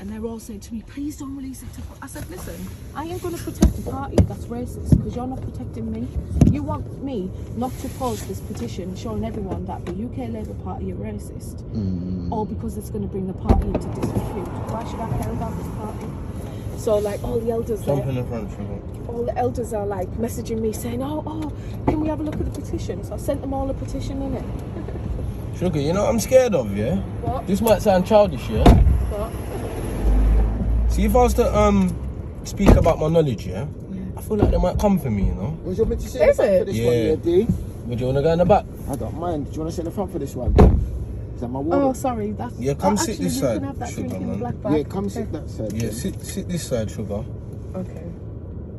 and they're all saying to me, please don't release it to... I said, listen, I ain't going to protect a party that's racist because you're not protecting me. You want me not to post this petition showing everyone that the UK Labour Party are racist, or because it's going to bring the party into disrepute. Why should I care about this party? So, like, all the elders Jump in the front, sugar. All the elders are, like, messaging me saying, oh, can we have a look at the petition? So I sent them all a petition, innit? Sugar, you know what I'm scared of, yeah? What? This might sound childish, yeah? What? See, if I was to speak about my knowledge, yeah? I feel like they might come for me, you know? Was your to say Is the front it? for this Yeah. one, yeah, D? Would you want to go in the back? I don't mind. Do you want to sit in the front for this one? Is that my water? Oh, sorry. That's... Yeah, come sit actually, this you side, can have that sugar, drink in the man. black bag. Yeah, come sit that side. Yeah, then. sit this side, sugar. Okay.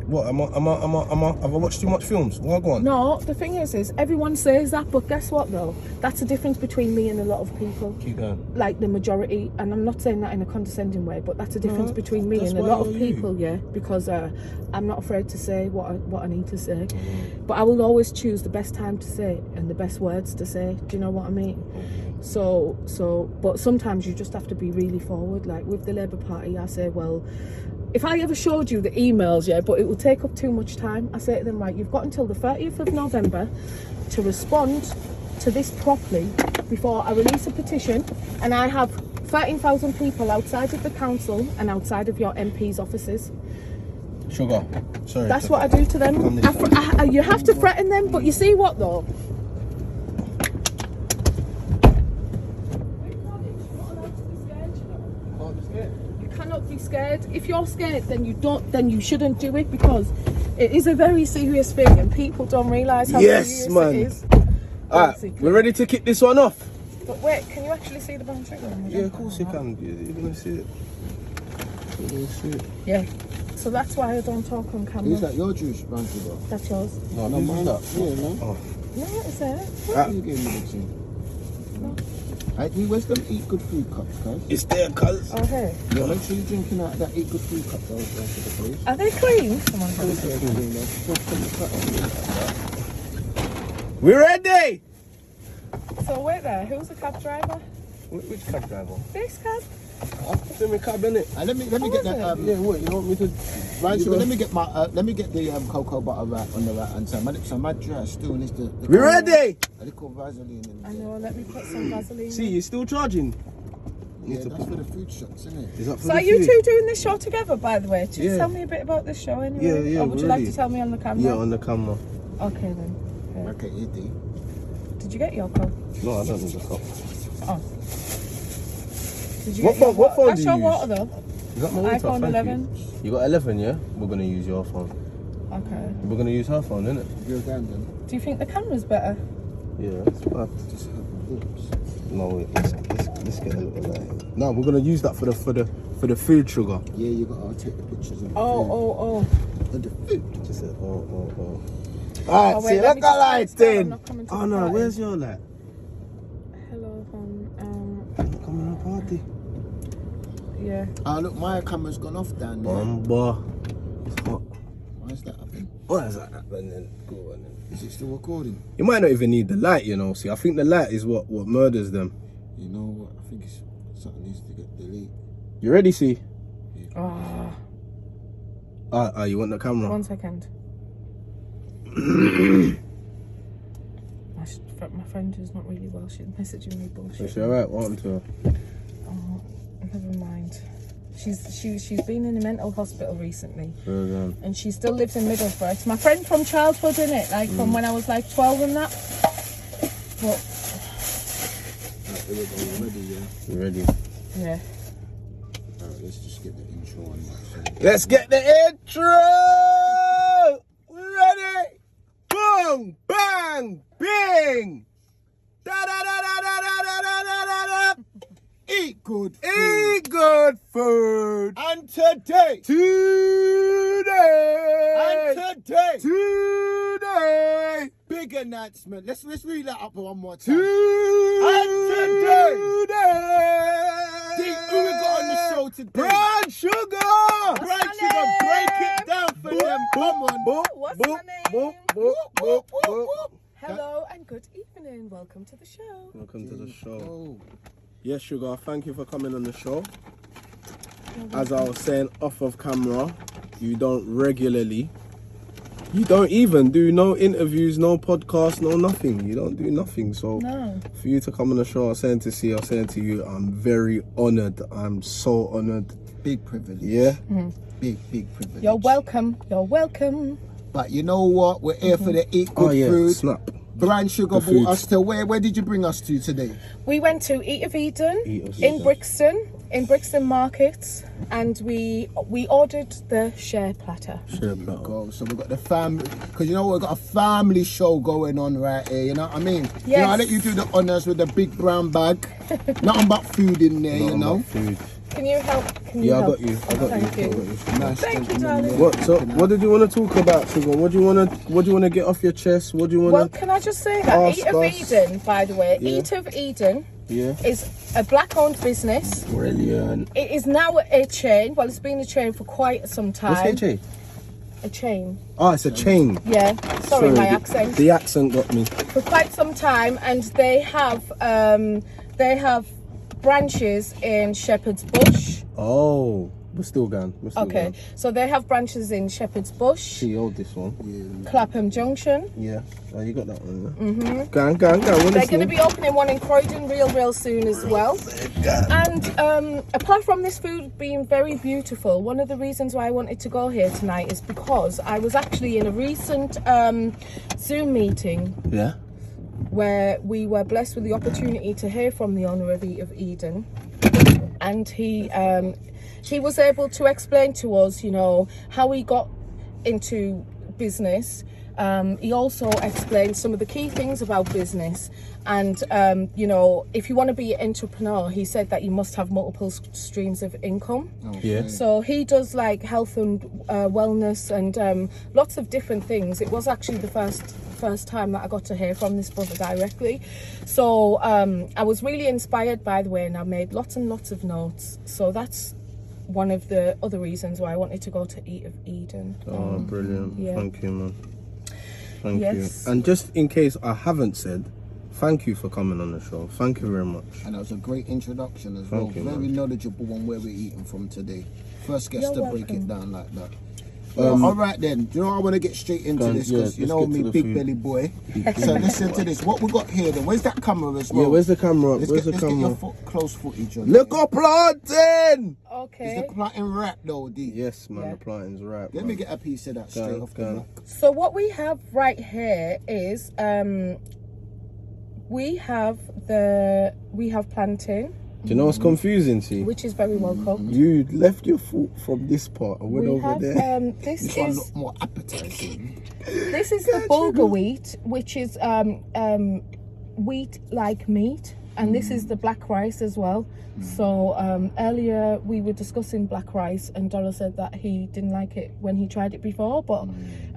What, have I watched too much films? What, go on? No, the thing is everyone says that, but guess what though? That's the difference between me and a lot of people. Keep going. Like the majority, and I'm not saying that in a condescending way, but that's the difference between me that's and a why lot of you're you. people, yeah. Because I'm not afraid to say what I need to say, but I will always choose the best time to say it and the best words to say. Do you know what I mean? So, but sometimes you just have to be really forward. Like with the Labour Party, I say, well, if I ever showed you the emails, yeah, but it would take up too much time, I say to them, right, you've got until the 30th of November to respond to this properly before I release a petition, and I have 13,000 people outside of the council and outside of your MP's offices. Sugar, sorry. That's what I do to them. You have to threaten them, but you see what though? Cannot be scared. If you're scared, then you shouldn't do it, because it is a very serious thing and people don't realise how serious man. it is. Alright, we're ready to kick this one off. But wait, can you actually see the brown sugar? Yeah, of course you can. You're gonna see it. You're gonna see it. Yeah. So that's why I don't talk on camera. Is that your juice, brown sugar? That's yours. No, No, who's mine. that? Yeah, no. Oh. No, it's there. What you gave me the tea? Right, where's them eat good food cups, guys? It's there, cuz. Oh, here. Yeah, make sure you're drinking out that eat good food cups. Those for the place. Are they clean? Come on, Those are clean, though. Just put the cut on. We're ready! So wait there. Who's the cab driver? Which cab driver? This cab. It's in my cab, innit? Let me get that. Yeah, what? You want me to... Right, so let me get my the cocoa butter right on the right hand side. So my dry still needs the We're ready! a little Vaseline in I there. know. Let me put some Vaseline. See, you're still charging? Yeah, that's for the food shots, isn't it? Is that for So the are you food? two doing this show together, by the way? Could you Yeah. tell me a bit about this show anyway? Yeah, yeah, Or would you really. like to tell me on the camera? Yeah, on the camera. Okay then. Okay, you do. Did you get your cup? No, I don't need a cup. Oh. Did you What get your phone- what wa- phone That's do your you water use? though. Is that my water? iPhone Thank 11. You got 11, yeah? We're gonna use your phone. Okay. We're gonna use her phone, innit? You're down then. Do you think the camera's better? Yeah, it's bad. Just have oops. No, wait, let's get a little light. No, we're gonna use that for the food, sugar. Yeah, you got. I'll take the pictures of the food. Oh. And the food. Just said, oh. Oh, Alright, wait, see, let look me at just lights write it down. I'm then. not coming to Oh the no, party. where's your light? Hello, hon. I'm not coming to the party. Yeah. Ah, look, my camera's gone off down there. Bumba. It's hot. Why is that happening? What is that happening? Go on then. Is it still recording? You might not even need the light, you know. See, I think the light is what murders them. You know what? I think it's something needs to get deleted. You ready, see? Oh, You want the camera? 1 second. My friend is not really well. She's messaging me bullshit. Is she alright? What happened to her? Oh, never mind. She's been in a mental hospital recently, and she still lives in Middlesbrough. It's my friend from childhood, innit? Like from when I was like 12 and that. But Right, we're ready, yeah? You ready? yeah. Alright, let's just get the intro on. Let's get the intro! We ready? Boom! Bang! Bing! Da da da da da da da da da da! Eat good food. Eat good food! And today. Today! Big announcement. Let's read that up one more time. Today! Who we got on the show today? Brown sugar! Brown sugar, break it down for them. Come on. What's my name? Hello and good evening. Welcome to the show. Welcome to the show. Yes, Sugar, thank you for coming on the show. as I was saying off of camera, you don't regularly. You don't even do no interviews, no podcasts, no nothing. You don't do nothing. So No. for you to come on the show, I was saying to you, I'm very honoured. I'm so honoured. Big privilege. Yeah. Big privilege. You're welcome. You're welcome. But you know what? We're here for the eat good food. Snap. Brown Sugar Good food. brought us to where did you bring us to today? We went to Eat of Eden Eat of in Eden. Brixton Market, and we ordered the share platter. Sure, bro. Go. So we've got the family, because you know we've got a family show going on right here, you know what I mean? Yes. You know, I'll let you do the honours with the big brown bag. Nothing but food in there, you know? Food. Can you help? Can Yeah, I help? got you. I got Thank you. you. I got you. Nice Thank you, gentleman, darling. yeah. What? So, what did you want to talk about, Sugar? What do you want to get off your chest? What do you Well, want to? can I just say that Ask Eat of us. Eden, by the way, Yeah. Eat of Eden Yeah. is a black-owned business. Brilliant. It is now a chain. Well, it's been a chain for quite some time. What's HA? A chain. Oh, it's a chain. Yeah. Sorry, my accent. The accent got me. For quite some time, and they have branches in Shepherd's Bush. Oh, we're still going. Okay, so they have branches in Shepherd's Bush, She owed this one. Clapham Junction. Yeah. Oh, you got that one. Yeah? Go on. We're They're going to listening. be opening one in Croydon real soon as well. And apart from this food being very beautiful, one of the reasons why I wanted to go here tonight is because I was actually in a recent Zoom meeting Yeah. where we were blessed with the opportunity to hear from the owner of Eat of Eden, and he was able to explain to us, you know, how he got into business. He also explained some of the key things about business, and you know, if you want to be an entrepreneur, he said that you must have multiple streams of income. Yeah. So he does like health and wellness and lots of different things. It was actually the first time that I got to hear from this brother directly. So I was really inspired, by the way, and I made lots and lots of notes. So that's one of the other reasons why I wanted to go to Eat of Eden. Oh, brilliant. yeah. Thank you, man. Thank Yes. you. And just in case I haven't said, thank you for coming on the show. Thank you very much. And that was a great introduction as Thank well. you, Very man. knowledgeable on where we're eating from today. First guest You're to break welcome. it down like that. All right then, do you know I want to get straight into Go on, this yeah, because you let's know get to me, the big food. belly boy. So listen to this. What we got here then? Where's that camera as well? Yeah, where's the camera? Let's Where's get, the let's get camera? your close footage on. Look there. up planting! Is Okay. the planting wrap though, D? Yes, man, Yeah. the planting's right. Let me get a piece of that Go straight on, off go the on. back. So what we have right here is we have plantain, Do you know what's confusing, see? which is very well cooked. You left your foot from this part and went We over have there. this This one is look more appetizing. this is the bulgur wheat, which is wheat like meat, and this is the black rice as well. So earlier we were discussing black rice, and Dora said that he didn't like it when he tried it before, but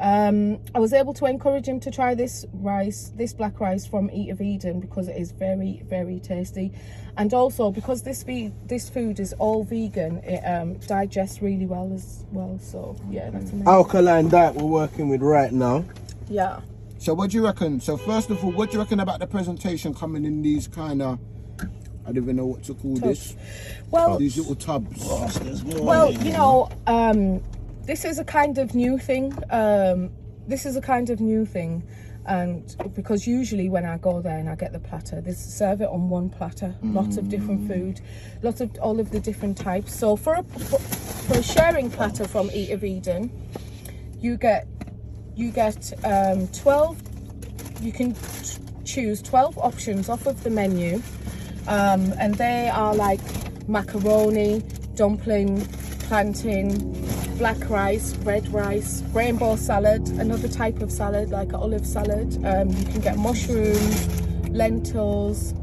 I was able to encourage him to try this black rice from Eat of Eden because it is very, very tasty, and also because this food is all vegan, it digests really well as well. So yeah, that's amazing. Alkaline diet we're working with right now. Yeah. So what do you reckon? So first of all, what do you reckon about the presentation coming in these kind of, I don't even know what to call this, Well, these little tubs? Well, you know, this is a kind of new thing. And because usually when I go there and I get the platter, they serve it on one platter, lots of different food, lots of all of the different types. So for a sharing platter from Eat of Eden, you get 12. You can choose 12 options off of the menu. And they are like macaroni, dumpling, plantain, black rice, red rice, rainbow salad, another type of salad like an olive salad. You can get mushrooms, lentils,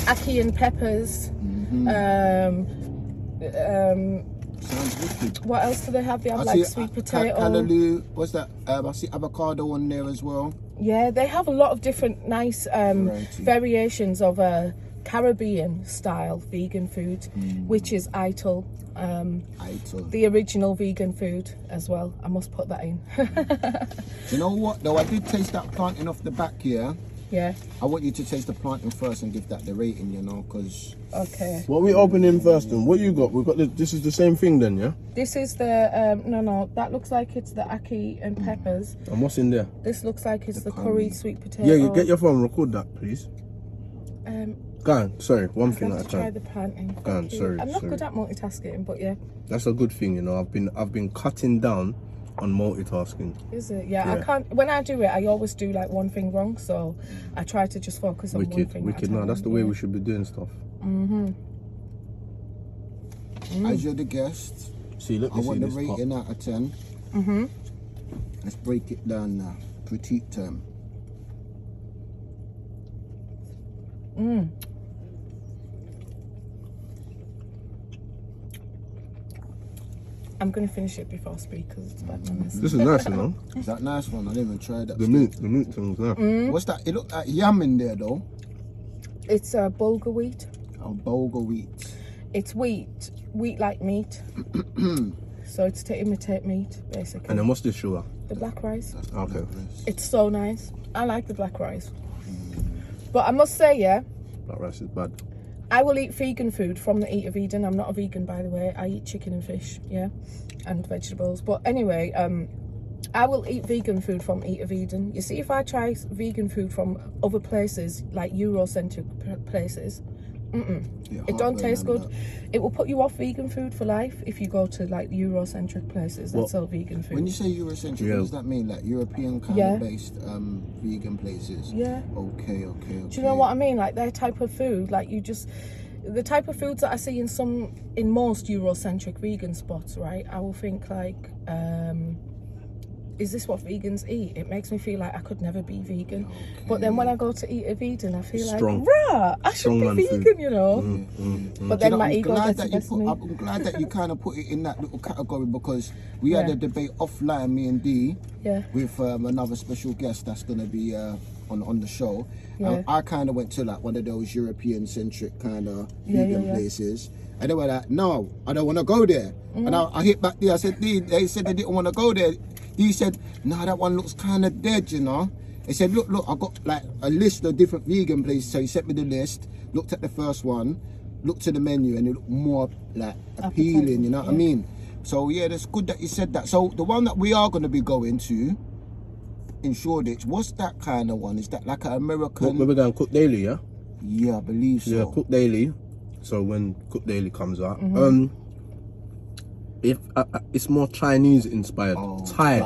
ackee and peppers. Sounds wicked. What else do they have? They have I like see sweet potato. callaloo. What's that? I see avocado on there as well. Yeah, they have a lot of different nice Variety. variations of Caribbean style vegan food, which is Ital, the original vegan food as well. I must put that in. You know what though? I did taste that plantain off the back here. Yeah. I want you to taste the plantain first and give that the rating, you know, because... Okay. What we opening first then? What you got? We've got this is the same thing then, yeah? This is the no. That looks like it's the ackee and peppers. And what's in there? This looks like it's the curried sweet potato. Yeah, you get your phone, record that, please. Go on, sorry, one thing at a try time. the plantain. Go on, sorry. I'm not good at multitasking, but yeah. That's a good thing, you know. I've been cutting down on multitasking. Is it? Yeah, I can't. When I do it, I always do like one thing wrong, so I try to just focus on one thing. Wicked. No, that's the way we should be doing stuff. As you're the guest, See, let I me see want the this rating top. out of 10. Let's break it down now. Critique term. I'm gonna finish it before I speak because it's bad manners. This is nice, you know. Is that nice one? I didn't even try that. The meat thing's there. What's that? It looked like yam in there though. It's bulgur wheat. Oh, bulgur wheat. It's wheat like meat. So it's to imitate meat, basically. And then what's this sugar? The black rice. Okay. It's so nice. I like the black rice. But I must say, yeah, That rice is bad. I will eat vegan food from the Eat of Eden. I'm not a vegan, by the way. I eat chicken and fish, yeah, and vegetables. But anyway, I will eat vegan food from Eat of Eden. You see, if I try vegan food from other places, like Eurocentric places, it don't taste good. It will put you off vegan food for life if you go to like Eurocentric places that sell vegan food. When you say Eurocentric, what does that mean? Like European kind of based vegan places? Yeah. Okay. Do you know what I mean? Like their type of food, like the type of foods that I see in most Eurocentric vegan spots, right? I will think like, is this what vegans eat? It makes me feel like I could never be vegan. But then when I go to Eat of Eden, I feel like, rah, I should be vegan, you know? But then my ego gets the best of me. I'm glad that you kind of put it in that little category because we had a debate offline, me and Dee, with another special guest that's going to be on the show. I kind of went to like one of those European-centric kind of vegan places. And they were like, no, I don't want to go there. And I hit back there, I said, Dee, they said they didn't want to go there. He said, nah, that one looks kind of dead, you know. He said, look, I got like a list of different vegan places. So he sent me the list, looked at the first one, looked at the menu, and it looked more like appealing, you know what I mean? So yeah, that's good that you said that. So the one that we are going to be going to in Shoreditch, what's that kind of one? Is that like an American? We're going to Cook Daily, yeah? Yeah, I believe so. Yeah, Cook Daily. So when Cook Daily comes out, if it's more Chinese inspired, Thai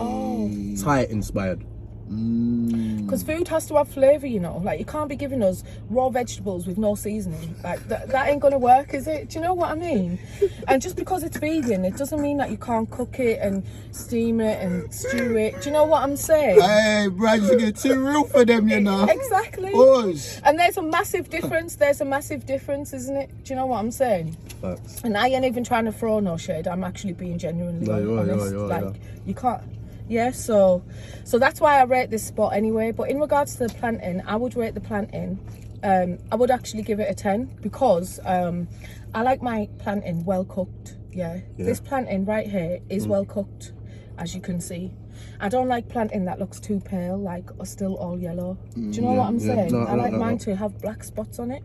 inspired. Because food has to have flavour, you know. Like you can't be giving us raw vegetables with no seasoning. Like that ain't gonna work, is it? Do you know what I mean? And just because it's vegan, it doesn't mean that you can't cook it and steam it and stew it. Do you know what I'm saying? Hey, Brad, you get too real for them, you know. Exactly. Us. And there's a massive difference. There's a massive difference, isn't it? Do you know what I'm saying? Facts. And I ain't even trying to throw no shade. I'm actually being genuinely honest. You can't. Yeah, so that's why I rate this spot anyway. But in regards to the plantain, I would rate the plantain. I would actually give it a 10 because I like my plantain well cooked. Yeah. This plantain right here is well cooked, as you can see. I don't like plantain that looks too pale, like or still all yellow. Do you know what I'm saying? I like mine to have black spots on it.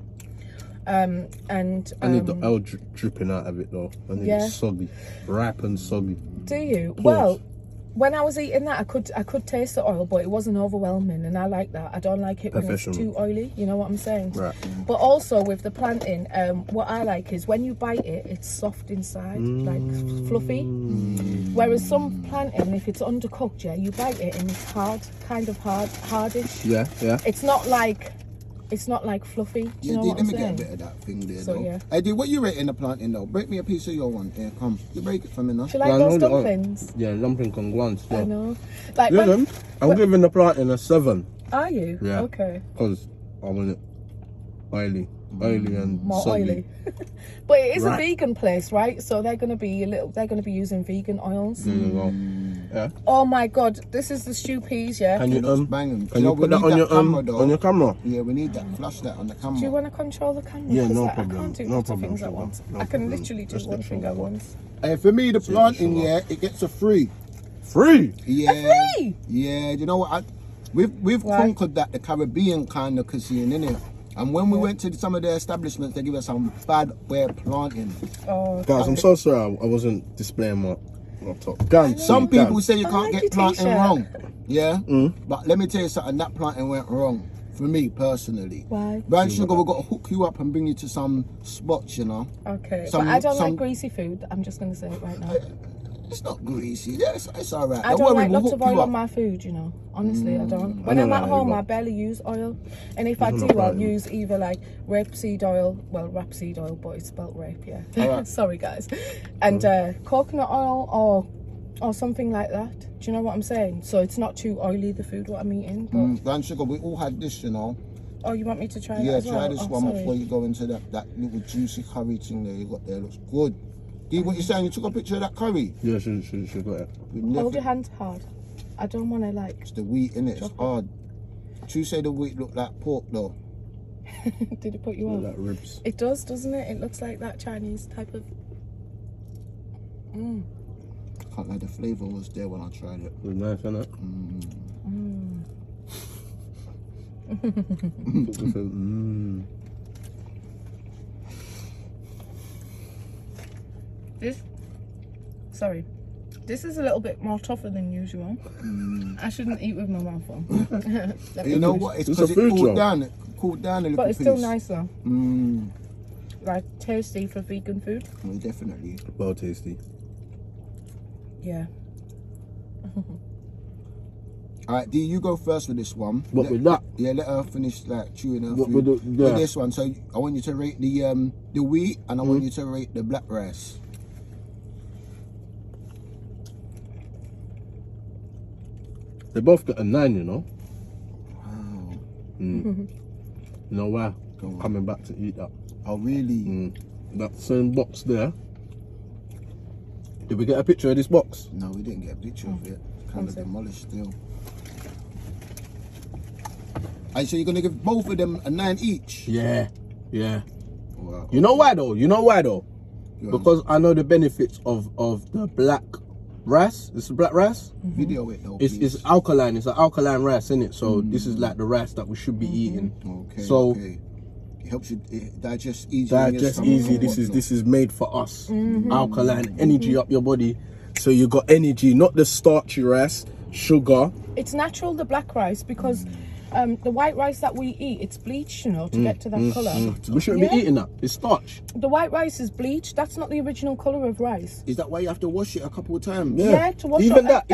I need the oil dripping out of it though. I need it soggy, ripe and soggy. Do you? Well, when I was eating that, I could taste the oil, but it wasn't overwhelming, and I like that. I don't like it when it's too oily. You know what I'm saying? Right. But also with the plantain, what I like is when you bite it, it's soft inside, like fluffy. Whereas some plantain, if it's undercooked, you bite it and it's hard, kind of hardish. Yeah. It's not like fluffy. Do you know what I'm saying? Let me get a bit of that thing there, So, though. yeah. Hey, what you rating the plantain, though? Break me a piece of your one. Here, come. You break it for me now. Do you like those dumplings? Yeah, dumpling can go on still. I know. Like Listen, I'm giving the plantain a 7. Are you? Yeah. Okay. Because I want it oily and more soggy. oily. But it is a vegan place, right? So they're gonna be using vegan oils. Yeah. Oh my god, this is the stew peas, yeah. Can you Can you put that on your camera? Yeah, we need that. Flash that on the camera. Do you want to control the camera? Yeah, no I problem. can't do No lots of problem, things at sugar. once. No I can problem. literally do Just one let thing sugar at go. once. Hey, for me, the plantain, sugar. it gets a free. Free? Yeah. A free? Yeah, you know what? We've conquered that, the Caribbean kind of cuisine, innit? And when we went to some of their establishments, they give us some bad way of planting. Oh, guys, I'm so sorry I wasn't displaying my top. Guns. Some people say you can't get planting t-shirt. wrong. Yeah? But let me tell you something, that planting went wrong. For me, personally. Why? Brown Sugar, we've got to hook you up and bring you to some spots, you know? Okay, but I don't like greasy food. I'm just going to say it right now. It's not greasy. It's all right. I don't like lots of oil on my food, you know. Honestly, I don't. When I'm at home, I barely use oil. And if I do, I'll use either like rapeseed oil, rapeseed oil, but it's spelled rape, yeah. Right. Sorry, guys. And coconut oil or something like that. Do you know what I'm saying? So it's not too oily, the food, what I'm eating. Brown Sugar, we all had this, you know. Oh, you want me to try that as well? Yeah, try this one before you go into that little juicy curry thing there you got there. Looks good. D, what you saying? You took a picture of that curry? Yeah, she got it. Hold your hands hard. I don't want to like... It's the wheat, innit? It's hard. You say the wheat look like pork, though. Did it put you on? Like ribs. It does, doesn't it? It looks like that Chinese type of... I can't lie, the flavour was there when I tried it. It was nice, innit? This is a little bit more tougher than usual. I shouldn't eat with my mouth on. You know what? It's because it cooled down. It cooled down a little bit. But it's still nice though. Like tasty for vegan food. Well, definitely. Well tasty. Yeah. Alright, D, you go first with this one. With that? Yeah, let her finish like chewing her What, food. with this one. So I want you to rate the wheat and I want you to rate the black rice. They both got a 9, you know. Wow. You know why? Coming back to eat that. Oh, really? That same box there. Did we get a picture of this box? No, we didn't get a picture of it. It's kind of demolished still. And so you're going to give both of them a 9 each? Yeah. Yeah. Wow. You know why though? Because I know the benefits of the black rice. It's black rice. Video it though. It's alkaline. It's an alkaline rice, isn't it? So this is like the rice that we should be eating. Okay. So it helps you digest easy. Digest easy. This is made for us. Alkaline, energy up your body. So you got energy, not the starchy rice, sugar. It's natural, the black rice, because the white rice that we eat, it's bleached, you know, to get to that colour. We shouldn't be eating that. It's starch. The white rice is bleached. That's not the original colour of rice. Is that why you have to wash it a couple of times? Yeah, to wash even it. That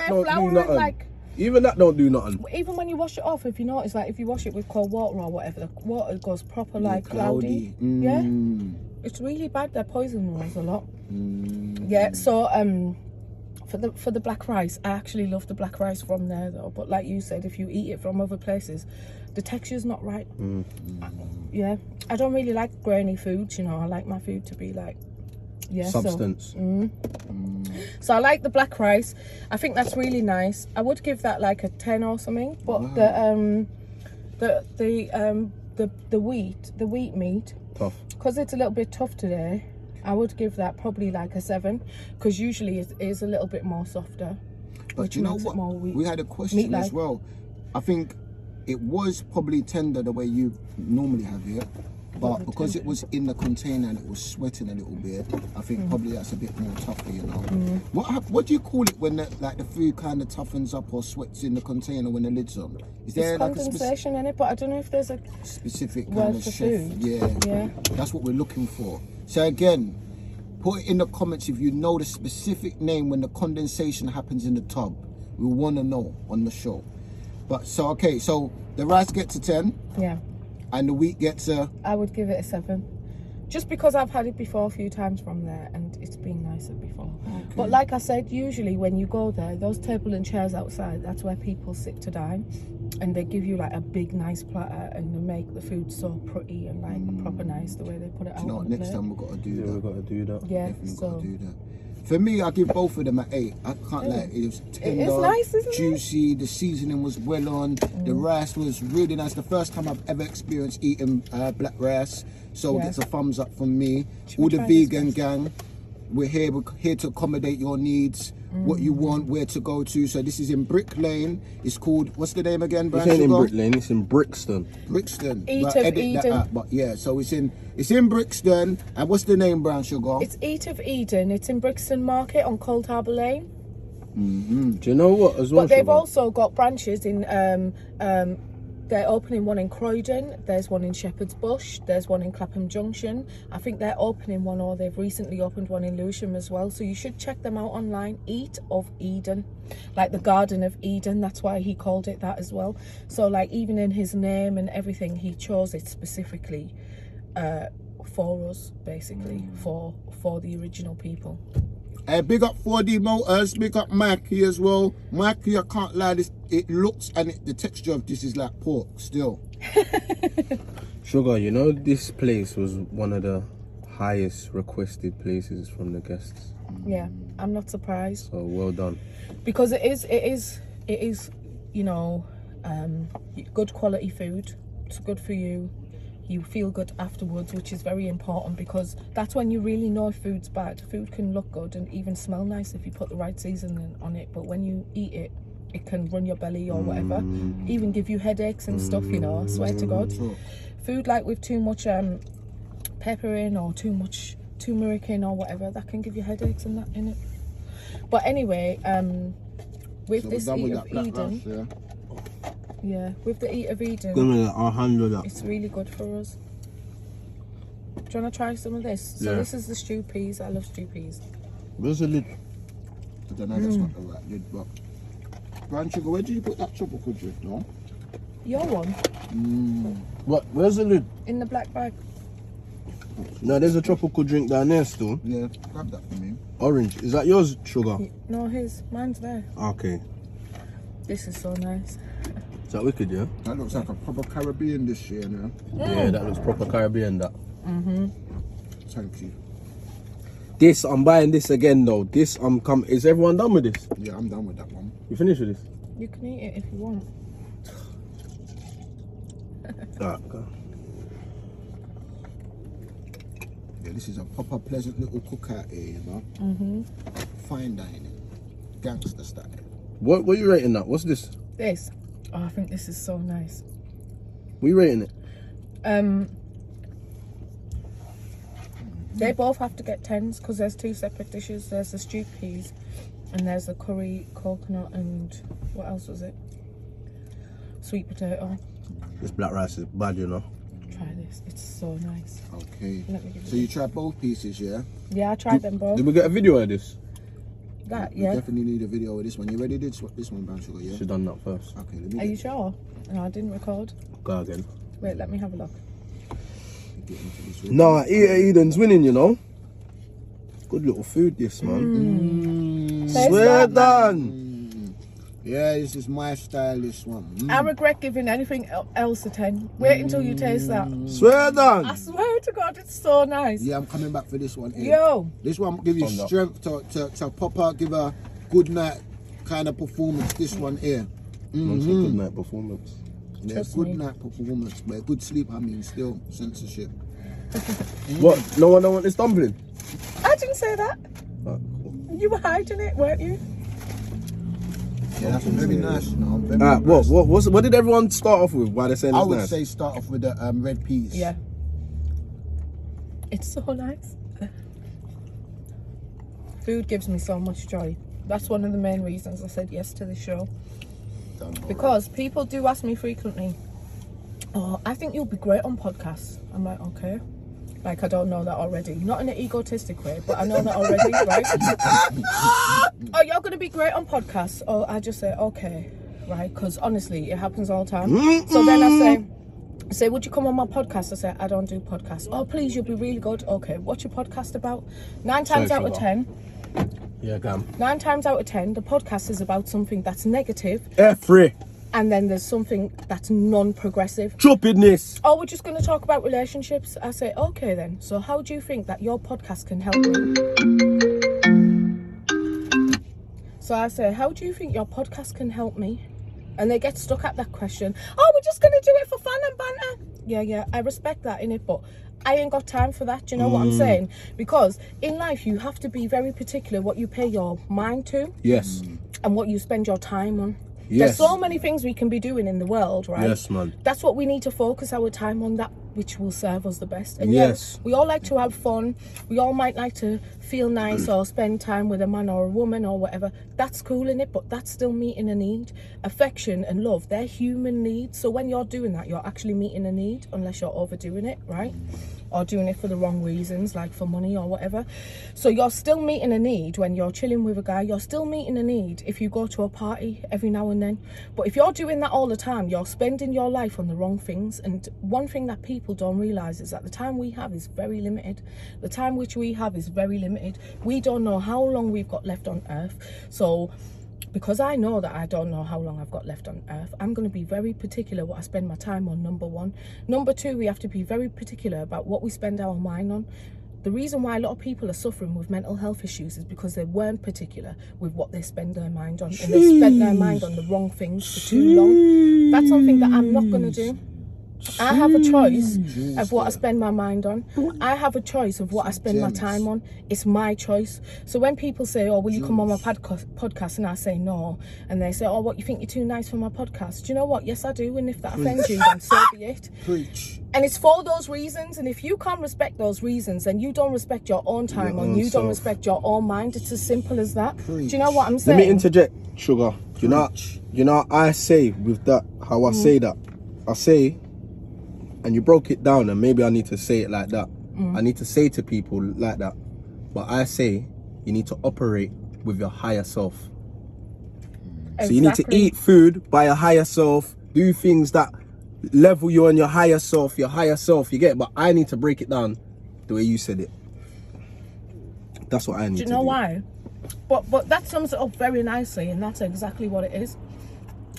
don't do nothing. Even that don't do nothing. Even when you wash it off, if you notice, like if you wash it with cold water or whatever, the water goes proper like cloudy. Yeah, it's really bad. They're poisoning us a lot. Yeah, so for the black rice, I actually love the black rice from there though. But like you said, if you eat it from other places, the texture's not right. Yeah, I don't really like grainy foods. You know, I like my food to be like substance. So I like the black rice. I think that's really nice. I would give that like a 10 or something. But the wheat meat, tough, because it's a little bit tough today. I would give that probably like a 7, because usually it is a little bit more softer. But you know what? We had a question as well. I think it was probably tender the way you normally have it, but because it was in the container and it was sweating a little bit, I think probably that's a bit more tougher, you know. What do you call it when the food kind of toughens up or sweats in the container when the lid's on? Is there like condensation in it? But I don't know if there's a specific kind of chef. Food. Yeah, that's what we're looking for. So again, put it in the comments if you know the specific name when the condensation happens in the tub. We want to know on the show. But so okay, so the rice gets a 10. Yeah. And the wheat gets a... I would give it a 7. Just because I've had it before a few times from there and it's been nicer before. Okay. But like I said, usually when you go there, those table and chairs outside, that's where people sit to dine. And they give you like a big nice platter and they make the food so pretty and like proper nice the way they put it out. You know what, next time we've got to do that. We've got to do that. Yeah, definitely got to do that. For me, I give both of them an 8. I can't lie, it was tender, it's nice, isn't juicy, the seasoning was well on, the rice was really nice. The first time I've ever experienced eating black rice, so it gets a thumbs up from me. All the vegan gang, we're here to accommodate your needs, what you want, where to go to. So this is in Brick Lane. It's called, what's the name again, Brian? It's ain't in Brick Lane, it's in Brixton. Brixton. Eat But of edit Eden. that out. But yeah, so it's in Brixton. And what's the name, Brown Sugar? It's Eat of Eden. It's in Brixton Market on Cold Harbour Lane. Do you know what as well? But they've Sugar? also got branches in they're opening one in Croydon, there's one in Shepherd's Bush, there's one in Clapham Junction. I think they're opening one, or they've recently opened one in Lewisham as well. So you should check them out online. Eat of Eden, like the Garden of Eden. That's why he called it that as well. So like even in his name and everything, he chose it specifically for us, basically for the original people. Big up 4D Motors, big up Mikey as well. Mikey, I can't lie, it looks and the texture of this is like pork still. Sugar, you know this place was one of the highest requested places from the guests. Yeah, I'm not surprised. So well done. Because it is, you know, good quality food. It's good for you. You feel good afterwards, which is very important, because that's when you really know if food's bad. Food can look good and even smell nice if you put the right seasoning on it, but when you eat it, it can run your belly or whatever, even give you headaches and stuff, you know, I swear to God. Food like with too much pepper in or too much turmeric in or whatever, that can give you headaches and that in it. But anyway, with So this we're done Eat with of that black Eden, rice, yeah? yeah, with the Eat of Eden, Give me that, I'll handle that. it's really good for us. Do you want to try some of this? So Yeah. this is the stew peas. I love stew peas. Where's the lid? I don't know, that's not the right lid, but... Brown Sugar, where did you put that tropical drink, no? Your one What? Where's the lid? in the black bag. No, there's a tropical drink down there still. Yeah, grab that for me. Orange. Is that yours, Sugar? No, mine's there. Okay. This is so nice. Is that wicked, yeah? That looks like a proper Caribbean dish here now. Yeah, that looks proper Caribbean, that. Thank you. This, I'm buying this again though. This, is everyone done with this? Yeah, I'm done with that one. You finished with this? You can eat it if you want. Alright, go. Yeah, this is a proper pleasant little cookout here, you know? Fine dining. Gangster style. What are you rating that? What's this? This. Oh, I think this is so nice. What are you rating it? They both have to get 10s because there's two separate dishes. There's the stewed peas and there's the curry coconut and what else was it? Sweet potato. This black rice is bad, you know. Try this. It's so nice. Okay. Let me give you So you tried both pieces, yeah? Yeah, I tried them both. Did we get a video of this? That, We yeah. definitely need a video of this one. You ready to swap this one, Brown Sugar, yeah? Should have done that first. Okay, let me Are you sure? No, I didn't record. Go again. Wait, let me have a look. get into this with No, Eden's winning, you know. Good little food, this man. Taste Swear that, man. done. Yeah, this is my style, this one. I regret giving anything else a 10. Wait until you taste that. Swear I done. swear to God, it's so nice. Yeah, I'm coming back for this one. Ed. Yo. This one give you Thumbs up. strength to pop out, give a good night kind of performance. This one here. That's a good night performance. Yeah, Trust good me. night performance, but good sleep, I mean, still censorship. What? No one don't want this dumpling? I didn't say that. Alright, cool. You were hiding it, weren't you? Yeah, that's very nice. No, very Alright, nice. what did everyone start off with? Why they saying I it's would nice? say start off with the red peas. Yeah. It's so nice. Food gives me so much joy. That's one of the main reasons I said yes to the show. Because people do ask me frequently, oh, I think you'll be great on podcasts. I'm like, okay. Like, I don't know that already. Not in an egotistic way, but I know that already, right? Oh, you're going to be great on podcasts. Oh, I just say, okay, right? Because honestly, it happens all the time. So then I say, would you come on my podcast? I say, I don't do podcasts. Oh, please, you'll be really good. Okay, what's your podcast about? 9 times out of 10, Yeah, Gam. 9 times out of 10, the podcast is about something that's negative, Free. and then there's something that's non-progressive. Choppiness. Oh, we're just going to talk about relationships. I say, okay then. So how do you think that your podcast can help me? So I say, how do you think your podcast can help me? And they get stuck at that question. Oh, we're just going to do it for fun and banter. Yeah, I respect that, innit? But I ain't got time for that. Do you know what I'm saying? Because in life, you have to be very particular what you pay your mind to. Yes. And what you spend your time on. Yes. There's so many things we can be doing in the world, right? Yes, man. That's what we need to focus our time on, that which will serve us the best. And yes, we all like to have fun. We all might like to feel nice or spend time with a man or a woman or whatever. That's cool, innit? But that's still meeting a need. Affection and love, they're human needs. So when you're doing that, you're actually meeting a need, unless you're overdoing it, right? Or doing it for the wrong reasons, like for money or whatever. So you're still meeting a need when you're chilling with a guy. You're still meeting a need if you go to a party every now and then. But if you're doing that all the time, you're spending your life on the wrong things. And one thing that people don't realise is that the time we have is very limited. The time which we have is very limited. We don't know how long we've got left on earth. So because I know that I don't know how long I've got left on earth, I'm going to be very particular what I spend my time on, number one. Number two, we have to be very particular about what we spend our mind on. The reason why a lot of people are suffering with mental health issues is because they weren't particular with what they spend their mind on. And they spent their mind on the wrong things for too long. That's something that I'm not going to do. I have a choice of what I spend my mind on. I have a choice of what I spend my time on. It's my choice. So when people say, oh, will you come on my podcast? And I say no. And they say, oh, what, you think you're too nice for my podcast? Do you know what? Yes, I do. And if that offends you, then so be it. Preach. And it's for those reasons. And if you can't respect those reasons, then you don't respect your own time and you don't respect your own mind. It's as simple as that. Preach. Do you know what I'm saying? Let me interject, Sugar. You know, I say with that, how I say that. I say, and you broke it down, and maybe I need to say it like that. I need to say to people like that. But I say you need to operate with your higher self. So you need to eat food by your higher self, do things that level you on your higher self, you get it? But I need to break it down the way you said it. That's what I need to do. Do you know why? But that sums it up very nicely, and that's exactly what it is.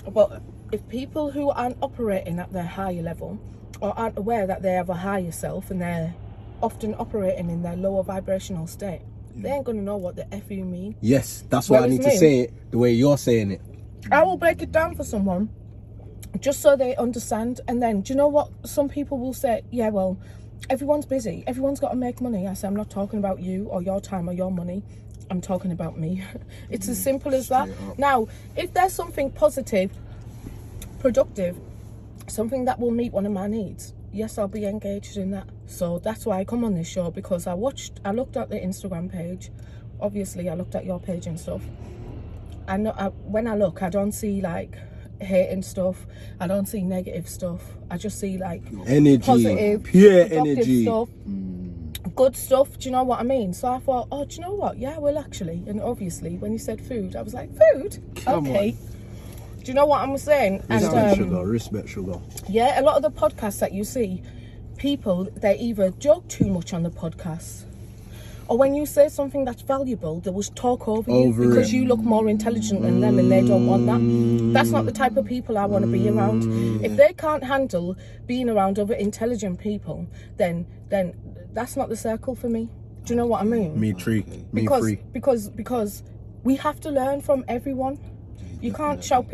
But if people who aren't operating at their higher level, or aren't aware that they have a higher self and they're often operating in their lower vibrational state, they ain't gonna know what the F you mean. Yes, that's why I need to say it the way you're saying it. I will break it down for someone just so they understand. And then, do you know what? Some people will say, yeah, well, everyone's busy. Everyone's got to make money. I say, I'm not talking about you or your time or your money. I'm talking about me. It's as simple as that. Now, if there's something positive, productive, something that will meet one of my needs, yes, I'll be engaged in that. So that's why I come on this show, because I looked at the Instagram page. Obviously, I looked at your page and stuff. When I look, I don't see like hating stuff. I don't see negative stuff. I just see like energy, positive, pure productive energy stuff, good stuff. Do you know what I mean? So I thought, oh, do you know what? Yeah, well, actually, and obviously, when you said food, I was like, food? Okay. Do you know what I'm saying? Respect sugar. Yeah, a lot of the podcasts that you see, people, they either joke too much on the podcasts, or when you say something that's valuable, they will talk over you because you look more intelligent than them and they don't want that. That's not the type of people I want to be around. If they can't handle being around other intelligent people, then that's not the circle for me. Do you know what I mean? Me too. Because we have to learn from everyone. You can't shout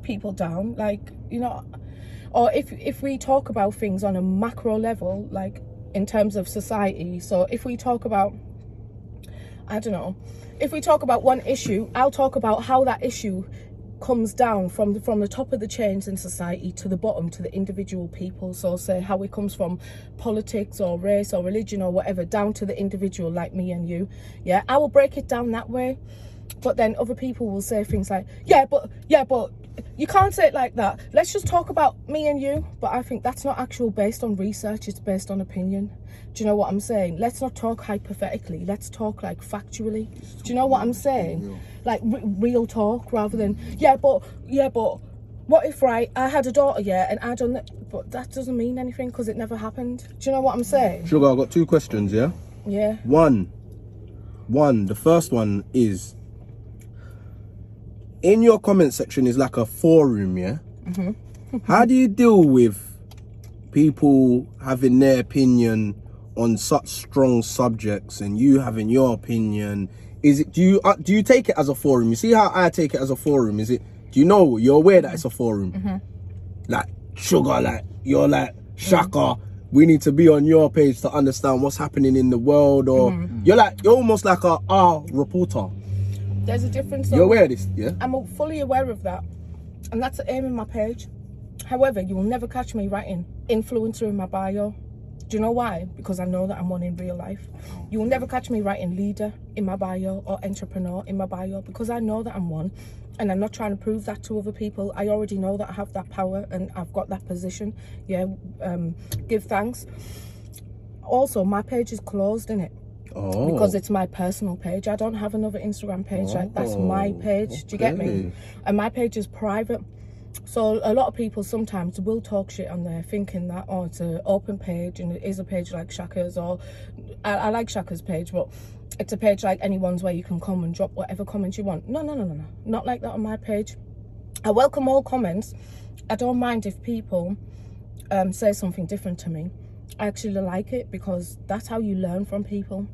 people down, like, you know. Or if we talk about things on a macro level, like in terms of society. So if we talk about, I don't know, if we talk about one issue, I'll talk about how that issue comes down from the top of the chains in society to the bottom, to the individual people. So say how it comes from politics or race or religion or whatever down to the individual, like me and you. Yeah, I will break it down that way. But then other people will say things like, yeah, but you can't say it like that. Let's just talk about me and you. But I think that's not actual based on research. It's based on opinion. Do you know what I'm saying? Let's not talk hypothetically. Let's talk like factually. Do you know what I'm saying? Like real talk rather than, yeah, but what if, right, I had a daughter, yeah, and I done that. But that doesn't mean anything because it never happened. Do you know what I'm saying? Sugar, I've got 2 questions, yeah? Yeah. One, the first one is, in your comment section is like a forum, yeah? How do you deal with people having their opinion on such strong subjects and you having your opinion? Do you take it as a forum? You see how I take it as a forum? Do you know, you're aware that it's a forum? Like Sugar, like you're like Shaka, we need to be on your page to understand what's happening in the world, or you're almost like our reporter. There's a difference. You're aware of this, yeah? I'm fully aware of that, and that's the aim of my page. However, you will never catch me writing influencer in my bio. Do you know why? Because I know that I'm one in real life. You will never catch me writing leader in my bio or entrepreneur in my bio, because I know that I'm one, and I'm not trying to prove that to other people. I already know that I have that power and I've got that position. Yeah, give thanks. Also, my page is closed, innit? Oh. Because it's my personal page. I don't have another Instagram page. Like, that's my page. Do you get me? And my page is private. So a lot of people sometimes will talk shit on there, thinking that, oh, it's an open page and it is a page like Shaka's, or I like Shaka's page, but it's a page like anyone's where you can come and drop whatever comments you want. No. Not like that on my page. I welcome all comments. I don't mind if people say something different to me. I actually like it, because that's how you learn from people.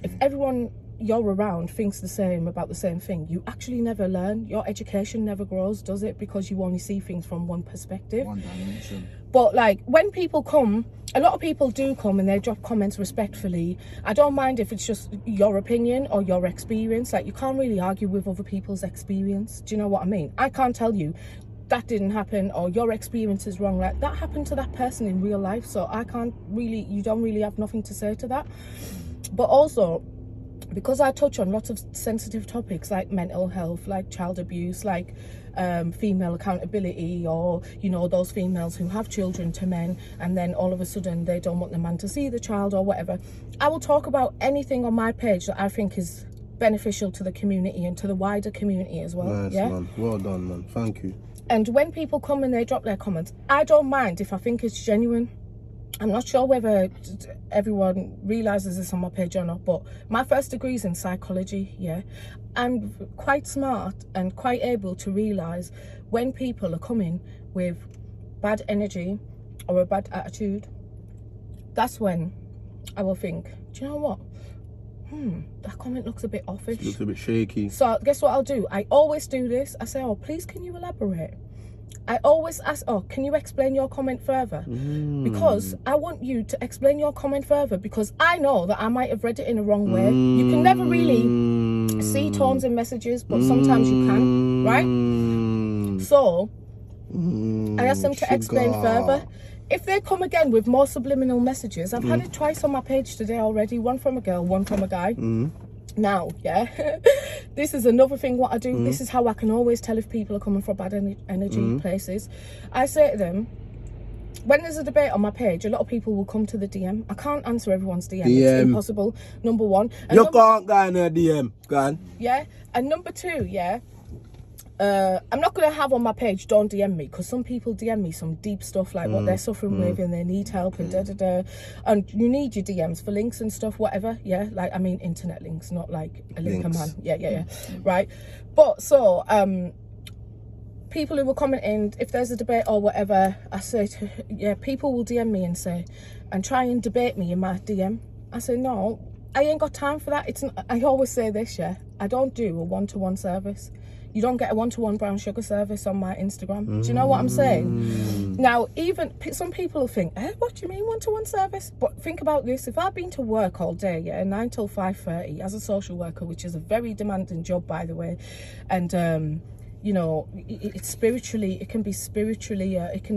If everyone you're around thinks the same about the same thing, you actually never learn. Your education never grows, does it? Because you only see things from one perspective. One dimension. But like, when people come, a lot of people do come and they drop comments respectfully. I don't mind if it's just your opinion or your experience. Like, you can't really argue with other people's experience. Do you know what I mean? I can't tell you that didn't happen, or your experience is wrong. Like, that happened to that person in real life, so I can't really, you don't really have nothing to say to that. But also, because I touch on lots of sensitive topics like mental health, like child abuse, like female accountability, or, you know, those females who have children to men and then all of a sudden they don't want the man to see the child or whatever, I will talk about anything on my page that I think is beneficial to the community and to the wider community as well. Nice, yeah, man. Well done, man. Thank you. And when people come and they drop their comments, I don't mind if I think it's genuine. I'm not sure whether everyone realises this on my page or not, but my first degree is in psychology, yeah. I'm quite smart and quite able to realise when people are coming with bad energy or a bad attitude. That's when I will think, do you know what? That comment looks a bit offish. Looks a bit shaky. So guess what I'll do? I always do this. I say, oh, please, can you elaborate? I always ask, oh, can you explain your comment further? Because I want you to explain your comment further, because I know that I might have read it in a wrong way. You can never really see tones in messages, but sometimes you can, right? So I ask them to explain further. If they come again with more subliminal messages, I've had it twice on my page today already, one from a girl, one from a guy. Now, yeah, this is another thing what I do. This is how I can always tell if people are coming from bad energy places. I say to them, when there's a debate on my page, a lot of people will come to the DM. I can't answer everyone's DM. It's impossible, number one. And you can't go in a DM, go on. Yeah, and number two, yeah, I'm not going to have on my page, don't DM me, because some people DM me some deep stuff like what they're suffering with and they need help and da-da-da. And you need your DMs for links and stuff, whatever, yeah? Like, I mean internet links, not like a link a man. Yeah. Right? But, so, people who were commenting, if there's a debate or whatever, I say to, yeah, people will DM me and say, and try and debate me in my DM. I say, no, I ain't got time for that. I always say this, yeah, I don't do a one-to-one service. You don't get a one-to-one brown sugar service on my Instagram. Do you know what I'm saying? Now, even some people will think, what do you mean one-to-one service? But think about this. If I've been to work all day, yeah, 9 till 5:30 as a social worker, which is a very demanding job, by the way, and you know, it can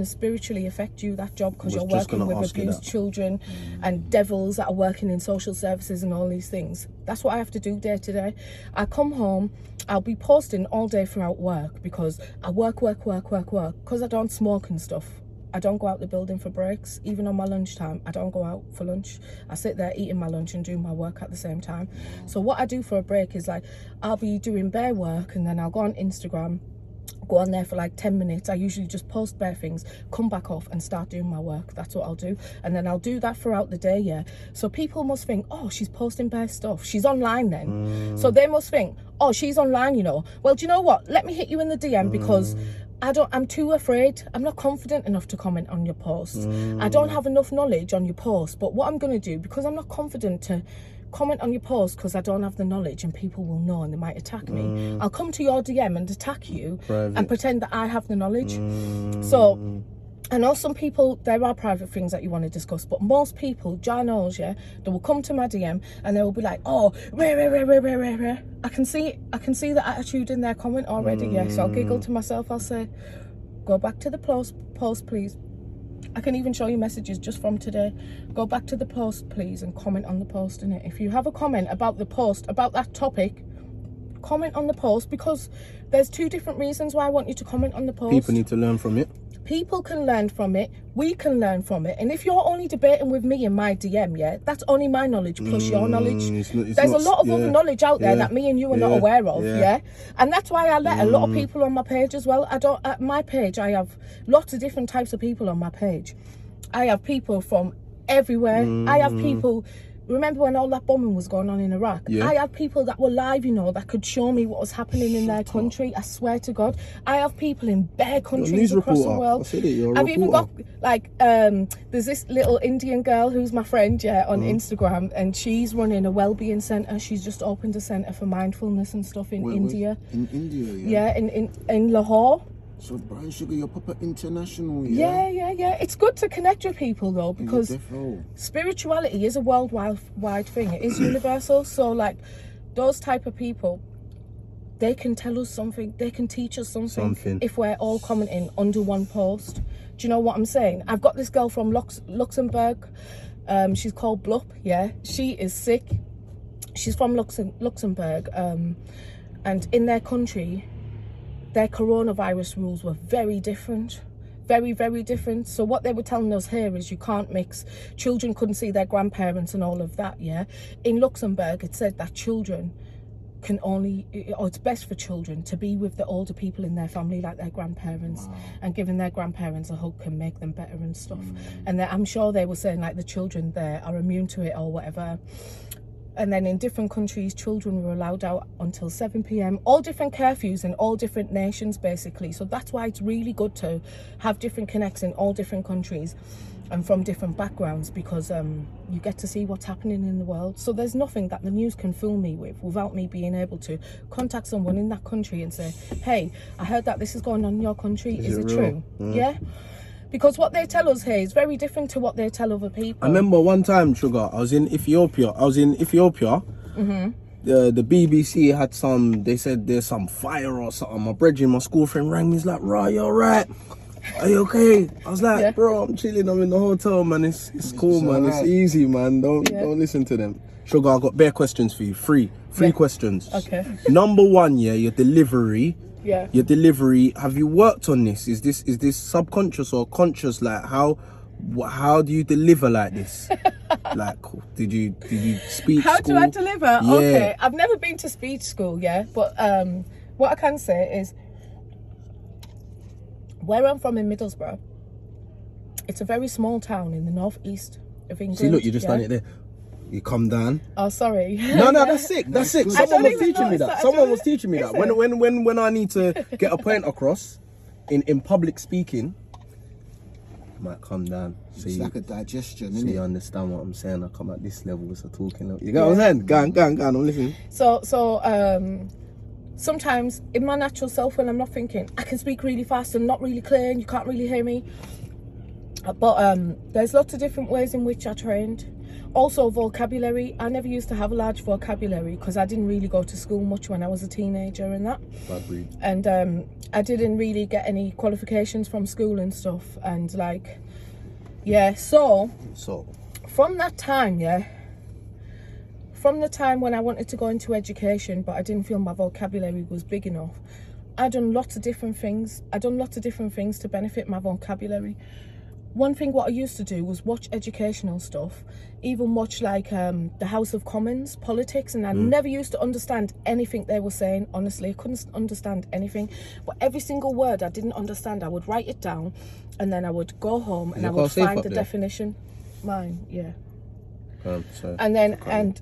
spiritually affect you, that job, because you're working with abused children and devils that are working in social services and all these things. That's what I have to do day to day. I come home, I'll be posting all day throughout work, because I work, because I don't smoke and stuff. I don't go out the building for breaks. Even on my lunchtime, I don't go out for lunch. I sit there eating my lunch and doing my work at the same time. So what I do for a break is, like, I'll be doing bare work and then I'll go on Instagram, go on there for like 10 minutes. I usually just post bare things, come back off and start doing my work. That's what I'll do. And then I'll do that throughout the day, yeah. So people must think, oh, she's posting bare stuff. She's online then. So they must think, oh, she's online, you know. Well, do you know what? Let me hit you in the DM, because I'm too afraid. I'm not confident enough to comment on your post. I don't have enough knowledge on your post. But what I'm going to do, because I'm not confident to comment on your post, because I don't have the knowledge and people will know and they might attack me, I'll come to your DM and attack you and pretend that I have the knowledge. So I know some people, there are private things that you want to discuss, but most people, Jar knows, yeah, they will come to my DM and they will be like, oh, rare. I can see the attitude in their comment already, yeah. So I'll giggle to myself, I'll say, go back to the post, please. I can even show you messages just from today. Go back to the post, please, and comment on the post in it. If you have a comment about the post, about that topic, comment on the post, because there's 2 different reasons why I want you to comment on the post. People need to learn from it. People can learn from it, we can learn from it, and if you're only debating with me in my DM, yeah, that's only my knowledge plus your knowledge. There's a lot of other knowledge out there that me and you are not aware of, yeah, and that's why I let a lot of people on my page as well. At my page, I have lots of different types of people on my page. I have people from everywhere. I have people. Remember when all that bombing was going on in Iraq? Yeah. I had people that were live, you know, that could show me what was happening in their country. I swear to God. I have people in bare countries across the world. I've even got, like, there's this little Indian girl who's my friend, yeah, on Instagram, and she's running a wellbeing centre. She's just opened a centre for mindfulness and stuff in India. In India, yeah? Yeah, in Lahore. So, Brian Sugar, you're proper international, yeah? Yeah. It's good to connect with people, though, because spirituality is a worldwide thing. It is universal. So, like, those type of people, they can tell us something. They can teach us something. If we're all commenting under one post. Do you know what I'm saying? I've got this girl from Luxembourg. She's called Blup, yeah? She is sick. She's from Luxembourg. And in their country, their coronavirus rules were very different. Very, very different. So what they were telling us here is you can't mix. Children couldn't see their grandparents and all of that, yeah? In Luxembourg, it said that children can only, or it's best for children to be with the older people in their family, like their grandparents. Wow. And giving their grandparents a hug can make them better and stuff. And I'm sure they were saying, like, the children there are immune to it or whatever. And then in different countries, children were allowed out until 7 p.m. All different curfews in all different nations, basically. So that's why it's really good to have different connects in all different countries and from different backgrounds, because you get to see what's happening in the world. So there's nothing that the news can fool me with without me being able to contact someone in that country and say, hey, I heard that this is going on in your country. Is it true? Yeah? Because what they tell us here is very different to what they tell other people. I remember one time, Sugar, I was in Ethiopia. The BBC had they said there's some fire or something. My brethren, my school friend rang me, he's like, right, you're right. Are you okay? I was like, bro, I'm chilling, I'm in the hotel, man. It's cool, man. It's easy, man. Don't listen to them. Sugar, I got bare questions for you. Three questions. Okay. Number 1, your delivery. Yeah. Your delivery, have you worked on this? Is this subconscious or conscious? Like, how do you deliver like this? Like, did you speech how school? Do I deliver? Yeah. Okay, I've never been to speech school, yeah, but what I can say is where I'm from in Middlesbrough, it's a very small town in the northeast of England. See, look, you just done it there. You come down. Oh, sorry. No, that's sick. That's sick. Someone was teaching me that. Someone was teaching me that. When I need to get a point across in public speaking, I might come down. So it's like a digestion, so isn't it? You understand what I'm saying? I come at this level, it's a talking level. You get what I'm saying? Go on, I'm listening. So sometimes in my natural self, when I'm not thinking, I can speak really fast and not really clear and you can't really hear me. But there's lots of different ways in which I trained. Also, vocabulary. I never used to have a large vocabulary because I didn't really go to school much when I was a teenager and that. Bad breed. And I didn't really get any qualifications from school and stuff. And like, so from that time, from the time when I wanted to go into education, but I didn't feel my vocabulary was big enough, I done lots of different things. To benefit my vocabulary. One thing what I used to do was watch educational stuff, even watch like the House of Commons, politics, and I never used to understand anything they were saying. Honestly, I couldn't understand anything. But every single word I didn't understand, I would write it down, and then I would go home and I would find the definition. Mine, yeah. And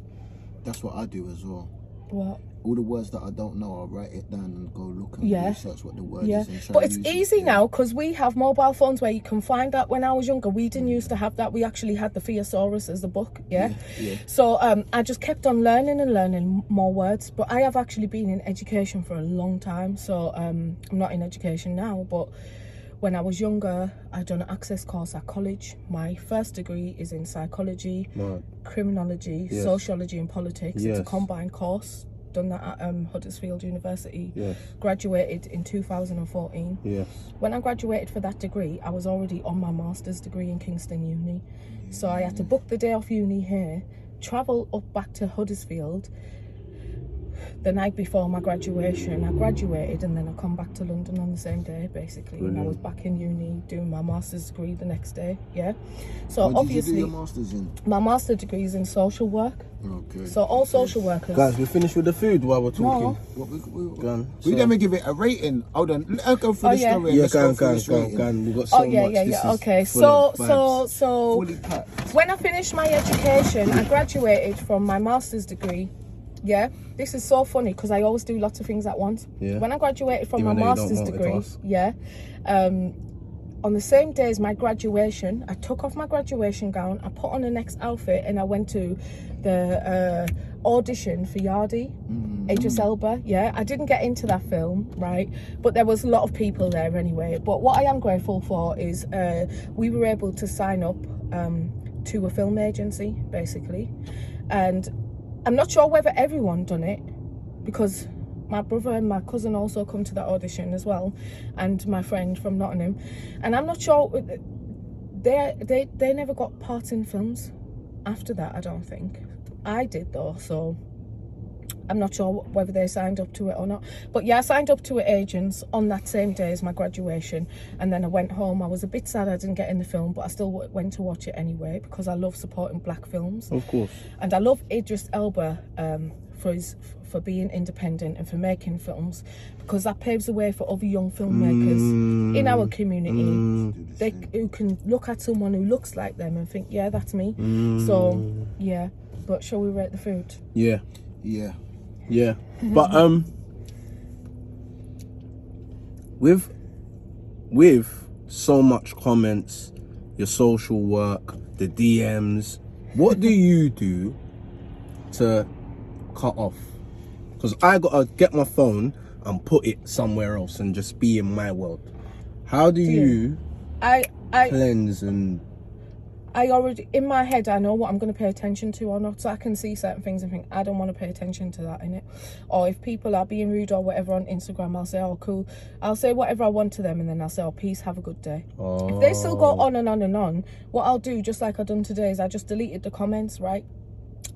that's what I do as well. What? All the words that I don't know, I'll write it down and go look and research what the word is. And but it's easy now because we have mobile phones where you can find that. When I was younger, we didn't used to have that. We actually had the Thesaurus as a book, So I just kept on learning more words. But I have actually been in education for a long time. So I'm not in education now. But When I was younger, I done an access course at college. My first degree is in psychology, criminology, sociology and politics. It's a combined course. Done that at Huddersfield University. Graduated in 2014. When I graduated for that degree, I was already on my master's degree in Kingston Uni. So I had to book the day off uni here, travel up back to Huddersfield the night before my graduation. I graduated and then I come back to London on the same day, basically. And I was back in uni doing my master's degree the next day. So what obviously, did you do your master's in? My master's degree is in social work. Okay. So all social workers. Guys, we finished with the food while we're talking. We didn't give it a rating. Hold on, let's go through the story. Yeah, go. We got so much. This Okay, is full of vibes. so Fully packed. when I finished my education, I graduated from my master's degree. This is so funny because I always do lots of things at once. When I graduated from my master's degree, on the same day as my graduation, I took off my graduation gown, I put on the next outfit, and I went to the audition for Yardi, Idris Elba. I didn't get into that film, right? But there was a lot of people there anyway. But what I am grateful for is we were able to sign up to a film agency, basically. And I'm not sure whether everyone done it, because my brother and my cousin also come to that audition as well, and my friend from Nottingham, and I'm not sure they never got parts in films after that. I don't think I did though, so I'm not sure whether they signed up to it or not. But yeah, I signed up to it agents on that same day as my graduation, and then I went home. I was a bit sad I didn't get in the film, but I still went to watch it anyway because I love supporting black films. Of course. And I love Idris Elba for being independent and for making films, because that paves the way for other young filmmakers in our community who can look at someone who looks like them and think, yeah, that's me. So yeah, but shall we rate the food? Yeah. But with so much comments, your social work, the DMs, what do you do to cut off? Because I gotta get my phone and put it somewhere else and just be in my world. How do you cleanse? And I already, in my head, I know what I'm going to pay attention to or not, so I can see certain things and think, I don't want to pay attention to that, innit? Or if people are being rude or whatever on Instagram, I'll say, oh, cool. I'll say whatever I want to them, and then I'll say, oh, peace, have a good day. If they still go on and on and on, what I'll do, just like I've done today, is I just deleted the comments, right?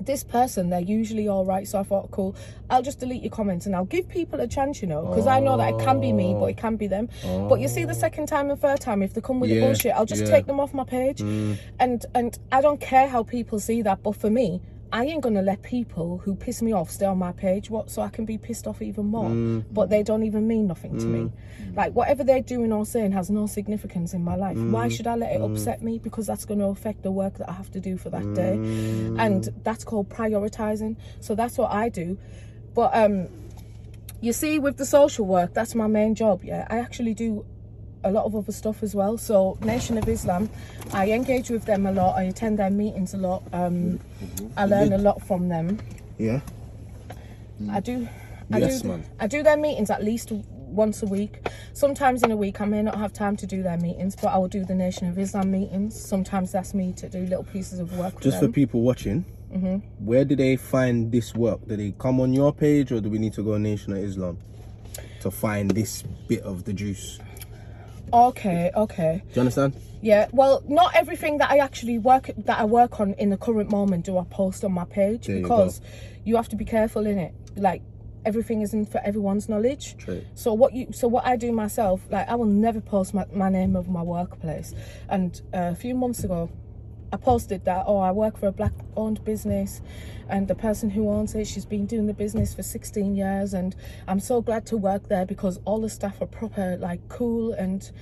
This person, they're usually all right, so I thought, cool, I'll just delete your comments and I'll give people a chance, you know, because I know that it can be me, but it can be them. But you see, the second time and third time, if they come with the bullshit, I'll just take them off my page. And I don't care how people see that, but for me, I ain't gonna let people who piss me off stay on my page, so I can be pissed off even more. But they don't even mean nothing to me. Like, whatever they're doing or saying has no significance in my life. Why should I let it upset me? Because that's gonna affect the work that I have to do for that day. And that's called prioritizing. So that's what I do. But you see, with the social work, that's my main job. I actually do a lot of other stuff as well. So Nation of Islam, I engage with them a lot. I attend their meetings a lot. I learn a lot from them. I do their meetings at least once a week. Sometimes in a week I may not have time to do their meetings, but I will do the Nation of Islam meetings. Sometimes that's me to do little pieces of work just for for people watching. Where do they find this work? Do they come on your page, or do we need to go Nation of Islam to find this bit of the juice? Okay. Do you understand? Yeah, well, not everything that I work on in the current moment do I post on my page, because you have to be careful in it. Like, everything isn't for everyone's knowledge. True. So what I do myself, like, I will never post my name of my workplace. And a few months ago, I posted that, I work for a black-owned business, and the person who owns it, she's been doing the business for 16 years, and I'm so glad to work there because all the staff are proper, like, cool, and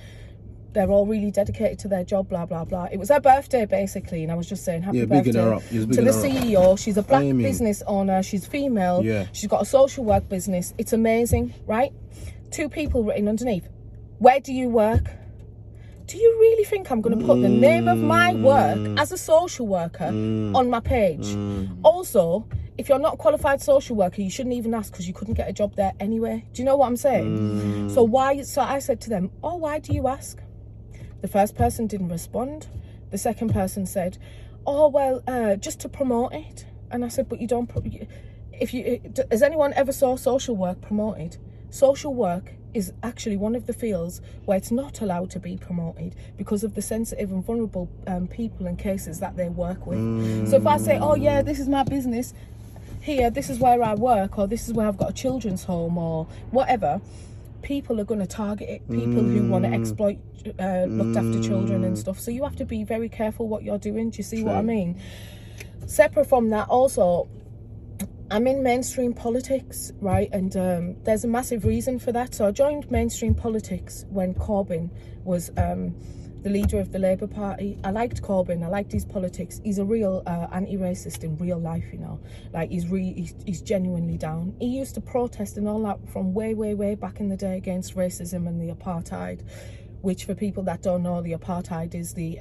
they're all really dedicated to their job, blah, blah, blah. It was her birthday, basically, and I was just saying happy birthday to the CEO. She's a black business owner, she's female, she's got a social work business. It's amazing, right? 2 people written underneath, where do you work? Do you really think I'm going to put the name of my work as a social worker on my page? Also, if you're not a qualified social worker, you shouldn't even ask, because you couldn't get a job there anyway. Do you know what I'm saying? So I said to them, why do you ask? The first person didn't respond. The second person said, oh, well, just to promote it. And I said, but you don't, has anyone ever saw social work promoted? Social work is actually one of the fields where it's not allowed to be promoted because of the sensitive and vulnerable people and cases that they work with. So if I say, oh yeah, this is my business, here, this is where I work, or this is where I've got a children's home, or whatever, people are going to target it. People who want to exploit looked after children and stuff. So you have to be very careful what you're doing. Do you see what I mean? Separate from that, also, I'm in mainstream politics, right? And there's a massive reason for that. So I joined mainstream politics when Corbyn was the leader of the Labour Party. I liked Corbyn. I liked his politics. He's a real anti-racist in real life, you know. Like, he's genuinely down. He used to protest and all that from way, way, way back in the day against racism and the apartheid, which, for people that don't know, the apartheid is the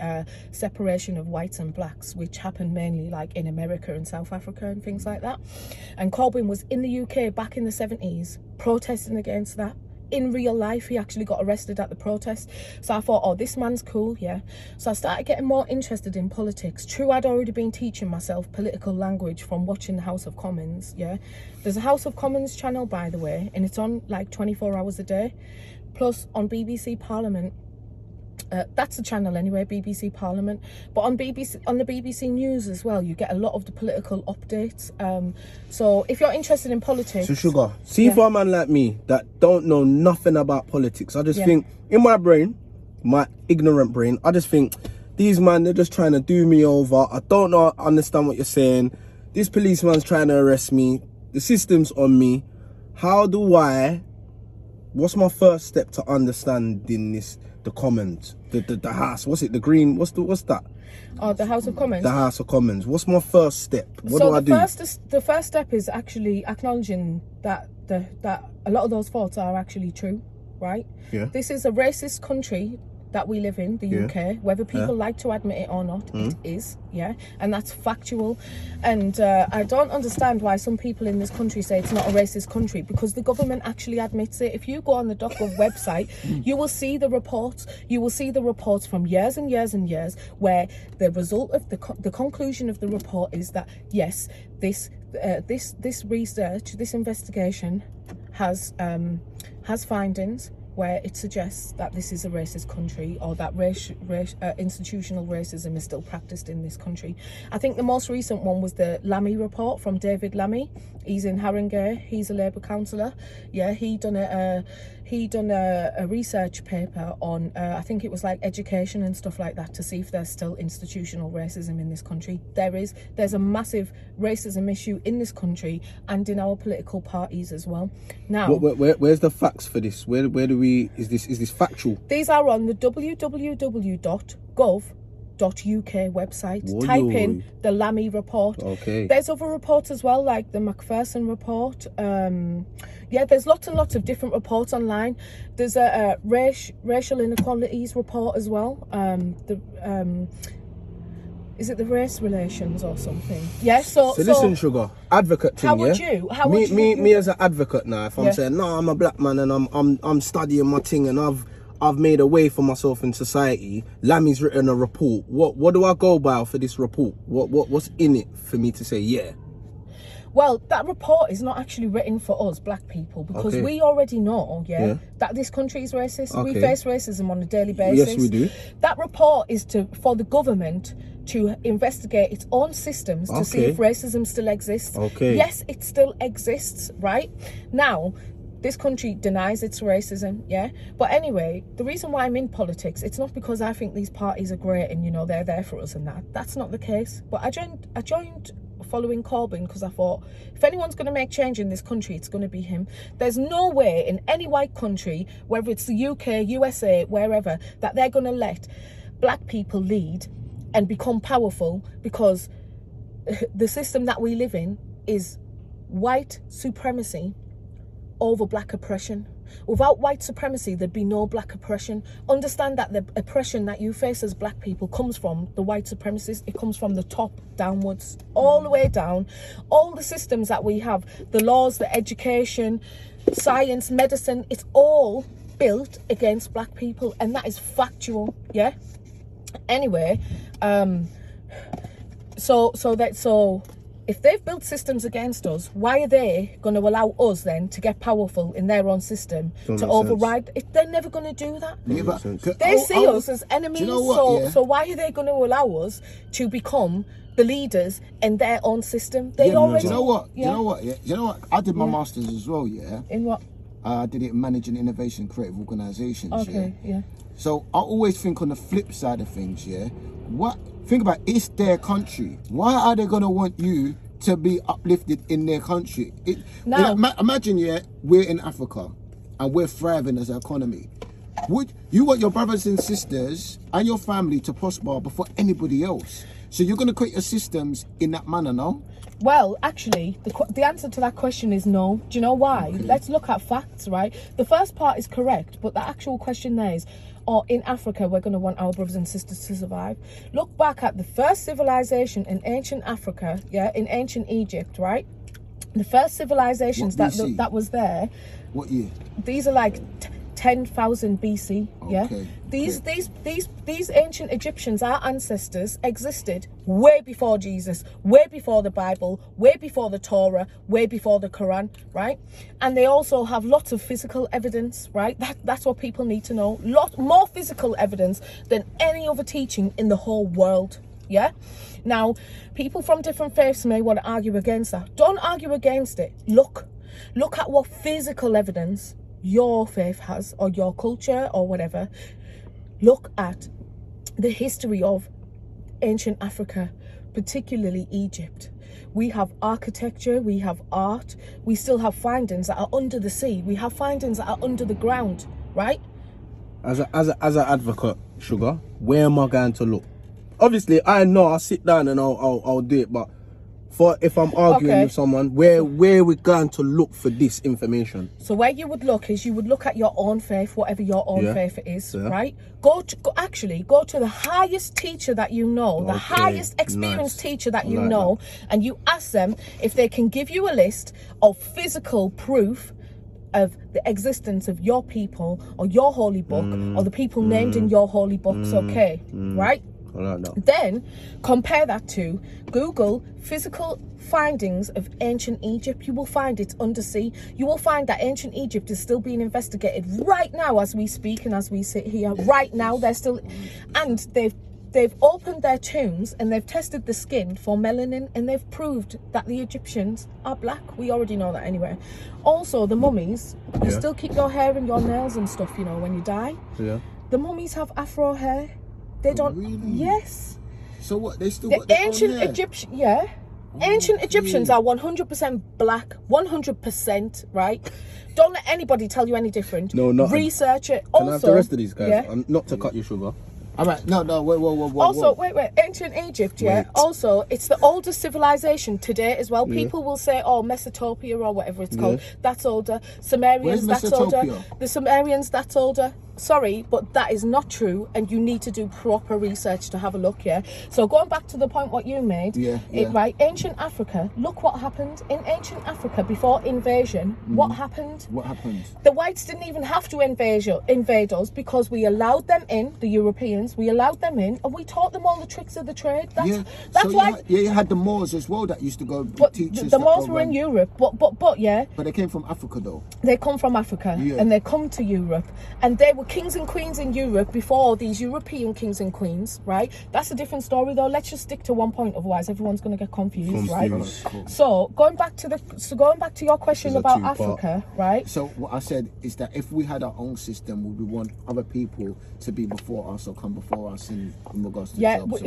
separation of whites and blacks, which happened mainly like in America and South Africa and things like that. And Corbyn was in the UK back in the 70s protesting against that. In real life, he actually got arrested at the protest. So I thought, oh, this man's cool, yeah. So I started getting more interested in politics. True, I'd already been teaching myself political language from watching the House of Commons, yeah. There's a House of Commons channel, by the way, and it's on like 24 hours a day. Plus on BBC Parliament, that's the channel anyway, BBC Parliament. But on the BBC News as well, you get a lot of the political updates. So if you're interested in politics... So Sugar, see for a man like me that don't know nothing about politics, I just think, in my brain, my ignorant brain, I just think, these man, they're just trying to do me over. I don't know, understand what you're saying. This policeman's trying to arrest me. The system's on me. What's my first step to understanding this? The Commons, the House, what's it? The Green, what's that? Oh, the House of Commons. The House of Commons. What's my first step? What do I do? The first step is actually acknowledging that that a lot of those thoughts are actually true, right? Yeah. This is a racist country that we live in, the UK, whether people like to admit it or not, it is, yeah, and that's factual. And I don't understand why some people in this country say it's not a racist country, because the government actually admits it. If you go on the .gov website, you will see the reports. You will see the reports from years and years and years, where the result of the conclusion of the report is that yes, this research, this investigation has findings where it suggests that this is a racist country, or that institutional racism is still practiced in this country. I think the most recent one was the Lammy report from David Lammy. He's in Haringey. He's a Labour councillor. Yeah, he done a research paper on I think it was like education and stuff like that, to see if there's still institutional racism in this country. There's a massive racism issue in this country and in our political parties as well. Now, where's the facts for this? Where do we? Is this factual? These are on the www.gov.uk website. Type in the Lammy report. Okay. There's other reports as well, like the Macpherson report. Yeah, there's lots and lots of different reports online. There's a racial inequalities report as well. Is it the race relations or something? Yeah. So listen, Sugar, advocate thing. How would you? Me as an advocate now. If I'm saying no, I'm a black man and I'm studying my thing and I've made a way for myself in society. Lammy's written a report. What do I go by for this report? What's in it for me to say yeah? Well, that report is not actually written for us black people, because we already know, that this country is racist. We face racism on a daily basis. Yes, we do. That report is for the government to investigate its own systems to see if racism still exists. Yes, it still exists, right? Now, this country denies its racism, but anyway, the reason why I'm in politics, it's not because I think these parties are great and they're there for us and that's not the case. But I joined following Corbyn because I thought, if anyone's going to make change in this country, it's going to be him. There's no way in any white country, whether it's the UK, USA, wherever, that they're going to let black people lead and become powerful, because the system that we live in is white supremacy over black oppression. Without white supremacy, there'd be no black oppression. Understand that the oppression that you face as black people comes from the white supremacists. It comes from the top downwards, all the way down. All the systems that we have, the laws, the education, science, medicine, it's all built against black people, and that is factual. Yeah. Anyway, so if they've built systems against us, why are they going to allow us then to get powerful in their own system to override it? They're never going to do that. Yeah, but They see us as enemies. you know what, so why are they going to allow us to become the leaders in their own system? They already. Do you know what? Yeah. You know what? Yeah. You know what? I did my masters as well. Yeah. In what? I did it in managing innovation, creative organisations. Okay. Yeah. So I always think on the flip side of things. Yeah. Think about it's their country. Why are they gonna want you to be uplifted in their country? Imagine, we're in Africa and we're thriving as an economy. Would you want your brothers and sisters and your family to prosper before anybody else? So you're gonna create your systems in that manner, no? Well, actually, the answer to that question is no. Do you know why? Okay. Let's look at facts, right? The first part is correct, but the actual question there is, in Africa, we're going to want our brothers and sisters to survive. Look back at the first civilization in ancient Africa, in ancient Egypt, right? The first civilizations that was there. What year? These are like 10,000 BC. Okay. These ancient Egyptians, our ancestors, existed way before Jesus, way before the Bible, way before the Torah, way before the Quran, right? And they also have lots of physical evidence, right? That's what people need to know. Lot more physical evidence than any other teaching in the whole world. Yeah. Now, people from different faiths may want to argue against that. Don't argue against it. Look at what physical evidence your faith has, or your culture, or whatever. Look at the history of ancient Africa, particularly Egypt. We have architecture, we have art, we still have findings that are under the sea, we have findings that are under the ground, right? As an advocate, Sugar, where am I going to look? Obviously, I know I'll sit down and I'll do it, but if I'm arguing with someone, where we going to look for this information? So where you would look is, you would look at your own faith, whatever your own faith is, right? Go to the highest teacher that you know, the highest experienced teacher that you know, and you ask them if they can give you a list of physical proof of the existence of your people, or your holy book, or the people named in your holy books, right? Then compare that to Google physical findings of ancient Egypt. You will find it's undersea. You will find that ancient Egypt is still being investigated right now as we speak, and as we sit here right now, they're still, and they've opened their tombs and they've tested the skin for melanin, and they've proved that the Egyptians are black. We already know that anyway. Also, the mummies, you still keep your hair and your nails and stuff, when you die. The mummies have afro hair. They don't. Really? Yes. So what? They still got their ancient Egyptian. Yeah. Ancient Egyptians are 100% black. 100%. Right. Don't let anybody tell you any different. No, not. Research it. Can I have the rest of these guys? Yeah? Not to cut you, Sugar. All right. No. Wait. Also, wait. Ancient Egypt. Yeah. Wait. Also, it's the oldest civilization today as well. People will say, "Oh, Mesopotamia or whatever it's called. That's older. Sumerians. That's older. The Sumerians. That's older." Sorry, but that is not true, and you need to do proper research to have a look. So going back to the point what you made, right? Ancient Africa. Look what happened in ancient Africa before invasion. What happened? The whites didn't even have to invade us, because we allowed them in. The Europeans, we allowed them in, and we taught them all the tricks of the trade. That's why. You had the Moors as well that used to go teach us. The Moors were in Europe, but But they came from Africa though. They come from Africa, and they come to Europe, and they were kings and queens in Europe before these European kings and queens, right? That's a different story though. Let's just stick to one point, otherwise everyone's going to get confused, right? Cool. So going back to your question about Africa, right? So what I said is that if we had our own system, would we want other people to be before us or come before us in regards to jobs?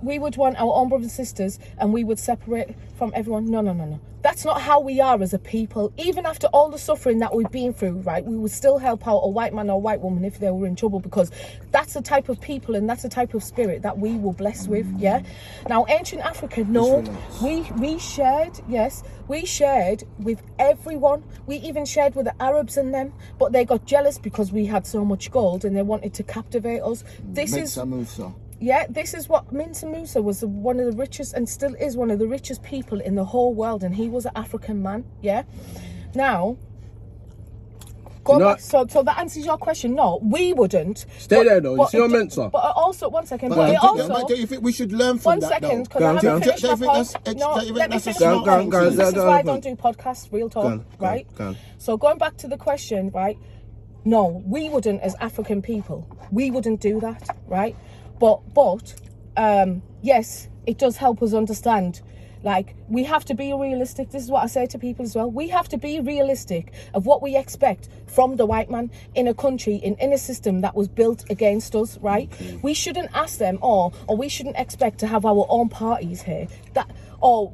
We would want our own brothers and sisters, and we would separate from everyone. No. That's not how we are as a people. Even after all the suffering that we've been through, right, we would still help out a white man or white woman if they were in trouble, because that's the type of people and that's the type of spirit that we were blessed with. Now, ancient Africa, we shared with everyone. We even shared with the Arabs and them, but they got jealous because we had so much gold and they wanted to captivate us. This is what Mansa Musa was, one of the richest, and still is one of the richest people in the whole world, and he was an African man. Now, Go back. So that answers your question. No, we wouldn't. Stay there though. You see your mentor. But also, one second. But don't you think we should learn from one that? second, because I haven't finished my point. No, let me finish my point. This is why I don't do podcasts, real talk, right? So going back to the question, right? No, we wouldn't as African people. We wouldn't do that, right? But yes, it does help us understand. Like, we have to be realistic. This is what I say to people as well. We have to be realistic of what we expect from the white man in a country, in a system that was built against us, right? We shouldn't ask them, or we shouldn't expect to have our own parties here.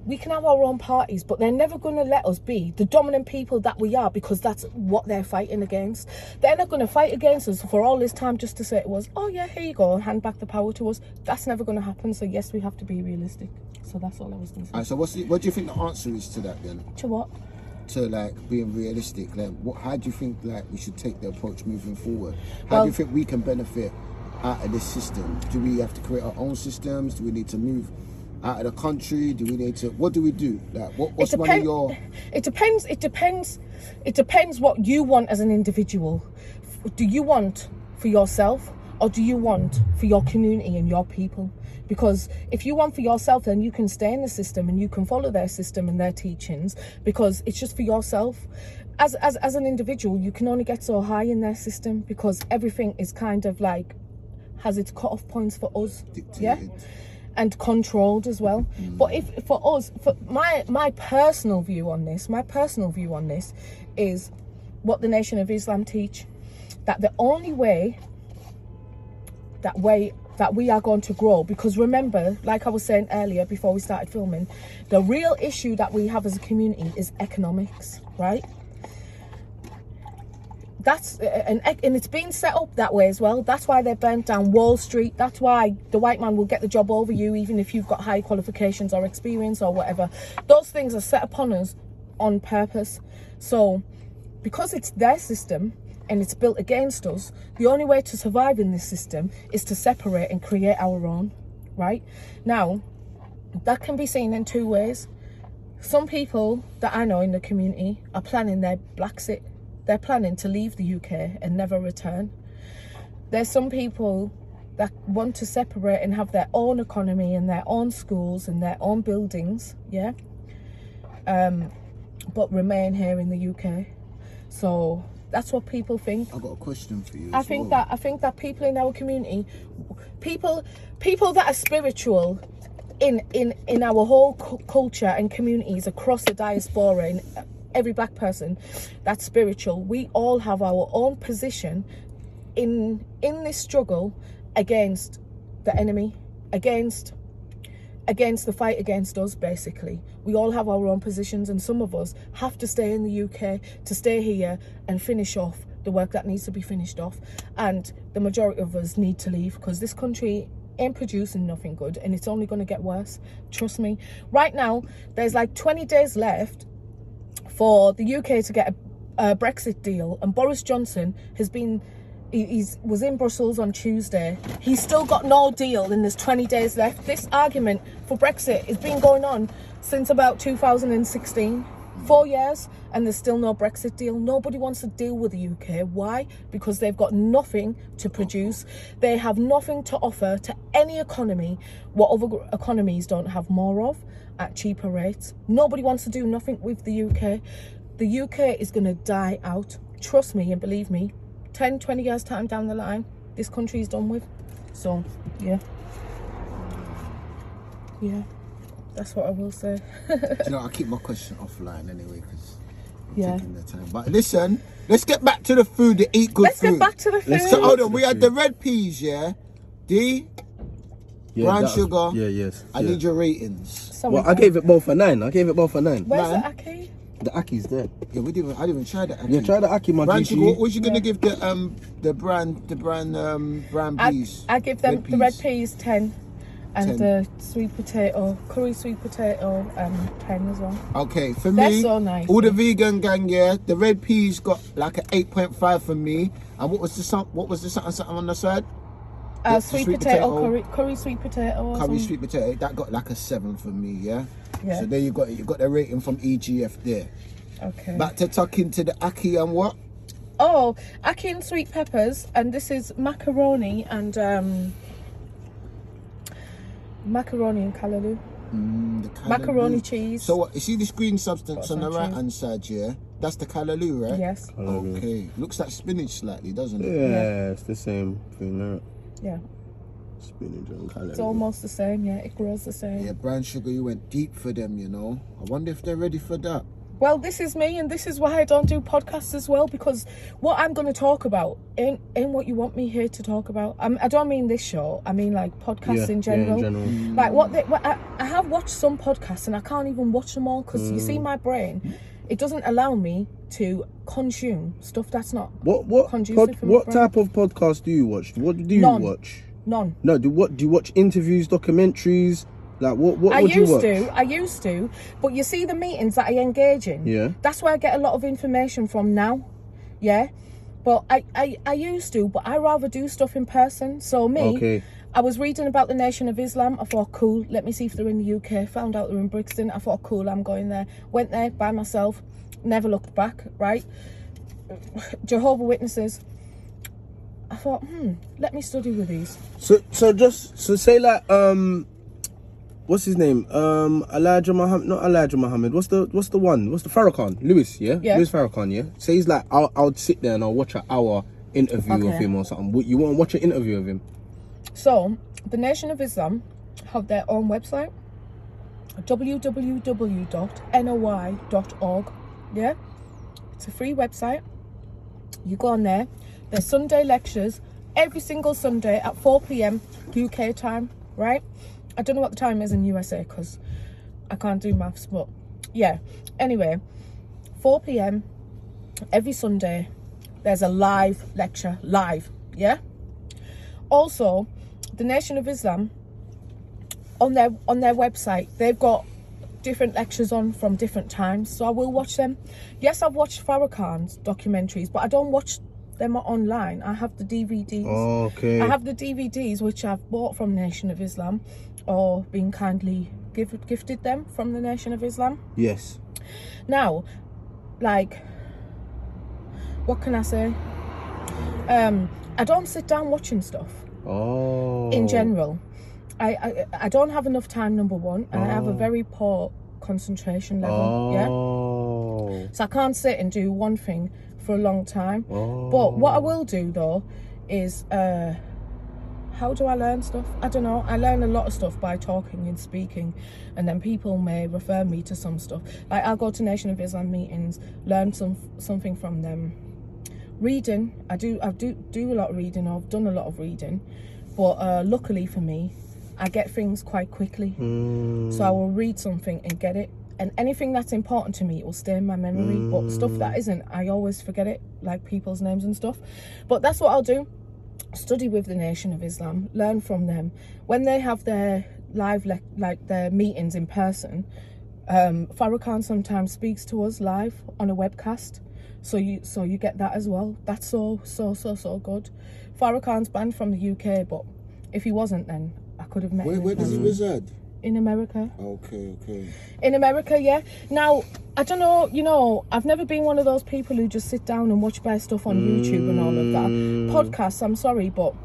We can have our own parties, but they're never going to let us be the dominant people that we are, because that's what they're fighting against. They're not going to fight against us for all this time just to say to us, oh yeah, here you go, and hand back the power to us. That's never going to happen. So yes, we have to be realistic. So that's all I was going to say. So what do you think the answer is to that then? To what? To like being realistic. Like, how do you think like we should take the approach moving forward? How do you think we can benefit out of this system? Do we have to create our own systems? Do we need to move out of the country? Do we need to? What do we do? Like, what's one of your? It depends. It depends what you want as an individual. Do you want for yourself, or do you want for your community and your people? Because if you want for yourself, then you can stay in the system and you can follow their system and their teachings, because it's just for yourself. As an individual, you can only get so high in their system, because everything is kind of like has its cut-off points for us. Dictated. Yeah. And controlled as well. But if for us, for my personal view on this, is what the Nation of Islam teach, that the only way that we are going to grow, because remember, like I was saying earlier before we started filming, the real issue that we have as a community is economics, right? That's and it's been set up that way as well. That's why they burnt down Wall Street. That's why the white man will get the job over you, even if you've got high qualifications or experience or whatever. Those things are set upon us on purpose. So because it's their system and it's built against us, the only way to survive in this system is to separate and create our own, right? Now, that can be seen in two ways. Some people that I know in the community are planning their Blaxit. They're planning to leave the UK and never return. There's some people that want to separate and have their own economy and their own schools and their own buildings, yeah, but remain here in the UK. So that's what people think. I've got a question for you. I think that people in our community, people that are spiritual in our whole culture and communities across the diaspora, and every black person that's spiritual, we all have our own position in this struggle against the enemy, against the fight against us. Basically, we all have our own positions, and some of us have to stay in the UK to stay here and finish off the work that needs to be finished off, and the majority of us need to leave, because this country ain't producing nothing good, and it's only going to get worse. Trust me. Right now there's like 20 days left for the UK to get a Brexit deal, and Boris Johnson was in Brussels on Tuesday. He's still got no deal, and there's 20 days left. This argument for Brexit has been going on since about 2016, 4 years, and there's still no Brexit deal. Nobody wants to deal with the UK. Why? Because they've got nothing to produce. They have nothing to offer to any economy, what other economies don't have more of, at cheaper rates. Nobody wants to do nothing with the UK. The UK is going to die out. Trust me and believe me. 10, 20 years time down the line, this country is done with. So, yeah. Yeah, that's what I will say. I'll keep my question offline anyway, because I'm taking the time. But listen, let's get back to the food, the eat good food. Let's get back to the food. So hold on, we had the red peas, yeah? Brown sugar. Yeah, yes. I need your ratings. Well, I gave it both a 9. Where's the Aki? The Aki's there. Yeah, I didn't even try the Aki. Yeah, try the Aki, my brown GC. sugar. What you gonna give the brown peas? I give them the red peas 10, and the sweet potato, curry sweet potato 10 as well. Okay, for They're me, so nice. all the vegan gang, yeah, the red peas got like an 8.5 for me. And what was the something on the side? Sweet potato, curry sweet potato. Curry sweet potato, that got like a 7 for me, yeah? Yeah. So there you got the rating from EGF there. Okay. Back to tuck into the Aki and what? Oh, ackee and sweet peppers, and this is macaroni and callaloo. The callaloo. Macaroni cheese. So what, you see this green substance on the right hand side here? That's the callaloo, right? Yes. Callaloo. Okay. Looks like spinach slightly, doesn't it? Yeah, it's the same thing, right? Yeah. Spinach and callaloo. It's almost the same, yeah. It grows the same. Yeah, brown sugar, you went deep for them, you know. I wonder if they're ready for that. Well, this is me, and this is why I don't do podcasts as well, because what I'm going to talk about ain't what you want me here to talk about. I don't mean this show. I mean like podcasts in general. Yeah, in general. Like I have watched some podcasts, and I can't even watch them all because you see, my brain, it doesn't allow me to consume stuff that's not conducive for my What brain. type of podcast do you watch? What do you watch? None. No, do you watch interviews, documentaries? Like what would you watch? I used to, but you see the meetings that I engage in. Yeah. That's where I get a lot of information from now. Yeah. But I used to, but I rather do stuff in person. So Okay. I was reading about the Nation of Islam. I thought, cool, let me see if they're in the UK. Found out they're in Brixton. I thought, cool, I'm going there. Went there by myself. Never looked back, right? Jehovah's Witnesses. I thought, let me study with these. So say like what's his name? Elijah Muhammad, not Elijah Muhammad. What's the one? What's the Farrakhan? Louis, yeah? Yeah. Louis Farrakhan, yeah? So he's like, I'll sit there and I'll watch an hour interview of him or something. You want to watch an interview of him? So, the Nation of Islam have their own website, www.noi.org. Yeah? It's a free website. You go on there. There's Sunday lectures every single Sunday at 4 p.m. UK time, right? I don't know what the time is in USA because I can't do maths, but yeah. Anyway, 4 p.m. every Sunday, there's a live lecture, yeah? Also, the Nation of Islam, on their website, they've got different lectures on from different times, so I will watch them. Yes, I've watched Farrakhan's documentaries, but I don't watch them online. I have the DVDs. Oh, okay. I have the DVDs which I've bought from Nation of Islam, or been kindly gifted them from the Nation of Islam. Yes. Now, like, what can I say? I don't sit down watching stuff. Oh. In general, I don't have enough time, number one, and I have a very poor concentration level. Yeah. So I can't sit and do one thing for a long time. But what I will do though is how do I learn stuff? I don't know. I learn a lot of stuff by talking and speaking, and then people may refer me to some stuff. Like I'll go to Nation of Islam meetings, learn something from them. Reading, I do a lot of reading. I've done a lot of reading, but luckily for me, I get things quite quickly. So I will read something and get it, and anything that's important to me, it will stay in my memory. But stuff that isn't, I always forget it, like people's names and stuff. But that's what I'll do. Study with the Nation of Islam, learn from them. When they have their live their meetings in person, Farrakhan sometimes speaks to us live on a webcast, so you get that as well. That's so good. Farrakhan's banned from the UK, but if he wasn't, then I could have met him. Where does he reside? In America. Okay. In America, yeah. Now, I don't know, I've never been one of those people who just sit down and watch bare stuff on YouTube and all of that. Podcasts, I'm sorry, but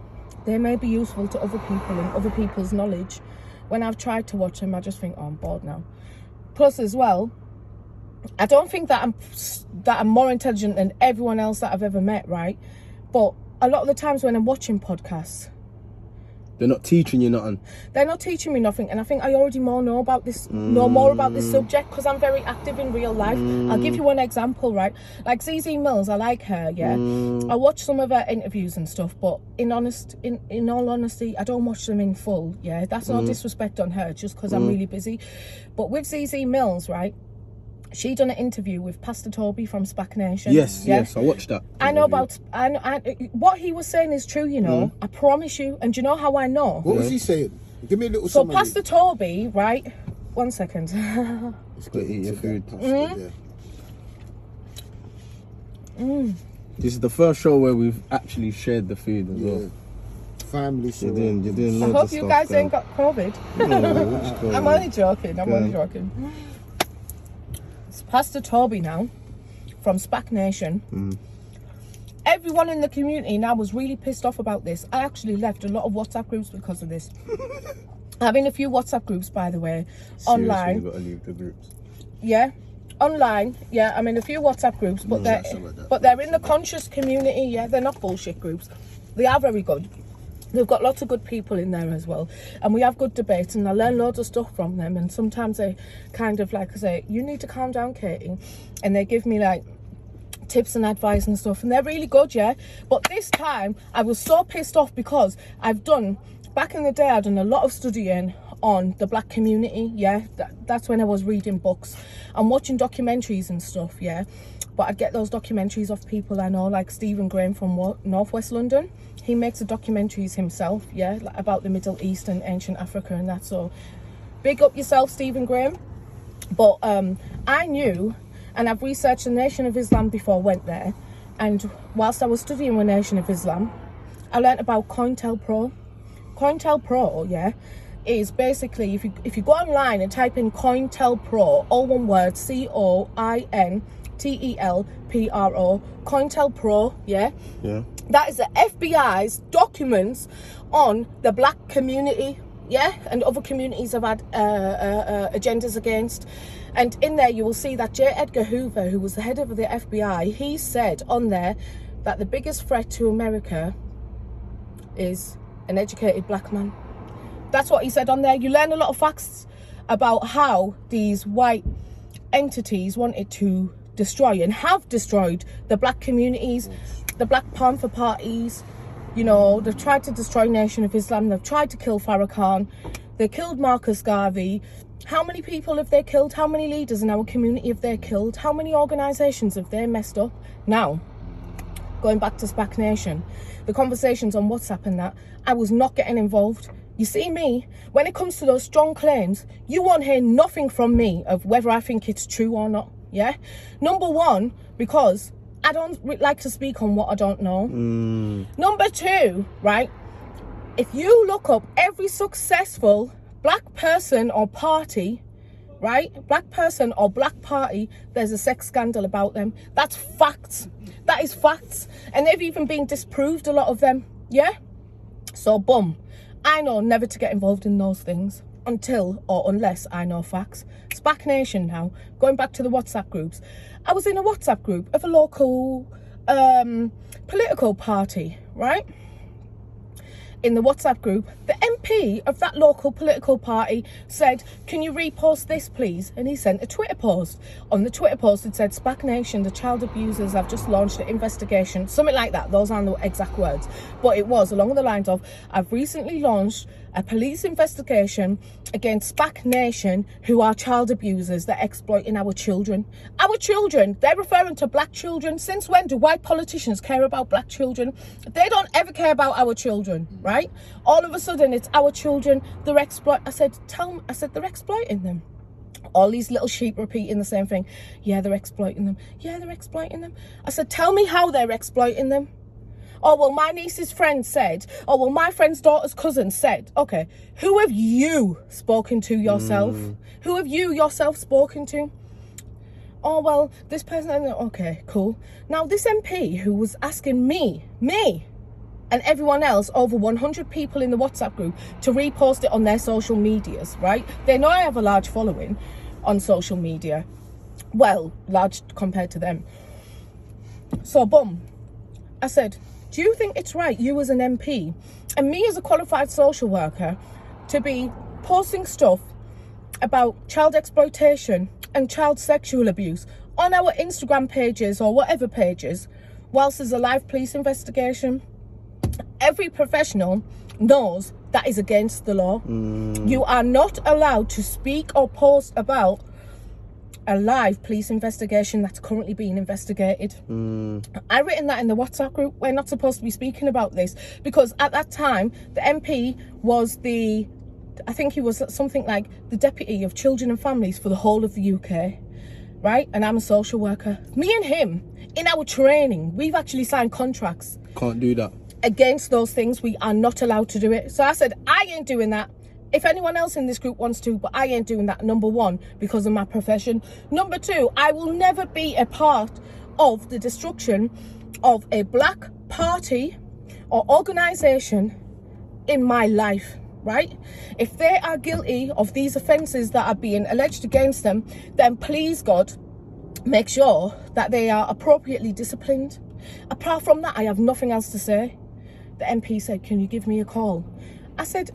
they may be useful to other people and other people's knowledge. When I've tried to watch them, I just think, oh, I'm bored now. Plus, as well, I don't think that I'm more intelligent than everyone else that I've ever met, right? But a lot of the times when I'm watching podcasts, they're not teaching you nothing. They're not teaching me nothing, and I think I already know more about this subject because I'm very active in real life. I'll give you one example, right? Like ZZ Mills, I like her, yeah. I watch some of her interviews and stuff, but in all honesty, I don't watch them in full, yeah. That's no disrespect on her, just because I'm really busy. But with ZZ Mills, right? She done an interview with Pastor Toby from SPAC Nation. Yes, I watched that. I know about. What he was saying is true. You know, I promise you. And do you know how I know? What was he saying? Give me a little. So summary. Pastor Toby, right? 1 second. Let's go eat your food. This is the first show where we've actually shared the food as well. Family. You're doing I loads hope of you stuff, guys girl. ain't got COVID. I'm only joking. It's Pastor Toby now from SPAC Nation. everyone in the community, and I was really pissed off about this. I actually left a lot of WhatsApp groups because of this. I'm in a few WhatsApp groups, by the way, online. You've got to leave the groups. Yeah, online. Yeah, I'm in a few WhatsApp groups, but they're in the conscious community. Yeah, they're not bullshit groups. They are very good. They've got lots of good people in there as well, and we have good debates, and I learn loads of stuff from them. And sometimes they kind of like say, "You need to calm down, Katie," and they give me like tips and advice and stuff, and they're really good. Yeah, but this time I was so pissed off because back in the day, I'd done a lot of studying on the black community. Yeah, that's when I was reading books and watching documentaries and stuff. Yeah, but I'd get those documentaries of people I know, like Stephen Graham from Northwest London. He makes the documentaries himself, yeah, like about the Middle East and ancient Africa and that. So big up yourself, Stephen Graham. But I knew, and I've researched the Nation of Islam before I went there, and whilst I was studying with Nation of Islam, I learnt about COINTELPRO. COINTELPRO, yeah, is basically, if you go online and type in COINTELPRO, all one word, COINTELPRO, COINTELPRO, yeah, that is the FBI's documents on the black community, yeah, and other communities have had agendas against. And in there you will see that J. Edgar Hoover, who was the head of the FBI, he said on there that the biggest threat to America is an educated black man. That's what he said on there. You learn a lot of facts about how these white entities wanted to destroy and have destroyed the black communities, the Black Panther parties. You know, they've tried to destroy Nation of Islam. They've tried to kill Farrakhan. They killed Marcus Garvey. How many people have they killed? How many leaders in our community have they killed? How many organisations have they messed up? Now, going back to SPAC Nation, the conversations on WhatsApp and that, I was not getting involved. You see me, when it comes to those strong claims, you won't hear nothing from me of whether I think it's true or not, yeah? Number one, because I don't like to speak on what I don't know. Number two, right, if you look up every successful black person or party, right, black person or black party, there's a sex scandal about them. That's facts. That is facts. And they've even been disproved, a lot of them, yeah? So, boom. I know never to get involved in those things until or unless I know facts. SPAC Nation now, going back to the WhatsApp groups. I was in a WhatsApp group of a local political party, right? In the WhatsApp group, the MP of that local political party said, "Can you repost this, please?" And he sent a Twitter post. On the Twitter post, it said, "SPAC Nation, the child abusers have just launched an investigation." Something like that. Those aren't the exact words. But it was along the lines of, "I've recently launched a police investigation against SPAC Nation, who are child abusers. They're exploiting our children." Our children. They're referring to black children. Since when do white politicians care about black children? They don't ever care about our children, right? All of a sudden, it's our children. They're I said, they're exploiting them. All these little sheep repeating the same thing. Yeah, they're exploiting them. Yeah, they're exploiting them. I said, tell me how they're exploiting them. Oh, well, my niece's friend said. Oh, well, my friend's daughter's cousin said. Okay, who have you spoken to yourself? Who have you yourself spoken to? Oh, well, this person. Okay, cool. Now, this MP who was asking me, and everyone else, over 100 people in the WhatsApp group, to repost it on their social medias, right? They know I have a large following on social media. Well, large compared to them. So, boom. I said, do you think it's right, you as an MP, and me as a qualified social worker, to be posting stuff about child exploitation and child sexual abuse on our Instagram pages or whatever pages, whilst there's a live police investigation? Every professional knows that is against the law. You are not allowed to speak or post about a live police investigation that's currently being investigated. I've written that in the WhatsApp group. We're not supposed to be speaking about this, because at that time the MP was I think he was something like the Deputy of Children and Families for the whole of the UK, right? And I'm a social worker. Me and him, in our training, we've actually signed contracts. Can't do that. Against those things, we are not allowed to do it. So I said, I ain't doing that. If anyone else in this group wants to, but I ain't doing that. Number one, because of my profession. Number two, I will never be a part of the destruction of a black party or organisation in my life, right? If they are guilty of these offences that are being alleged against them, then please God, make sure that they are appropriately disciplined. Apart from that, I have nothing else to say. The MP said, can you give me a call? I said,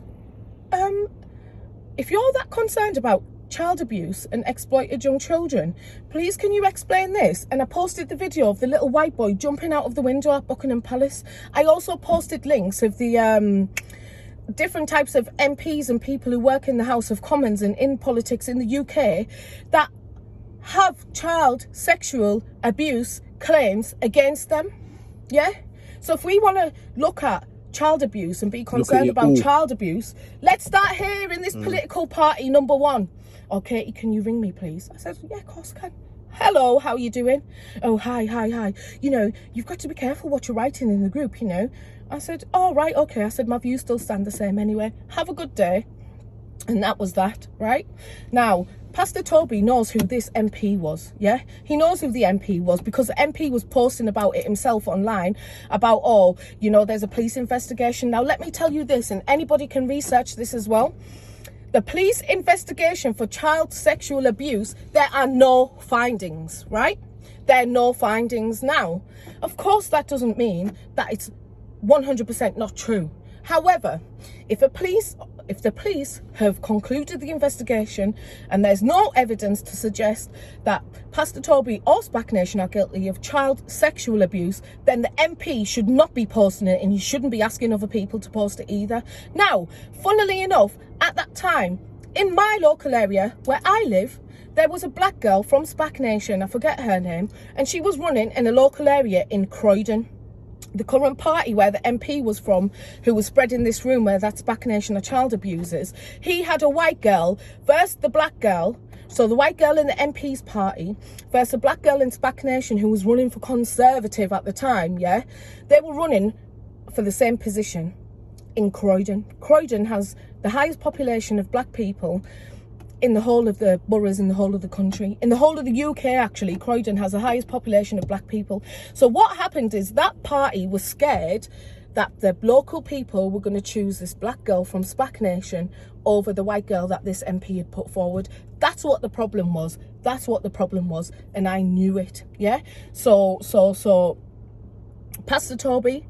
if you're that concerned about child abuse and exploited young children, please can you explain this? And I posted the video of the little white boy jumping out of the window at Buckingham Palace. I also posted links of the different types of MPs and people who work in the House of Commons and in politics in the UK that have child sexual abuse claims against them. Yeah? So if we want to look at child abuse and be concerned about child abuse, let's start here in this political party number one. Oh, Katie, can you ring me, please? I said, yeah, of course I can. Hello, how are you doing? Oh, hi. You know, you've got to be careful what you're writing in the group, you know. I said, oh, right, okay. I said, my views still stand the same anyway. Have a good day. And that was that, right? Now, Pastor Toby knows who this MP was, yeah? He knows who the MP was because the MP was posting about it himself online about, oh, you know, there's a police investigation. Now, let me tell you this, and anybody can research this as well. The police investigation for child sexual abuse, there are no findings, right? There are no findings. Now, of course, that doesn't mean that it's 100% not true. However, if the police have concluded the investigation and there's no evidence to suggest that Pastor Toby or SPAC Nation are guilty of child sexual abuse, then the MP should not be posting it, and you shouldn't be asking other people to post it either. Now, funnily enough, at that time, in my local area where I live, there was a black girl from SPAC Nation, I forget her name, and she was running in a local area in Croydon. The current party where the MP was from, who was spreading this rumour that SPAC Nation are child abusers, he had a white girl versus the black girl. So the white girl in the MP's party versus a black girl in SPAC Nation who was running for Conservative at the time, yeah? They were running for the same position in Croydon. Croydon has the highest population of black people in the whole of the boroughs in the whole of the country. In the whole of the UK, actually, Croydon has the highest population of black people. So what happened is that party was scared that the local people were going to choose this black girl from SPAC Nation over the white girl that this MP had put forward. That's what the problem was. That's what the problem was. And I knew it, yeah? So Pastor Toby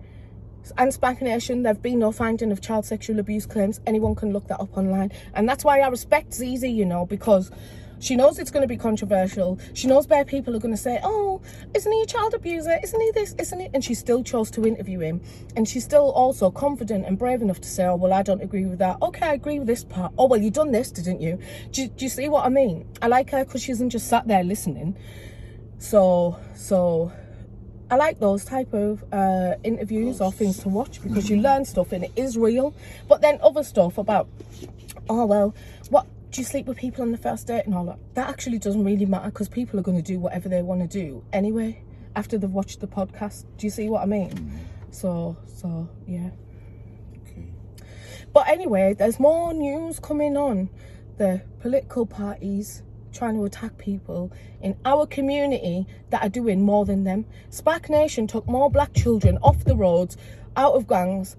and SPAC Nation, there have been no finding of child sexual abuse claims. Anyone can look that up online. And that's why I respect Zizi, you know, because she knows it's going to be controversial. She knows bare people are going to say, oh, isn't he a child abuser? Isn't he this? Isn't he? And she still chose to interview him. And she's still also confident and brave enough to say, oh, well, I don't agree with that. Okay, I agree with this part. Oh, well, you done this, didn't you? Do you see what I mean? I like her because she isn't just sat there listening. So I like those type of interviews or things to watch because you learn stuff and it is real. But then other stuff about, oh, well, what, do you sleep with people on the first date and all that? That actually doesn't really matter because people are going to do whatever they want to do anyway after they've watched the podcast. Do you see what I mean? So yeah. Okay. But anyway, there's more news coming on. The political parties trying to attack people in our community that are doing more than them. SPAC Nation took more black children off the roads, out of gangs,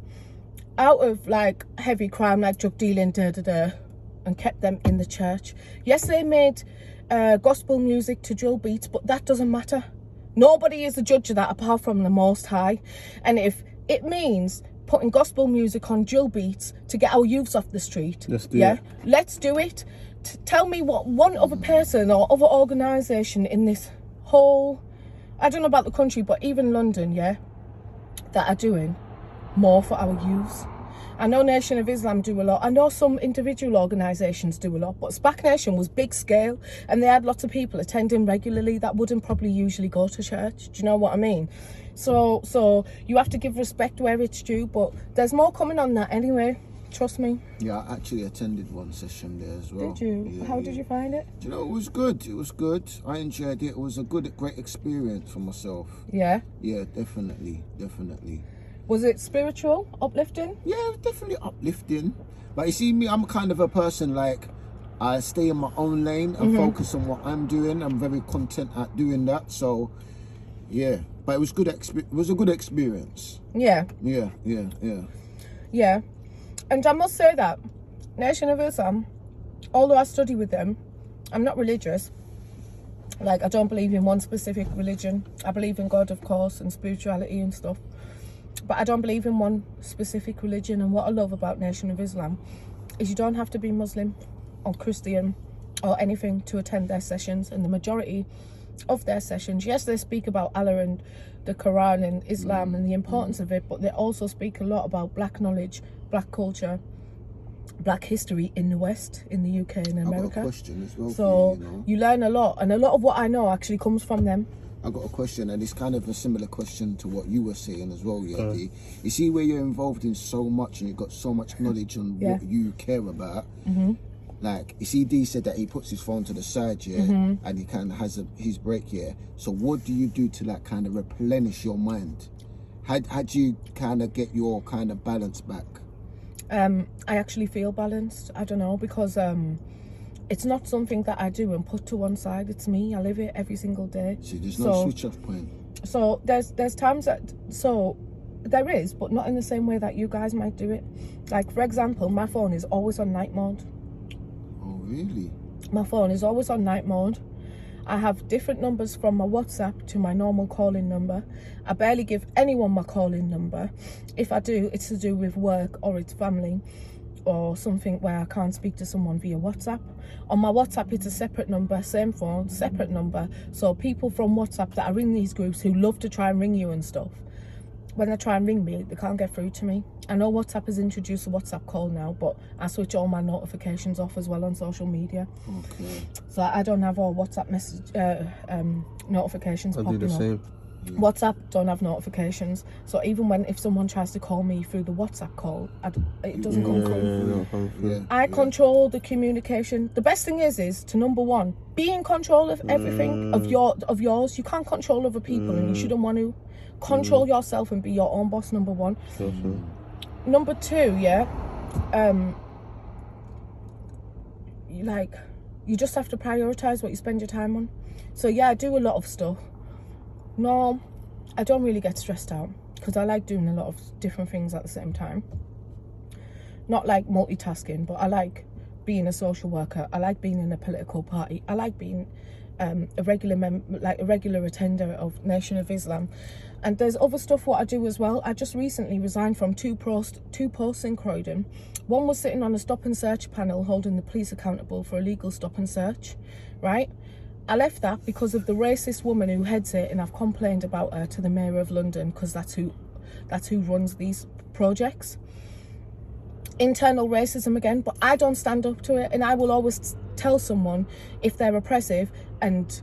out of like heavy crime like drug dealing, and kept them in the church. Yes, they made gospel music to drill beats, but that doesn't matter. Nobody is the judge of that apart from the Most High. And if it means putting gospel music on drill beats to get our youths off the street, let's do it. Tell me what one other person or other organisation in this whole, I don't know about the country, but even London, yeah, that are doing more for our youths. I know Nation of Islam do a lot. I know some individual organisations do a lot, but SPAC Nation was big scale and they had lots of people attending regularly that wouldn't probably usually go to church. Do you know what I mean? So you have to give respect where it's due, but there's more coming on that anyway. Trust me. Yeah, I actually attended one session there as well. Did you? Yeah, How did you find it? You know, it was good. It was good. I enjoyed it. It was a great experience for myself. Yeah? Yeah, definitely. Was it spiritual, uplifting? Yeah, definitely uplifting. But you see me, I'm kind of a person like, I stay in my own lane and focus on what I'm doing. I'm very content at doing that. So, Yeah, but it was good. It was a good experience. Yeah. Yeah. Yeah. And I must say that Nation of Islam, although I study with them, I'm not religious. Like, I don't believe in one specific religion. I believe in God, of course, and spirituality and stuff. But I don't believe in one specific religion. And what I love about Nation of Islam is you don't have to be Muslim or Christian or anything to attend their sessions. And the majority of their sessions, yes, they speak about Allah and the Quran and Islam and the importance of it, but they also speak a lot about black knowledge, black culture, black history in the West, in the UK and America. I've got a question as well. So for you, you learn a lot, and a lot of what I know actually comes from them. I got a question, and it's kind of a similar question to what you were saying as well, D. You see, where you're involved in so much and you've got so much knowledge on what you care about. Like, you see, D said that he puts his phone to the side, and he kind of has his break, So what do you do to, like, kind of replenish your mind? How do you kind of get your kind of balance back? I actually feel balanced. I don't know, because it's not something that I do and put to one side. It's me. I live it every single day. See, there's no switch off point. So there's times that, so there is, but not in the same way that you guys might do it. Like, for example, my phone is always on night mode. Oh, really? My phone is always on night mode. I have different numbers from my WhatsApp to my normal calling number. I barely give anyone my calling number. If I do, it's to do with work or it's family or something where I can't speak to someone via WhatsApp. On my WhatsApp, it's a separate number, same phone, separate number. So people from WhatsApp that are in these groups who love to try and ring you and stuff, when they try and ring me, they can't get through to me. I know WhatsApp has introduced a WhatsApp call now, but I switch all my notifications off as well on social media. Okay. So I don't have all WhatsApp message notifications I popping do the up. same. WhatsApp don't have notifications, so even if someone tries to call me through the WhatsApp call, it doesn't come through. I control the communication. The best thing is to, number one, be in control of everything of yours. You can't control other people, and you shouldn't want to. Control yourself and be your own boss, number one. Number two, you just have to prioritize what you spend your time on. So I do a lot of stuff. No, I don't really get stressed out because I like doing a lot of different things at the same time. Not like multitasking, but I like being a social worker. I like being in a political party. I like being a regular attender of Nation of Islam. And there's other stuff what I do as well. I just recently resigned from two posts in Croydon. One was sitting on a stop and search panel holding the police accountable for illegal stop and search, right? I left that because of the racist woman who heads it, and I've complained about her to the Mayor of London because that's who runs these projects. Internal racism again, but I don't stand up to it, and I will always tell someone if they're oppressive, and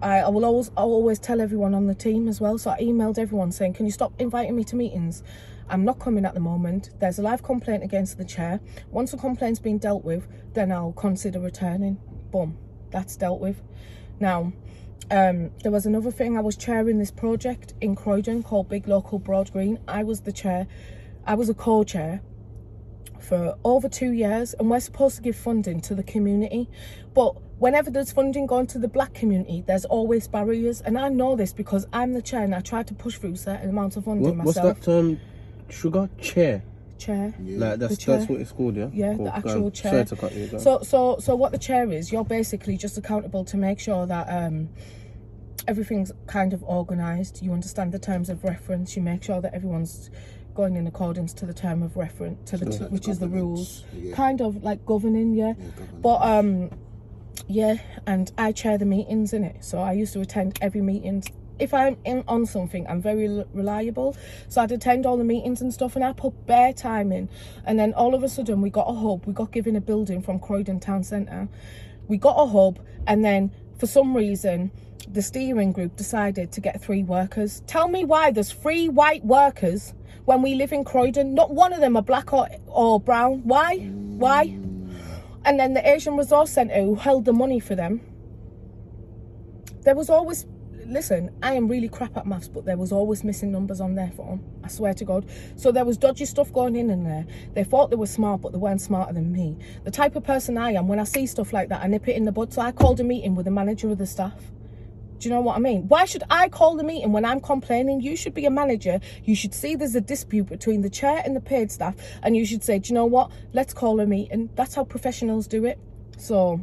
I will always tell everyone on the team as well. So I emailed everyone saying, can you stop inviting me to meetings? I'm not coming at the moment. There's a live complaint against the chair. Once the complaint's been dealt with, then I'll consider returning. Boom, that's dealt with. Now, there was another thing. I was chairing this project in Croydon called Big Local Broad Green. I was the chair. I was a co-chair for over 2 years, and we're supposed to give funding to the community, but whenever there's funding going to the black community, there's always barriers, and I know this because I'm the chair and I try to push through certain amounts of funding myself. What's that term? Sugar? Chair? Chair. Like that's what it's called, yeah? Yeah, cool. the actual chair. Sorry to cut you. So what the chair is, you're basically just accountable to make sure that everything's kind of organised. You understand the terms of reference. You make sure that everyone's going in accordance to the term of reference, which is the rules. Kind of like governing, But and I chair the meetings in it. So I used to attend every meeting. If I'm on something, I'm very reliable. So I'd attend all the meetings and stuff, and I put bare time in. And then all of a sudden, we got a hub. We got given a building from Croydon Town Centre. We got a hub, and then for some reason, the steering group decided to get 3 workers. Tell me why there's 3 white workers when we live in Croydon. Not one of them are black or brown. Why? And then the Asian Resource Centre, who held the money for them, there was always... Listen, I am really crap at maths, but there was always missing numbers on their form. I swear to God. So there was dodgy stuff going in there. They thought they were smart, but they weren't smarter than me. The type of person I am, when I see stuff like that, I nip it in the bud. So I called a meeting with the manager of the staff. Do you know what I mean? Why should I call the meeting when I'm complaining? You should be a manager. You should see there's a dispute between the chair and the paid staff, and you should say, do you know what? Let's call a meeting. That's how professionals do it. So,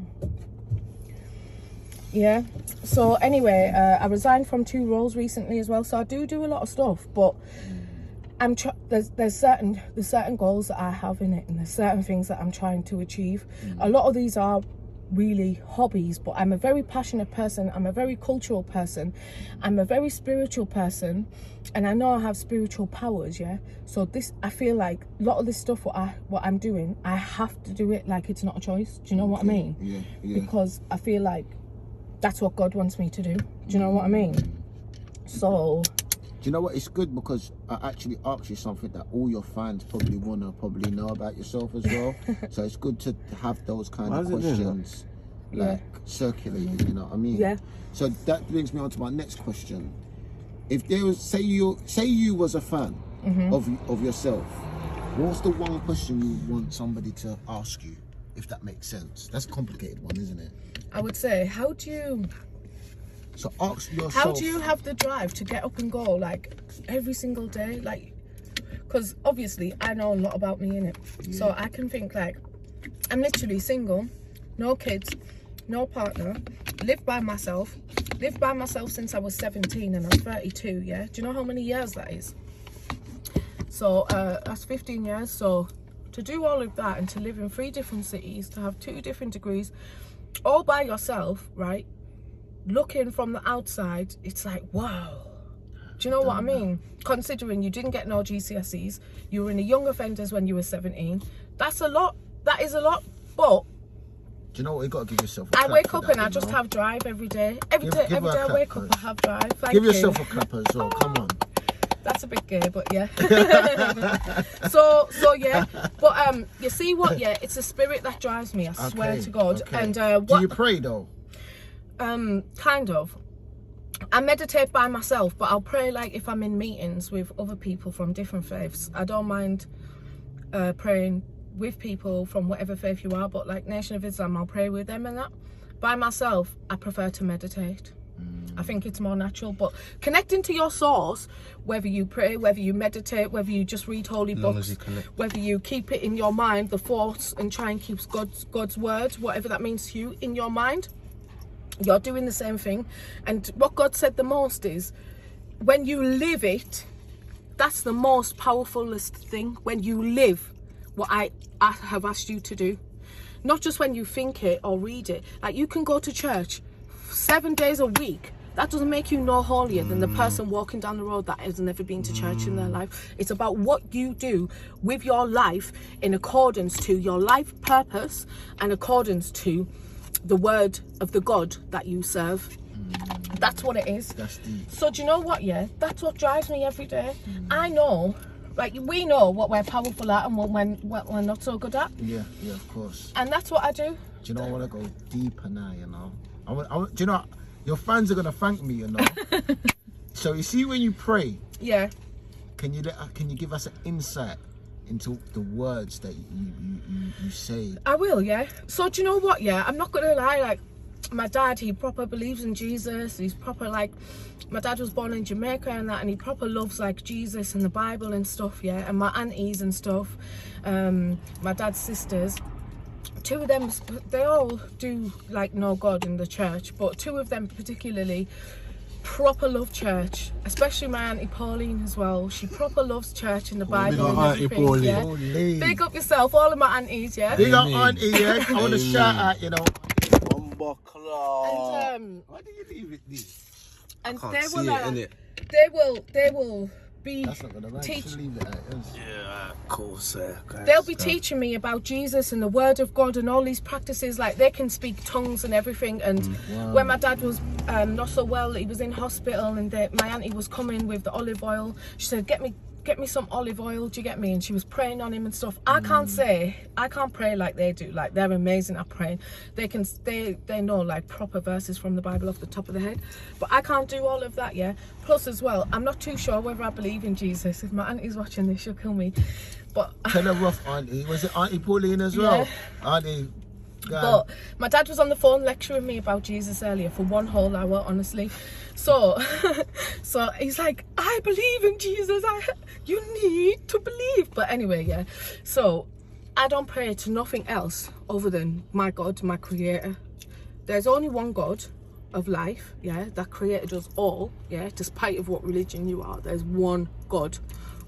yeah. So anyway, I resigned from 2 roles recently as well. So I do a lot of stuff, but there's certain goals that I have in it, and there's certain things that I'm trying to achieve. A lot of these are really hobbies, but I'm a very passionate person. I'm a very cultural person. I'm a very spiritual person, and I know I have spiritual powers. Yeah. So I feel like a lot of this stuff, what I'm doing, I have to do it like it's not a choice. Do you know what I mean? Yeah. Because I feel like that's what God wants me to do. Do you know what I mean? So. Do you know what? It's good because I actually asked you something that all your fans probably know about yourself as well. So it's good to have those kind of questions circulating. You know what I mean? Yeah. So that brings me on to my next question. If there was, say you was a fan of yourself, what's the one question you want somebody to ask you? If that makes sense. That's a complicated one, isn't it? I would say, So ask yourself. how do you have the drive to get up and go like every single day? Like, because obviously I know a lot about me in it, so I can think like I'm literally single, no kids, no partner, lived by myself since I was 17 and I'm 32. Yeah, do you know how many years that is? So that's 15 years. So to do all of that and to live in 3 different cities, to have 2 different degrees, all by yourself, right? Looking from the outside, it's like, wow. Do you know what I mean? Considering you didn't get no GCSEs, you were in a young offenders when you were 17. That's a lot. That is a lot. But do you know what? You got to give yourself a I clap wake for up that, and I just have drive every day. Every day I wake up, I have drive. Thank give you. yourself a clap as well. Come on. That's a bit gay, but yeah. so yeah. But you see what? Yeah, it's the spirit that drives me. I swear to God. Okay. And do you pray though? Kind of. I meditate by myself, but I'll pray like if I'm in meetings with other people from different faiths. I don't mind praying with people from whatever faith you are, but like Nation of Islam, I'll pray with them and that. By myself, I prefer to meditate. I think it's more natural, but connecting to your source, whether you pray, whether you meditate, whether you just read holy books, whether you keep it in your mind, the thoughts, and try and keep God's word, whatever that means to you, in your mind, you're doing the same thing. And what God said the most is, when you live it, that's the most powerfulest thing. When you live what I have asked you to do, not just when you think it or read it. Like, you can go to church 7 days a week. That doesn't make you no holier than the person walking down the road that has never been to church in their life. It's about what you do with your life in accordance to your life purpose and accordance to the word of the God that you serve. That's what it is. That's deep. So do you know what? Yeah, that's what drives me every day. I know, like, we know what we're powerful at and what we're not so good at. Yeah, of course. And that's what I do. Do you know, I want to go deeper now, you know. Do you know, your fans are going to thank me, you know. So you see, when you pray, can you give us an insight into the words that you say? I will, yeah. So do you know what? Yeah, I'm not gonna lie. Like, my dad, he proper believes in Jesus. He's proper, like, my dad was born in Jamaica and that, and he proper loves like Jesus and the Bible and stuff. Yeah, and my aunties and stuff, my dad's sisters. 2 of them, they all do like know God in the church, but 2 of them particularly proper love church, especially my auntie Pauline as well. She proper loves church and the Bible and everything. Yeah. Big up yourself, all of my aunties, yeah. Big up auntie, yeah. I want to shout out, you know. And Why do you leave it this? And Can't they see will, it, innit? they will be That's not gonna right. Just leave it as. Yeah, cool, sir. They'll be teaching me about Jesus and the word of God and all these practices. Like, they can speak tongues and everything. And when my dad was not so well, he was in hospital, and my auntie was coming with the olive oil. She said, get me some olive oil, do you get me? And she was praying on him and stuff. I can't pray like they do. Like, they're amazing at praying. They know like proper verses from the Bible off the top of their head, but I can't do all of that. Yeah. Plus as well, I'm not too sure whether I believe in Jesus. If my auntie's watching this, she'll kill me. But tell her rough auntie. Was it Auntie Pauline as well? Yeah. Auntie, But my dad was on the phone lecturing me about Jesus earlier for 1 whole hour, honestly. So he's like, I believe in Jesus. You need to believe. But anyway, yeah. So I don't pray to nothing else other than my God, my creator. There's only one God of life, yeah, that created us all, yeah, despite of what religion you are. There's one God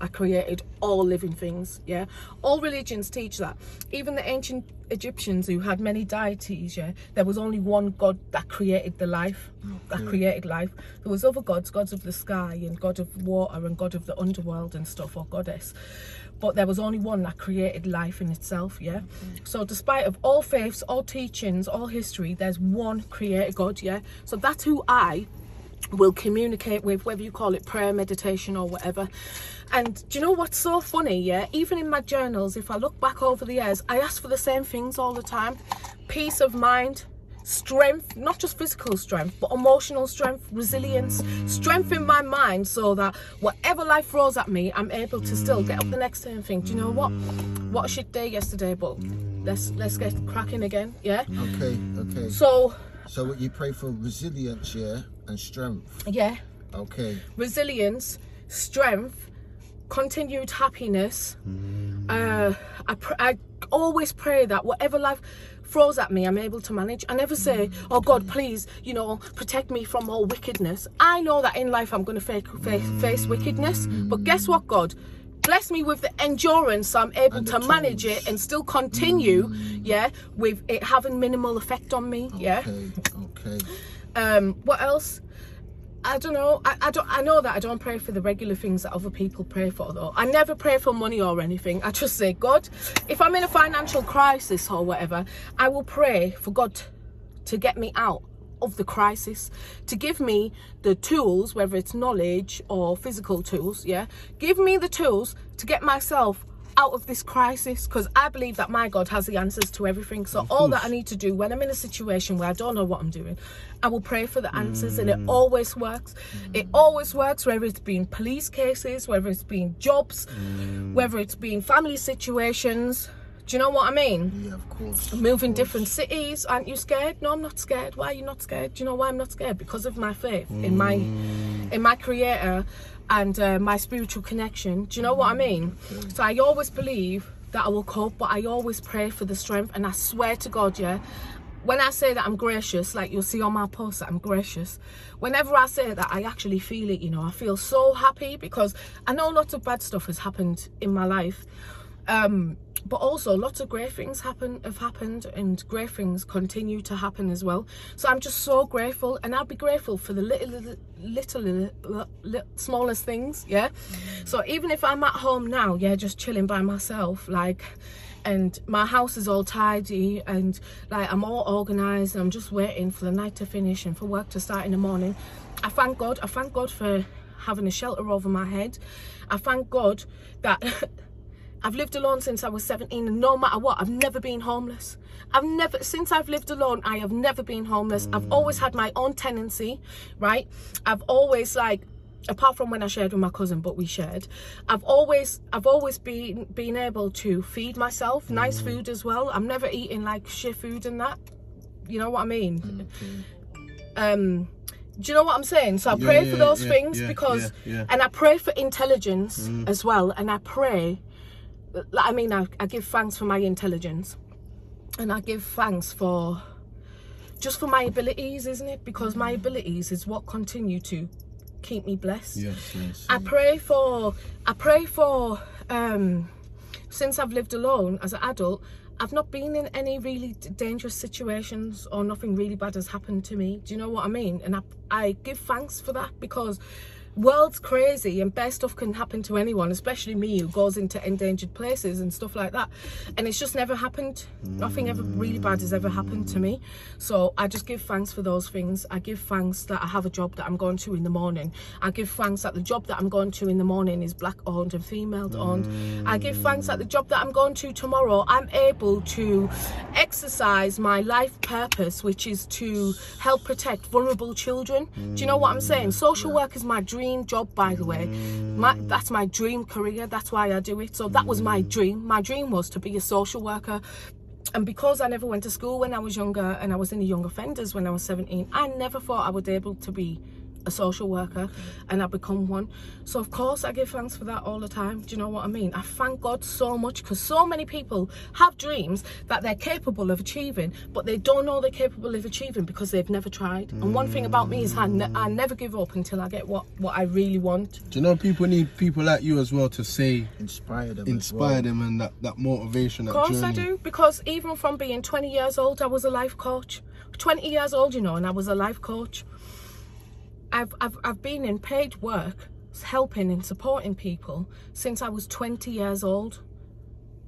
that created all living things, yeah. All religions teach that. Even the ancient Egyptians, who had many deities, yeah, there was only one God that created the life, that created life. There was other gods, gods of the sky and God of water and God of the underworld and stuff, or goddess. But there was only one that created life in itself, yeah? So despite of all faiths, all teachings, all history, there's one creator God, yeah? So that's who I will communicate with, whether you call it prayer, meditation or whatever. And do you know what's so funny, yeah? Even in my journals, if I look back over the years, I ask for the same things all the time. Peace of mind, strength, not just physical strength, but emotional strength, resilience, strength in my mind, so that whatever life throws at me, I'm able to still get up the next day and think, do you know what a shit day yesterday, but let's get cracking again, yeah? Okay. So what you pray for resilience, yeah, and strength. Yeah. Okay. Resilience, strength, continued happiness. I always pray that whatever life throws at me, I'm able to manage. I never say, oh God, please, protect me from all wickedness. I know that in life I'm going to face wickedness, but guess what, God? Bless me with the endurance so I'm able to manage it and still continue, yeah, with it having minimal effect on me, yeah. Okay. What else? I don't know. I know that I don't pray for the regular things that other people pray for, though. I never pray for money or anything. I just say, God, if I'm in a financial crisis or whatever, I will pray for God to get me out of the crisis, to give me the tools, whether it's knowledge or physical tools, yeah, give me the tools to get myself out of this crisis, because I believe that my God has the answers to everything. So all that I need to do when I'm in a situation where I don't know what I'm doing, I will pray for the answers, and it always works. It always works, whether it's been police cases, whether it's been jobs, whether it's been family situations. Do you know what I mean? Yeah, of course. Moving different cities. Aren't you scared? No, I'm not scared. Why are you not scared? Do you know why I'm not scared? Because of my faith in my creator and my spiritual connection. Do you know what I mean? So I always believe that I will cope, but I always pray for the strength. And I swear to God, yeah, when I say that I'm gracious, like you'll see on my post that I'm gracious, whenever I say that, I actually feel it, I feel so happy, because I know lots of bad stuff has happened in my life. But also lots of great things have happened, and great things continue to happen as well. So I'm just so grateful, and I'll be grateful for the little smallest things, yeah. So even if I'm at home now, yeah, just chilling by myself, like, and my house is all tidy and like I'm all organized, and I'm just waiting for the night to finish and for work to start in the morning, I thank God for having a shelter over my head. I thank God that I've lived alone since I was 17, and no matter what, I've never been homeless. Since I've lived alone, I have never been homeless. I've always had my own tenancy, right? I've always, like, apart from when I shared with my cousin, but we shared, I've always been able to feed myself, nice food as well. I'm never eating like shit food and that. You know what I mean? Do you know what I'm saying? So I pray for those things because, and I pray for intelligence as well. And I pray, I mean, I give thanks for my intelligence, and I give thanks for just for my abilities, isn't it? Because my abilities is what continue to keep me blessed. Yes. I pray for since I've lived alone as an adult, I've not been in any really dangerous situations, or nothing really bad has happened to me. Do you know what I mean? And I give thanks for that, because world's crazy and bad stuff can happen to anyone, especially me who goes into endangered places and stuff like that, and it's just never happened. Nothing ever really bad has ever happened to me. So I just give thanks for those things. I give thanks that I have a job that I'm going to in the morning. I give thanks that the job that I'm going to in the morning is black owned and female owned. I give thanks that the job that I'm going to tomorrow, I'm able to exercise my life purpose, which is to help protect vulnerable children. Do you know what I'm saying? Social work is my dream job, by the way. That's my dream career. That's why I do it. So that was my dream. My dream was to be a social worker, And because I never went to school when I was younger, and I was in the young offenders when I was 17, I never thought I would be able to be a social worker, and I become one. So of course I give thanks for that all the time. Do you know what I mean? I thank God so much, because so many people have dreams that they're capable of achieving, but they don't know they're capable of achieving because they've never tried. And one thing about me is I never give up until I get what I really want. Do you know people need people like you as well to say, inspire them and that motivation, that journey? Of course I do, because even from being 20 years old, I was a life coach. 20 years old, you know, and I was a life coach. I've been in paid work, helping and supporting people since I was 20 years old.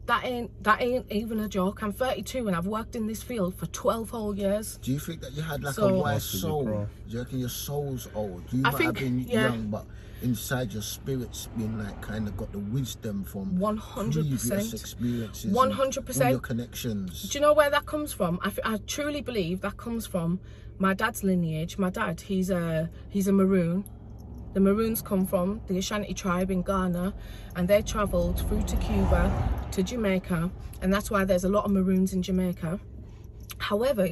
That ain't even a joke. I'm 32 and I've worked in this field for 12 whole years. Do you think that you had like a wise soul? Do you reckon your soul's old? You might have been young, but inside your spirit's been like kind of got the wisdom from 100% previous experiences, 100%. all your connections. Do you know where that comes from? I truly believe that comes from my dad's lineage. My dad, he's a Maroon. The Maroons come from the Ashanti tribe in Ghana, and they travelled through to Cuba, to Jamaica, and that's why there's a lot of Maroons in Jamaica. However,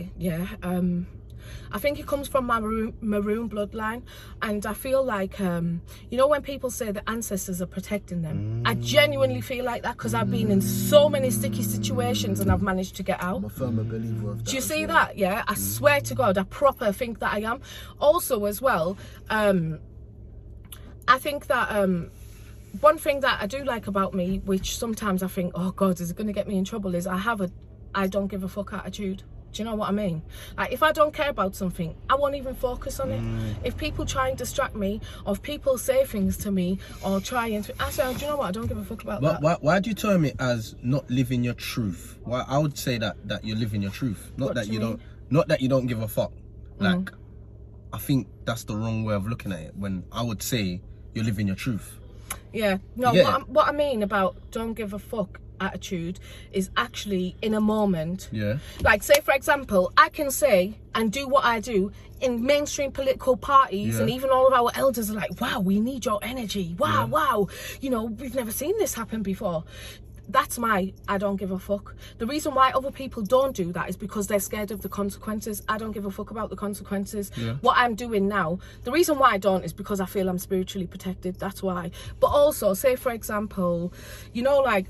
I think it comes from my maroon bloodline, and I feel like, you know, when people say the ancestors are protecting them, I genuinely feel like that, because I've been in so many sticky situations and I've managed to get out. I'm a firm believer of that. Do you see that? Yeah, I swear to God, I proper think that I am. Also as well, I think that one thing that I do like about me, which sometimes I think, oh God, is it going to get me in trouble, is I don't give a fuck attitude. Do you know what I mean? Like, if I don't care about something, I won't even focus on it. If people try and distract me, or if people say things to me, or try and... I say, do you know what? I don't give a fuck about that. Why do you term it as not living your truth? Why I would say that you're living your truth, not that you don't give a fuck. Like, I think that's the wrong way of looking at it. When I would say you're living your truth. Yeah. No. What I mean about don't give a fuck attitude is actually in a moment. Yeah. Like, say for example, I can say and do what I do in mainstream political parties, and even all of our elders are like, wow, we need your energy. Wow, you know, we've never seen this happen before. That's my I don't give a fuck. The reason why other people don't do that is because they're scared of the consequences. I don't give a fuck about the consequences. What I'm doing now, the reason why I don't is because I feel I'm spiritually protected. That's why. But also, say for example, you know, like,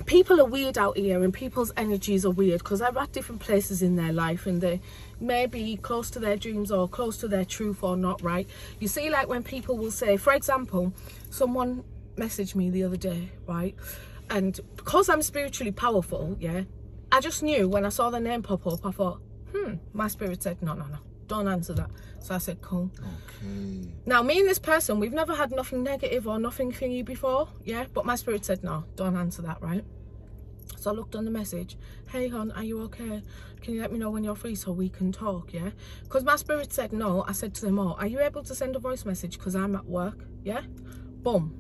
people are weird out here, and people's energies are weird because they're at different places in their life, and they may be close to their dreams or close to their truth or not, right? You see, like, when people will say, for example, someone messaged me the other day, right? And because I'm spiritually powerful, I just knew when I saw the name pop up, I thought, my spirit said, no, don't answer that. So I said, cool. Okay. Now, me and this person, we've never had nothing negative or nothing thingy before, but my spirit said, no, don't answer that, right? So I looked on the message. Hey, hon, are you okay? Can you let me know when you're free so we can talk, Because my spirit said no. I said to them, are you able to send a voice message? Because I'm at work, Boom.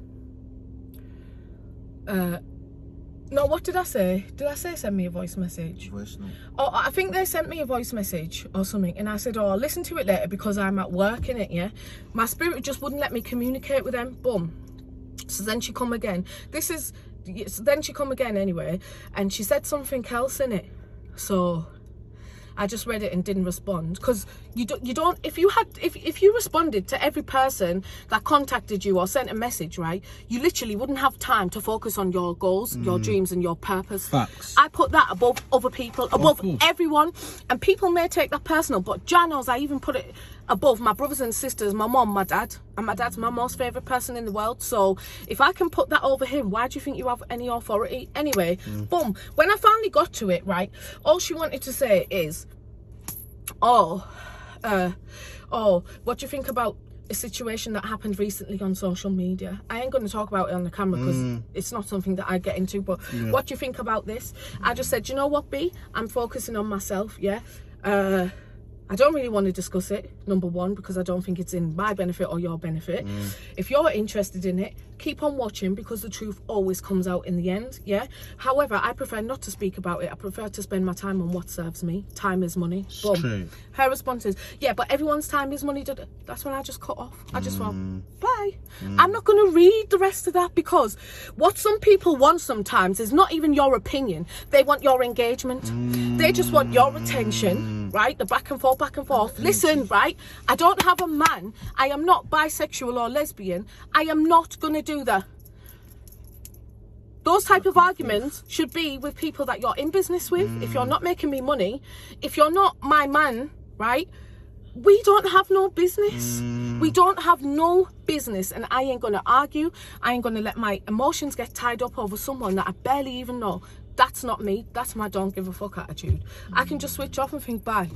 No, what did I say? Did I say send me a voice message? Voice note. Oh, I think they sent me a voice message or something, and I said, I'll listen to it later because I'm at work, innit, My spirit just wouldn't let me communicate with them. Boom. So then she come again. Then she come again anyway, and she said something else in it. So I just read it and didn't respond, because you don't if you responded to every person that contacted you or sent a message, right, you literally wouldn't have time to focus on your goals, your dreams and your purpose. Facts. I put that above other people, above everyone, and people may take that personal, but Janos, I even put it above my brothers and sisters, my mom, my dad, and my dad's my most favourite person in the world. So if I can put that over him, why do you think you have any authority? Anyway, boom. When I finally got to it, right, all she wanted to say is, what do you think about a situation that happened recently on social media? I ain't going to talk about it on the camera because it's not something that I get into, but what do you think about this? I just said, you know what, B, I'm focusing on myself, I don't really want to discuss it, number one, because I don't think it's in my benefit or your benefit. If you're interested in it, keep on watching, because the truth always comes out in the end. Yeah. However, I prefer not to speak about it. I prefer to spend my time on what serves me. Time is money. Boom. True. Her response is, yeah, but everyone's time is money. That's when I just cut off. I just went, bye. I'm not going to read the rest of that, because what some people want sometimes is not even your opinion. They want your engagement. They just want your attention, right? The back and forth, back and forth. Listen, right? I don't have a man. I am not bisexual or lesbian. I am not going to do that. Those type of arguments should be with people that you're in business with. If you're not making me money, if you're not my man, right? We don't have no business. We don't have no business, and I ain't gonna argue. I ain't gonna let my emotions get tied up over someone that I barely even know. That's not me. That's my don't give a fuck attitude. I can just switch off and think bye.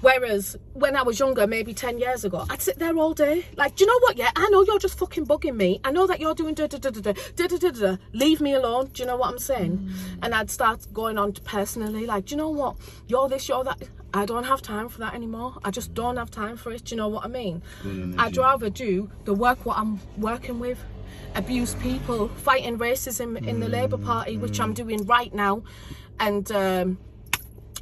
Whereas when I was younger, maybe 10 years ago, I'd sit there all day. Like, do you know what? Yeah, I know you're just fucking bugging me. I know that you're doing da-da-da-da-da. Leave me alone. Do you know what I'm saying? And I'd start going on to personally, like, do you know what? You're this, you're that. I don't have time for that anymore. I just don't have time for it. Do you know what I mean? I'd rather do the work what I'm working with. Abuse people, fighting racism in the Labour Party, which I'm doing right now. And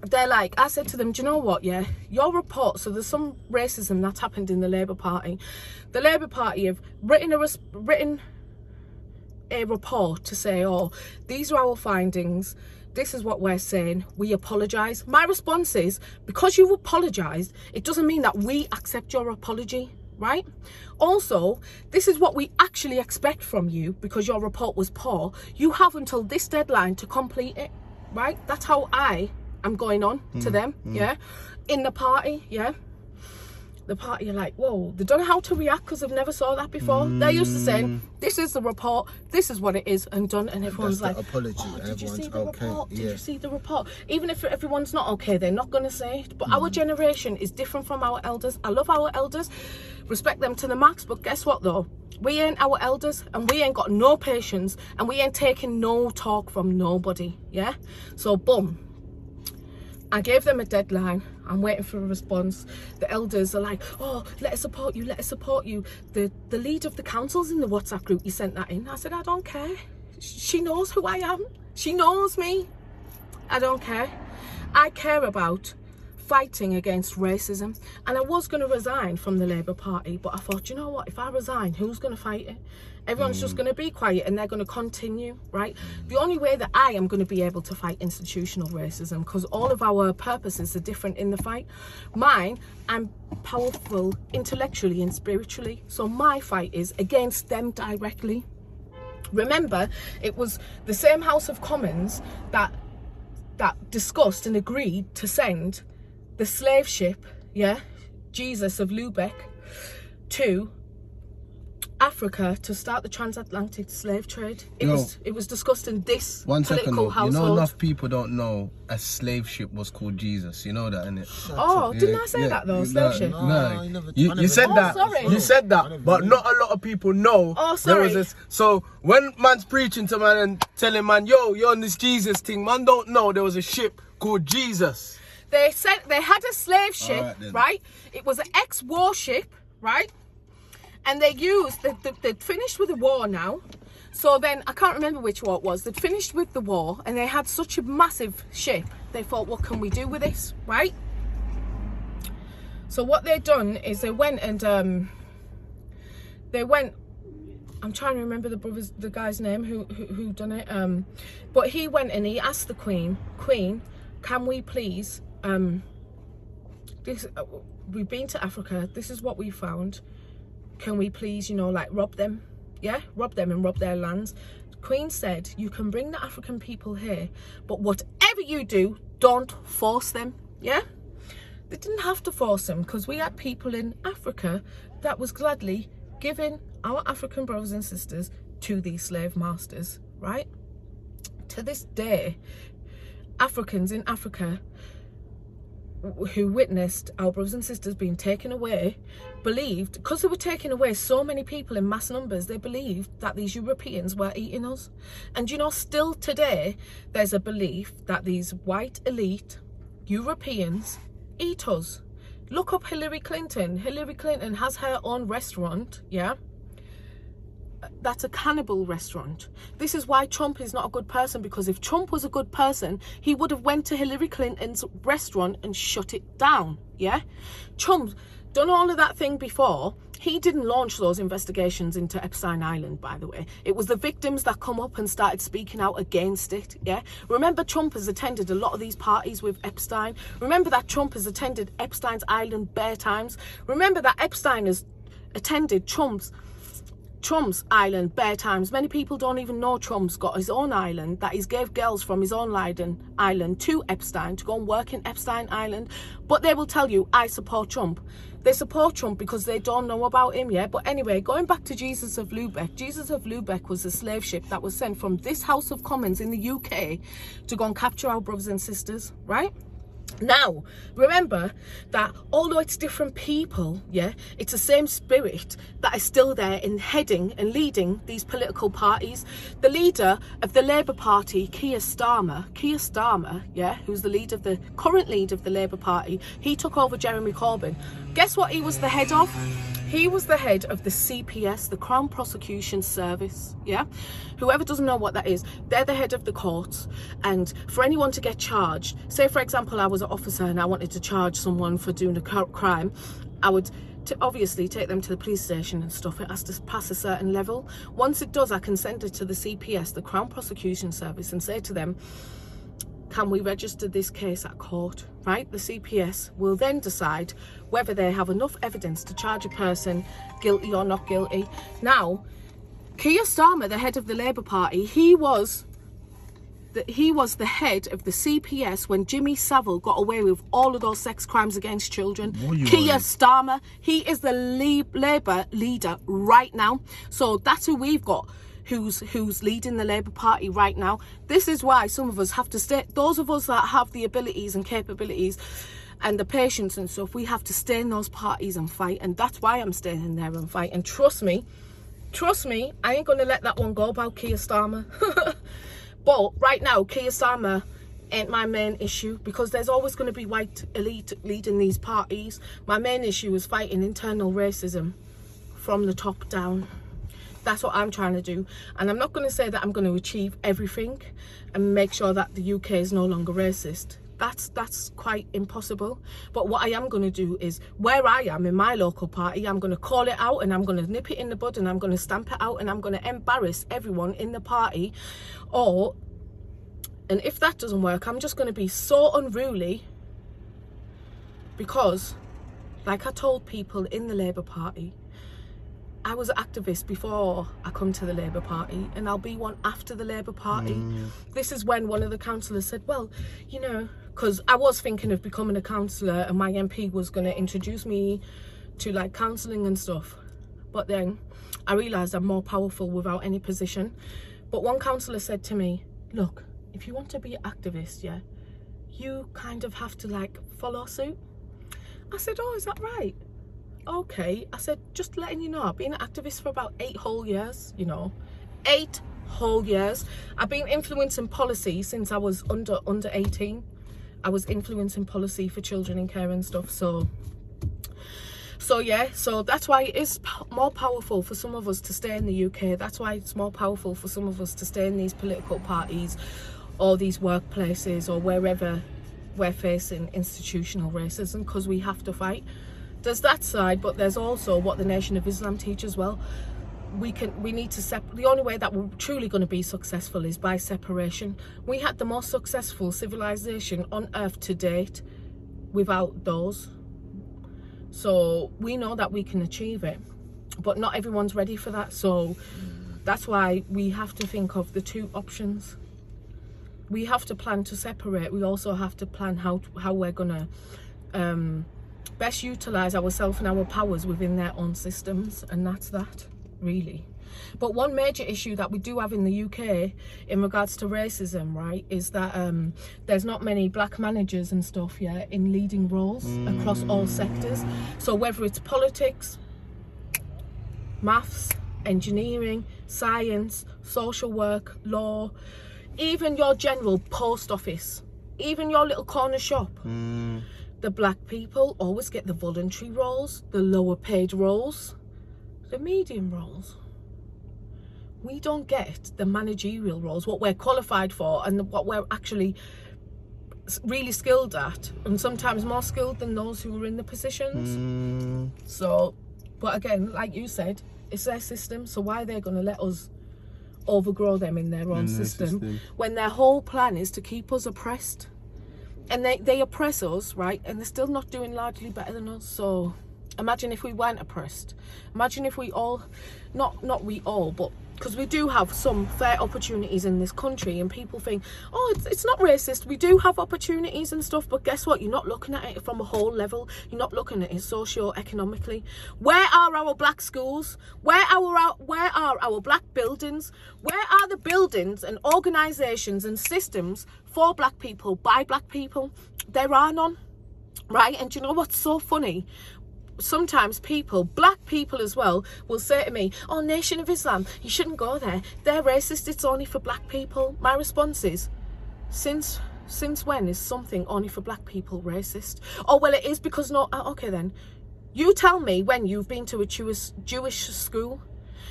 they're like, I said to them, do you know what, yeah, your report, so there's some racism that's happened in the Labour Party. The Labour Party have written a report to say, oh, these are our findings, this is what we're saying, we apologise. My response is, because you've apologised, it doesn't mean that we accept your apology, right? Also, this is what we actually expect from you, because your report was poor. You have until this deadline to complete it, right? That's how I'm going on to them, yeah? In the party, yeah? The party are like, whoa, they don't know how to react because they've never saw that before. They're used to saying, this is the report, this is what it is, and done, and everyone's like, apology. oh, did you see the okay. report? Did you see the report? Even if everyone's not okay, they're not going to say it. But our generation is different from our elders. I love our elders, respect them to the max, but guess what though? We ain't our elders, and we ain't got no patience, and we ain't taking no talk from nobody, yeah? So boom. I gave them a deadline. I'm waiting for a response. The elders are like, oh, let us support you, let us support you. The lead of the council's in the WhatsApp group, you sent that in. I said, I don't care. She knows who I am. She knows me. I don't care. I care about fighting against racism. And I was going to resign from the Labour Party, but I thought, you know what, if I resign, who's going to fight it? Everyone's just going to be quiet and they're going to continue, right? The only way that I am going to be able to fight institutional racism, because all of our purposes are different in the fight. Mine, I'm powerful intellectually and spiritually, so my fight is against them directly. Remember, it was the same House of Commons that discussed and agreed to send the slave ship, yeah, Jesus of Lubeck, to Africa to start the transatlantic slave trade. It was discussed in this political household. You know, enough people don't know a slave ship was called Jesus. You know that, innit? Oh, didn't I say that though? Slave ship. No, you said that. Sorry. You said that, but not a lot of people know. Oh, sorry. There was this. So when man's preaching to man and telling man, yo, you're on this Jesus thing, man don't know there was a ship called Jesus. They said they had a slave ship, right? It was an ex-warship, right? And they used, they'd finished with the war now. So then, I can't remember which war it was. They'd finished with the war and they had such a massive ship. They thought, what can we do with this, right? So what they'd done is they went and, I'm trying to remember the guy's name who done it. But he went and he asked the Queen, can we please, we've been to Africa, this is what we found. Can we please, you know, like rob them? Yeah, rob them and rob their lands. The Queen said, you can bring the African people here, but whatever you do, don't force them. Yeah? They didn't have to force them, because we had people in Africa that was gladly giving our African brothers and sisters to these slave masters, right? To this day, Africans in Africa who witnessed our brothers and sisters being taken away believed, because they were taking away so many people in mass numbers, they believed that these Europeans were eating us. And you know, still today there's a belief that these white elite Europeans eat us. Look up Hillary Clinton. Hillary Clinton has her own restaurant, yeah, that's a cannibal restaurant. This is why Trump is not a good person, because if Trump was a good person, he would have went to Hillary Clinton's restaurant and shut it down. Yeah, Trump done all of that thing before. He didn't launch those investigations into Epstein Island, by the way. It was the victims that come up and started speaking out against it, yeah? Remember, Trump has attended a lot of these parties with Epstein. Remember that Trump has attended Epstein's Island bare times. Remember that Epstein has attended Trump's island bare times. Many people don't even know Trump's got his own island, that he's gave girls from his own island to Epstein to go and work in Epstein Island. But they will tell you, I support Trump. They support Trump because they don't know about him, yeah? But anyway, going back to Jesus of Lubeck. Jesus of Lubeck was a slave ship that was sent from this House of Commons in the UK to go and capture our brothers and sisters, right? Now, remember that although it's different people, yeah, it's the same spirit that is still there in heading and leading these political parties. The leader of the Labour Party, Keir Starmer, yeah, who's the current leader of the Labour Party, he took over Jeremy Corbyn. Guess what he was the head of? He was the head of the CPS, the Crown Prosecution Service, yeah? Whoever doesn't know what that is, they're the head of the courts. And for anyone to get charged, say for example, I was an officer and I wanted to charge someone for doing a crime, I would obviously take them to the police station and stuff. It has to pass a certain level. Once it does, I can send it to the CPS, the Crown Prosecution Service, and say to them, can we register this case at court, right? The CPS will then decide whether they have enough evidence to charge a person guilty or not guilty. Now, Keir Starmer, the head of the Labour Party, he was the head of the CPS when Jimmy Savile got away with all of those sex crimes against children. Keir Starmer, he is the Labour leader right now. So that's who we've got. Who's leading the Labour Party right now. This is why some of us have to stay, those of us that have the abilities and capabilities and the patience and stuff, we have to stay in those parties and fight. And that's why I'm staying in there and fight. And trust me, I ain't gonna let that one go about Keir Starmer. But right now, Keir Starmer ain't my main issue, because there's always going to be white elite leading these parties. My main issue is fighting internal racism from the top down. That's what I'm trying to do. And I'm not going to say that I'm going to achieve everything and make sure that the UK is no longer racist. That's quite impossible. But what I am going to do is, where I am in my local party, I'm going to call it out and I'm going to nip it in the bud and I'm going to stamp it out and I'm going to embarrass everyone in the party. And if that doesn't work, I'm just going to be so unruly, because, like I told people in the Labour Party, I was an activist before I come to the Labour Party, and I'll be one after the Labour Party. This is when one of the councillors said, well, you know, because I was thinking of becoming a councillor and my MP was going to introduce me to like counselling and stuff. But then I realised I'm more powerful without any position. But one councillor said to me, look, if you want to be an activist, yeah, you kind of have to like follow suit. I said, oh, is that right? Okay. I said, just letting you know, I've been an activist for about 8 whole years, you know, 8 whole years. I've been influencing policy since I was under 18. I was influencing policy for children in care and stuff. So yeah, so that's why it is more powerful for some of us to stay in the UK. That's why it's more powerful for some of us to stay in these political parties or these workplaces or wherever we're facing institutional racism, because we have to fight. There's that side, but there's also what the Nation of Islam teach as well. We need to the only way that we're truly going to be successful is by separation. We had the most successful civilization on earth to date without those. So we know that we can achieve it, but not everyone's ready for that. So that's why we have to think of the 2 options. We have to plan to separate. We also have to plan how we're gonna best utilize ourselves and our powers within their own systems, and that's that, really. But one major issue that we do have in the UK in regards to racism, right, is that there's not many black managers and stuff, yeah, in leading roles across all sectors. So whether it's politics, maths, engineering, science, social work, law, even your general post office, even your little corner shop, the black people always get the voluntary roles, the lower paid roles, the medium roles. we don't get the managerial roles, what we're qualified for and what we're actually really skilled at, and sometimes more skilled than those who are in the positions. So, but again, like you said, it's their system, so why are they going to let us overgrow them in their own system when their whole plan is to keep us oppressed? And they oppress us, right? And they're still not doing largely better than us. So imagine if we weren't oppressed. Imagine if we all, not we all, but because we do have some fair opportunities in this country, and people think, oh, it's not racist, we do have opportunities and stuff, but guess what? You're not looking at it from a whole level. You're not looking at it socio-economically. Where are our black schools? Where are our black buildings? Where are the buildings and organisations and systems for black people, by black people? There are none, right? And do you know what's so funny? Sometimes people, black people as well, will say to me, oh, Nation of Islam, you shouldn't go there, they're racist, it's only for black people. My response is, since when is something only for black people racist? Oh, well, it is because no. Okay then, you tell me when you've been to a Jewish school.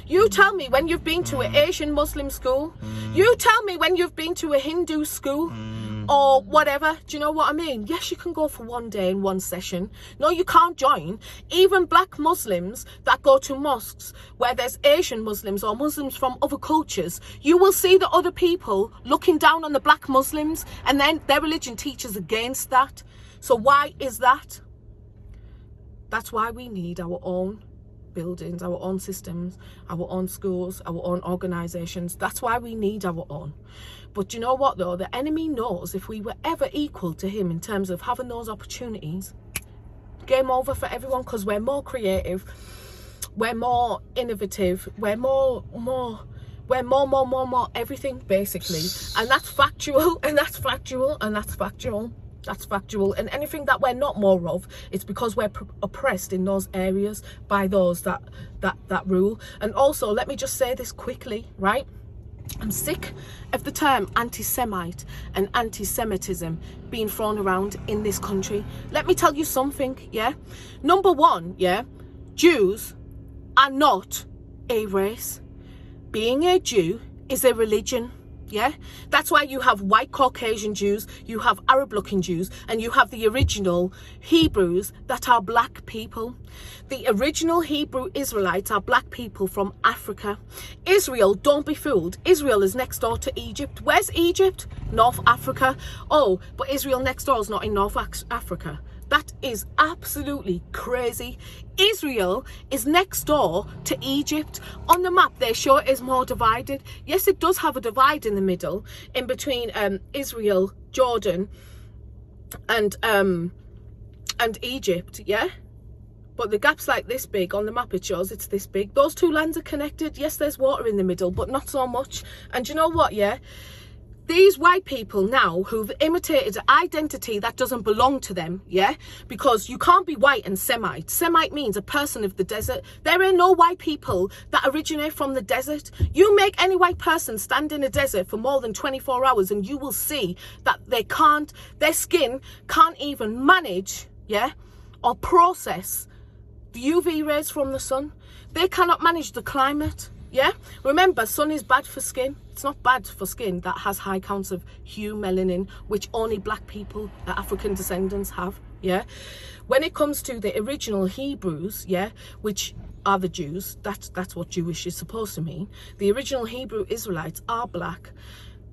You tell me when you've been to an Asian Muslim school. You tell me when you've been to a Hindu school or whatever. Do you know what I mean? Yes, you can go for one day in one session. No, you can't join. Even black Muslims that go to mosques where there's Asian Muslims or Muslims from other cultures, you will see the other people looking down on the black Muslims, and then their religion teaches against that. So why is that? That's why we need our own buildings, our own systems, our own schools, our own organisations. That's why we need our own. But you know what though? The enemy knows if we were ever equal to him in terms of having those opportunities, game over for everyone, because we're more creative, we're more innovative, we're more everything basically. And that's factual, and that's factual, and that's factual. That's factual. And anything that we're not more of, it's because we're oppressed in those areas by those that rule. And also, let me just say this quickly, right? I'm sick of the term anti-Semite and anti-Semitism being thrown around in this country. Let me tell you something, yeah? Number one, yeah, Jews are not a race. Being a Jew is a religion. Yeah, that's why you have white Caucasian Jews, you have Arab looking Jews, and you have the original Hebrews that are black people. The original Hebrew Israelites are black people from Africa. Israel, don't be fooled, Israel is next door to Egypt. Where's Egypt? North Africa. Oh, but Israel next door is not in North Africa. That is absolutely crazy. Israel is next door to Egypt. On the map, they show it is more divided. Yes, it does have a divide in the middle, in between Israel, Jordan, and Egypt, yeah? But the gap's like this big. On the map, it shows it's this big. Those two lands are connected. Yes, there's water in the middle, but not so much. And you know what, yeah? These white people now who've imitated an identity that doesn't belong to them, yeah? Because you can't be white and Semite. Semite means a person of the desert. There are no white people that originate from the desert. You make any white person stand in a desert for more than 24 hours and you will see that their skin can't even manage, yeah, or process the UV rays from the sun. They cannot manage the climate. Yeah, remember, sun is bad for skin. It's not bad for skin that has high counts of hue melanin, which only black people, African descendants, have. Yeah, when it comes to the original Hebrews, yeah, which are the Jews, that's what Jewish is supposed to mean. The original Hebrew Israelites are black.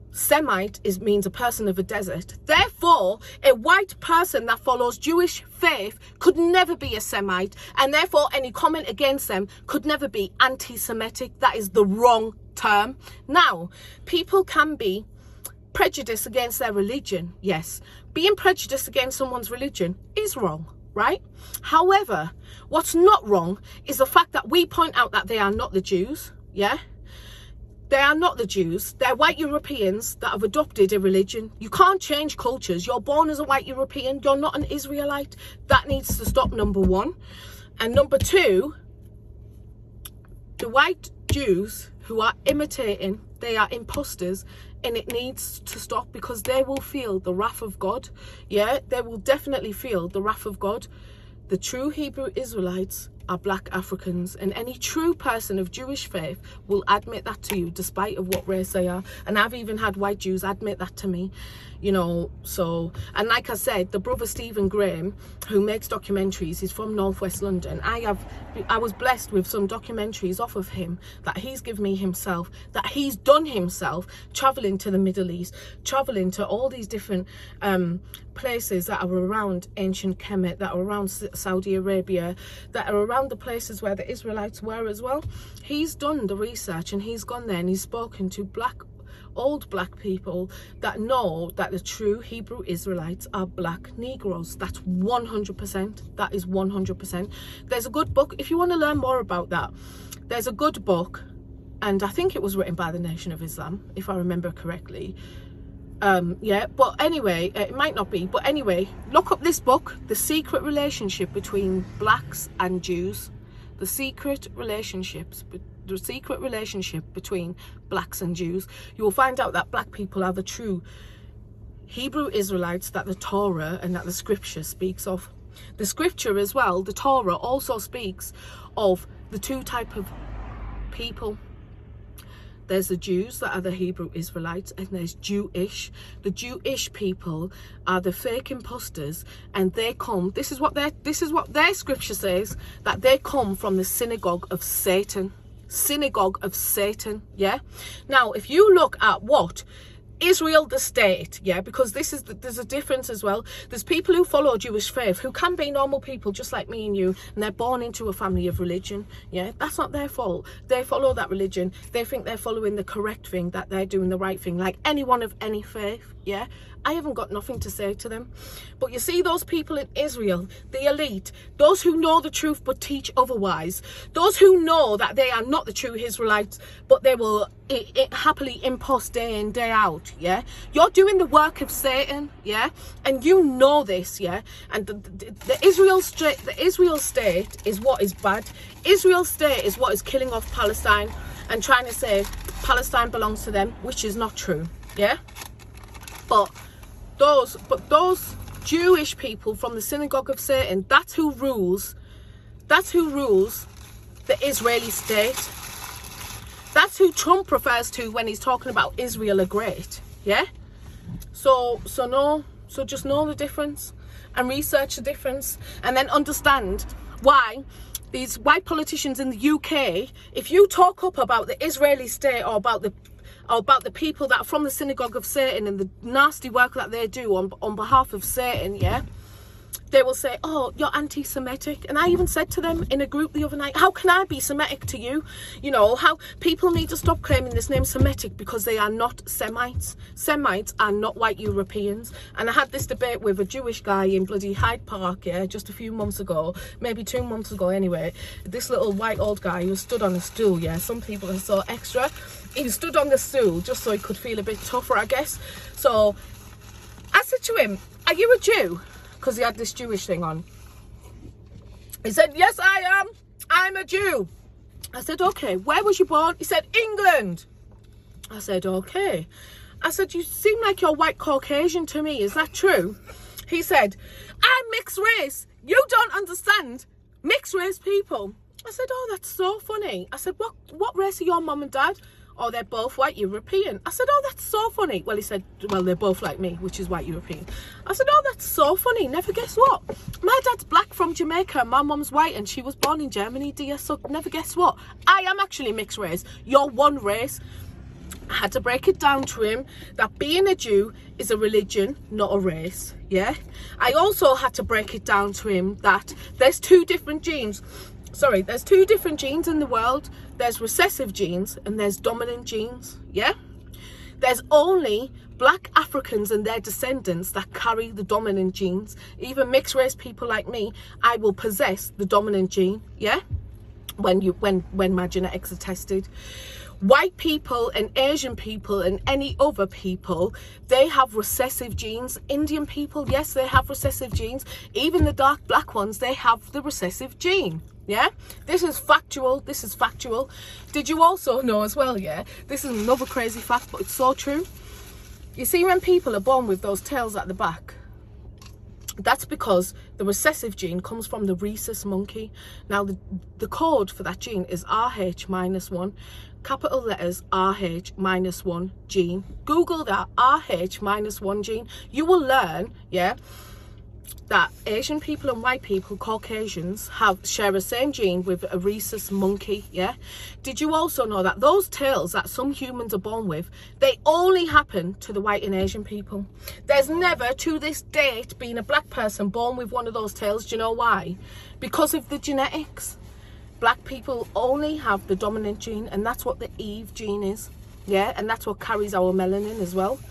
Semite means a person of a desert. Therefore, a white person that follows Jewish faith could never be a Semite, and therefore any comment against them could never be anti-Semitic. That is the wrong term. Now, people can be prejudiced against their religion. Yes, being prejudiced against someone's religion is wrong, right? However, what's not wrong is the fact that we point out that they are not the Jews, yeah? They are not the Jews. They're white Europeans that have adopted a religion. You can't change cultures. You're born as a white European. You're not an Israelite. That needs to stop, number one. And number two, the white Jews who are imitating, they are imposters, and it needs to stop because they will feel the wrath of God. Yeah, they will definitely feel the wrath of God. The true Hebrew Israelites are black Africans, and any true person of Jewish faith will admit that to you, despite of what race they are. And I've even had white Jews admit that to me, you know. So, and like I said, the brother Stephen Graham, who makes documentaries, he's from Northwest London. I was blessed with some documentaries off of him that he's given me himself, that he's done himself, traveling to the Middle East, traveling to all these different places that are around ancient Kemet, that are around Saudi Arabia, that are around the places where the Israelites were as well. He's done the research, and he's gone there and he's spoken to old black people that know that the true Hebrew Israelites are black Negroes. That's 100%. That is 100%. There's a good book if you want to learn more about that. There's a good book, and I think it was written by the Nation of Islam, if I remember correctly. Yeah, but anyway, it might not be, but anyway, look up this book, The Secret Relationship Between Blacks and Jews. The secret relationship between blacks and Jews. You will find out that black people are the true Hebrew Israelites that the Torah and that the scripture speaks of. The scripture as well, the Torah, also speaks of the two type of people. There's the Jews that are the Hebrew Israelites, and there's Jewish. The Jewish people are the fake imposters, and they come, this is what their scripture says, that they come from the synagogue of Satan. Synagogue of Satan, yeah? Now, if you look at what Israel the state, yeah, because there's a difference as well. There's people who follow Jewish faith who can be normal people just like me and you, and they're born into a family of religion, yeah. That's not their fault. They follow that religion. They think they're following the correct thing, that they're doing the right thing, like anyone of any faith, yeah. I haven't got nothing to say to them. But you see those people in Israel, the elite, those who know the truth but teach otherwise, those who know that they are not the true Israelites, but they will happily impost day in, day out, yeah? You're doing the work of Satan, yeah? And you know this, yeah? And the Israel state is what is bad. Israel state is what is killing off Palestine and trying to say Palestine belongs to them, which is not true, yeah? But those Jewish people from the synagogue of Satan, that's who rules the Israeli state. That's who Trump refers to when he's talking about Israel are great, yeah? So just know the difference and research the difference, and then understand why these white politicians in the UK, if you talk up about the Israeli state or about the people that are from the synagogue of Satan and the nasty work that they do on behalf of Satan, yeah, they will say, oh, you're anti-Semitic. And I even said to them in a group the other night, how can I be Semitic to you? You know, how people need to stop claiming this name Semitic, because they are not Semites. Semites are not white Europeans. And I had this debate with a Jewish guy in bloody Hyde Park, yeah, just a few months ago, maybe 2 months ago anyway. This little white old guy who stood on a stool, yeah, some people are so extra. He stood on the stool just so he could feel a bit tougher, I guess. So I said to him, are you a Jew? Because he had this Jewish thing on. He said, yes, I am. I'm a Jew. I said, okay, where was you born? He said, England. I said, okay. I said, you seem like you're white Caucasian to me. Is that true? He said, I'm mixed race. You don't understand mixed race people. I said, oh, that's so funny. I said, what race are your mum and dad? Oh, they're both white European. I said, oh, that's so funny. Well, he said, well, they're both like me, which is white European. I said, oh, that's so funny. Never guess what? My dad's black from Jamaica and my mum's white and she was born in Germany, dear. So never guess what? I am actually mixed race. You're one race. I had to break it down to him that being a Jew is a religion, not a race, yeah? I also had to break it down to him that there's two different genes. There's two different genes in the world. There's recessive genes and there's dominant genes, yeah? There's only black Africans and their descendants that carry the dominant genes. Even mixed race people like me, I will possess the dominant gene, yeah? When my genetics are tested. White people and Asian people and any other people, they have recessive genes. Indian people, yes, they have recessive genes. Even the dark black ones, they have the recessive gene. Yeah, this is factual. This is factual. Did you also know as well, yeah, this is another crazy fact, but it's so true. You see, when people are born with those tails at the back, That's because the recessive gene comes from the rhesus monkey. Now, the code for that gene is RH-1, capital letters RH-1 gene. Google that, RH-1 gene. You will learn, that Asian people and white people, Caucasians, share the same gene with a rhesus monkey, Did you also know that those tails that some humans are born with, they only happen to the white and Asian people? There's never, to this date, been a black person born with one of those tails. Do you know why? Because of the genetics. Black people only have the dominant gene, and that's what the Eve gene is, and that's what carries our melanin as well.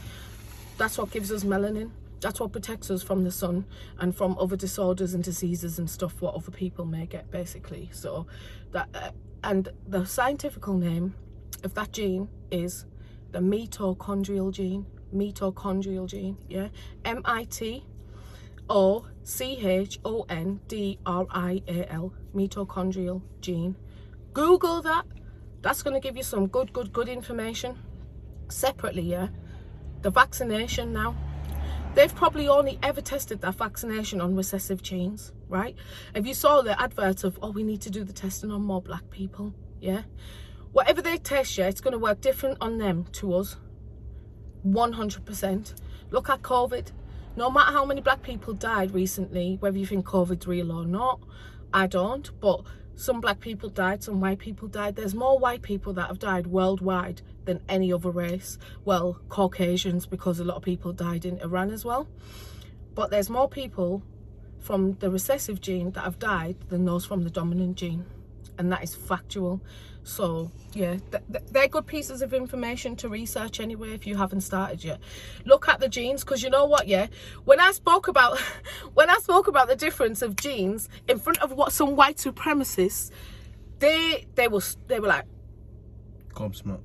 That's what gives us melanin. That's what protects us from the sun and from other disorders and diseases and stuff what other people may get, basically. So that and the scientific name of that gene is the mitochondrial gene. Mitochondrial gene, MITOCHONDRIAL, mitochondrial gene. Google that. That's going to give you some good information. Separately, the vaccination now. They've probably only ever tested that vaccination on recessive genes, right? If you saw the adverts of, we need to do the testing on more black people, Whatever they test, it's going to work different on them to us. 100%. Look at COVID. No matter how many black people died recently, whether you think COVID's real or not, I don't, but some black people died, some white people died. There's more white people that have died worldwide than any other race. Well, Caucasians, because a lot of people died in Iran as well. But there's more people from the recessive gene that have died than those from the dominant gene. And that is factual. So, they're good pieces of information to research anyway if you haven't started yet. Look at the genes, because you know what, when I spoke about the difference of genes in front of what some white supremacists, they were like, gobsmacked.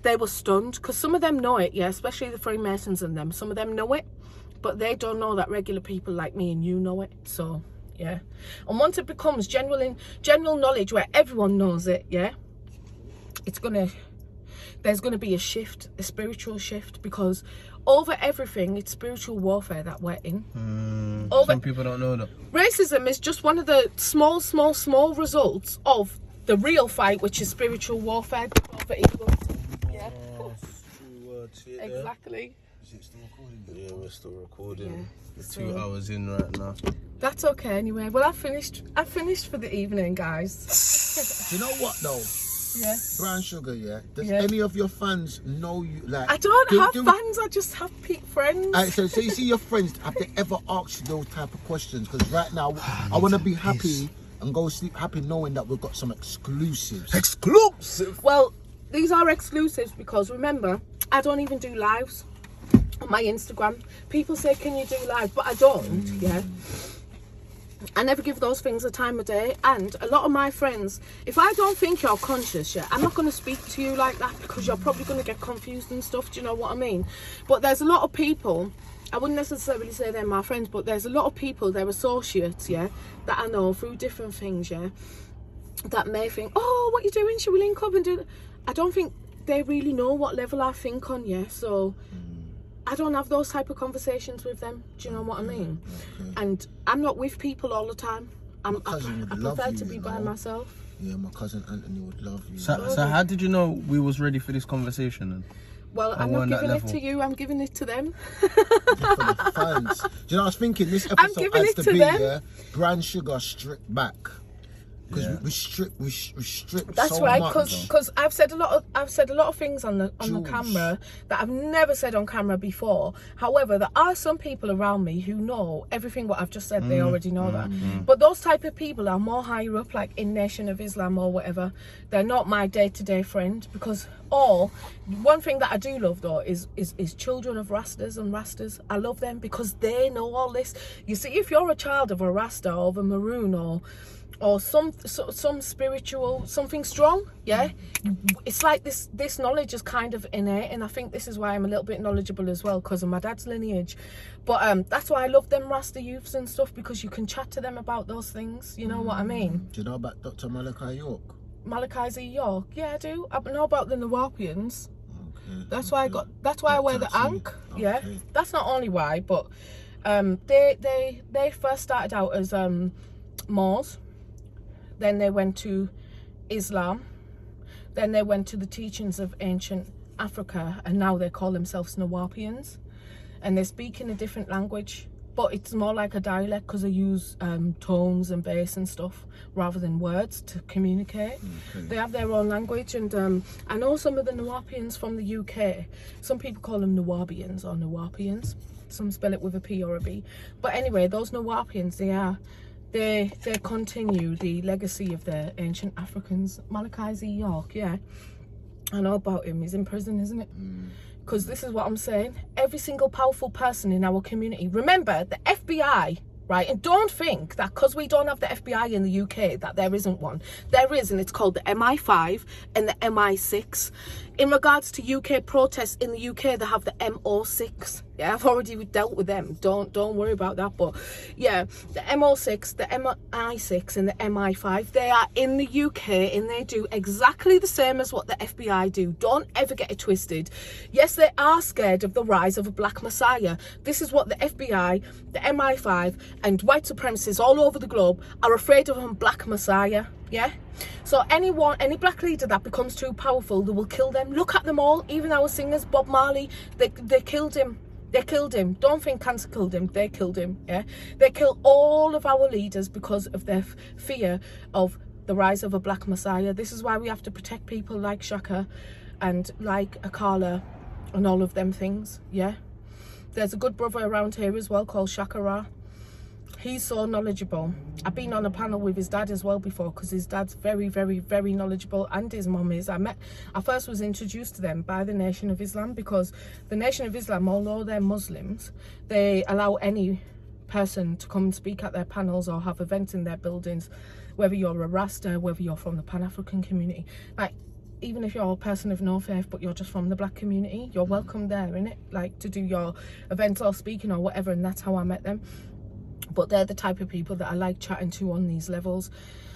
They were stunned, because some of them know it, especially the Freemasons and them. Some of them know it, but they don't know that regular people like me and you know it. So, and once it becomes general knowledge where everyone knows it, there's gonna be a shift, a spiritual shift, because over everything, it's spiritual warfare that we're in. Some people don't know that. Racism is just one of the small results of the real fight, which is spiritual warfare over evil. Exactly. Is it still recording? Yeah, we're still recording. It's 2 hours in right now. That's okay anyway. Well, I finished for the evening, guys. Do you know what though? Brown Sugar, Does any of your fans know you? Like, I don't have fans, I just have friends. So you see your friends, have they ever asked you those type of questions? Because right now, I want to be happy and go sleep happy knowing that we've got some exclusives. Exclusive! Well, these are exclusives because remember, I don't even do lives on my Instagram. People say, can you do live? But I don't, I never give those things a time of day. And a lot of my friends, if I don't think you're conscious, I'm not going to speak to you like that, because you're probably going to get confused and stuff. Do you know what I mean? But there's a lot of people, I wouldn't necessarily say they're my friends, but there's a lot of people, they're associates, that I know through different things, that may think, what you doing? Should we link up and do that? I don't think they really know what level I think on, so I don't have those type of conversations with them. Do you know what I mean? And I'm not with people all the time. I prefer to be by myself. Yeah, my cousin Anthony would love you. So how did you know we was ready for this conversation then? Well, I'm not giving it to you, I'm giving it to them. For the fans. Do you know, I was thinking this episode has to be Brown Sugar stripped back. Because we strip That's so right, much. because I've said a lot of things on the camera that I've never said on camera before. However, there are some people around me who know everything what I've just said. They already know that. But those type of people are more higher up, like in Nation of Islam or whatever. They're not my day-to-day friend, because one thing that I do love though is children of Rastas and Rastas. I love them because they know all this. You see, if you're a child of a Rasta or of a Maroon or some spiritual, something strong, it's like this knowledge is kind of innate, and I think this is why I'm a little bit knowledgeable as well, because of my dad's lineage. But that's why I love them Rasta youths and stuff, because you can chat to them about those things, you know what I mean? Do you know about Dr. Malachi York? Malachi Z. York? Yeah, I do. I know about the Nawapians. Okay. That's why I wear the ankh. Okay. That's not only why, but They first started out as Moors, then they went to Islam, then they went to the teachings of ancient Africa, and now they call themselves Nawapians, and they speak in a different language, but it's more like a dialect because they use tones and bass and stuff rather than words to communicate. Okay. They have their own language, and I know some of the Nawapians from the UK. Some people call them Nawabians or Nawapians. Some spell it with a P or a B. But anyway, those Nawapians, they continue the legacy of the ancient Africans. Malachi Z. York, yeah. I know about him. He's in prison, isn't it? Because this is what I'm saying. Every single powerful person in our community. Remember, the FBI, right? And don't think that because we don't have the FBI in the UK that there isn't one. There is, and it's called the MI5 and the MI6. In regards to UK protests in the UK, they have the MO6. Yeah, I've already dealt with them. Don't worry about that. But yeah, the MO6, the MI6 and the MI5, they are in the UK and they do exactly the same as what the FBI do. Don't ever get it twisted. Yes, they are scared of the rise of a black messiah. This is what the FBI, the MI5 and white supremacists all over the globe are afraid of, a black messiah. Yeah, so any black leader that becomes too powerful, they will kill them. Look at them all, even our singers, Bob Marley, they killed him. They killed him. Don't think cancer killed him. They killed him. Yeah, they kill all of our leaders because of their fear of the rise of a black messiah. This is why we have to protect people like Shaka and like Akala and all of them things. Yeah, there's a good brother around here as well called Shakara. He's so knowledgeable. I've been on a panel with his dad as well before, because his dad's very, very, very knowledgeable, and his mum is. I first was introduced to them by the Nation of Islam, because the Nation of Islam, although they're Muslims, they allow any person to come and speak at their panels or have events in their buildings, whether you're a Rasta, whether you're from the Pan-African community. Like, even if you're a person of no faith but you're just from the black community, you're welcome there, innit? Like, to do your events or speaking or whatever, and that's how I met them. But they're the type of people that I like chatting to on these levels.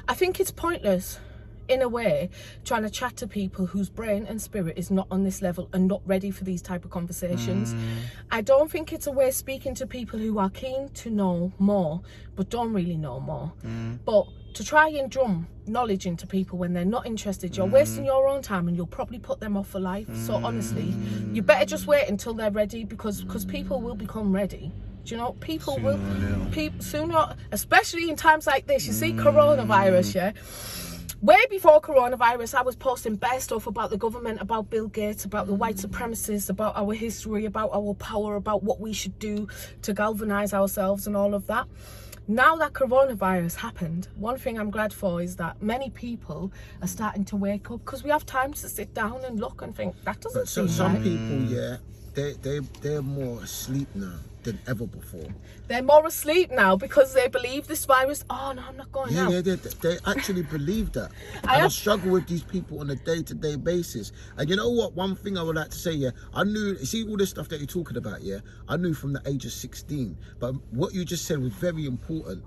I think it's pointless, in a way, trying to chat to people whose brain and spirit is not on this level and not ready for these type of conversations. I don't think it's a way of speaking to people who are keen to know more but don't really know more. But to try and drum knowledge into people when they're not interested, you're wasting your own time and you'll probably put them off for life. So honestly, you better just wait until they're ready, because people will become ready. Do you know, people will, sooner, especially in times like this. You see, coronavirus, yeah? Way before coronavirus, I was posting bad stuff about the government, about Bill Gates, about the white supremacists, about our history, about our power, about what we should do to galvanise ourselves and all of that. Now that coronavirus happened, one thing I'm glad for is that many people are starting to wake up, because we have time to sit down and look and think, that doesn't seem right. Some people, yeah, they're more asleep now than ever before. They're more asleep now because they believe this virus. Oh no, I'm not going out. Yeah, they actually believe that. I struggle with these people on a day-to-day basis. And you know what? One thing I would like to say, yeah, I knew. See all this stuff that you're talking about, yeah. I knew from the age of 16. But what you just said was very important.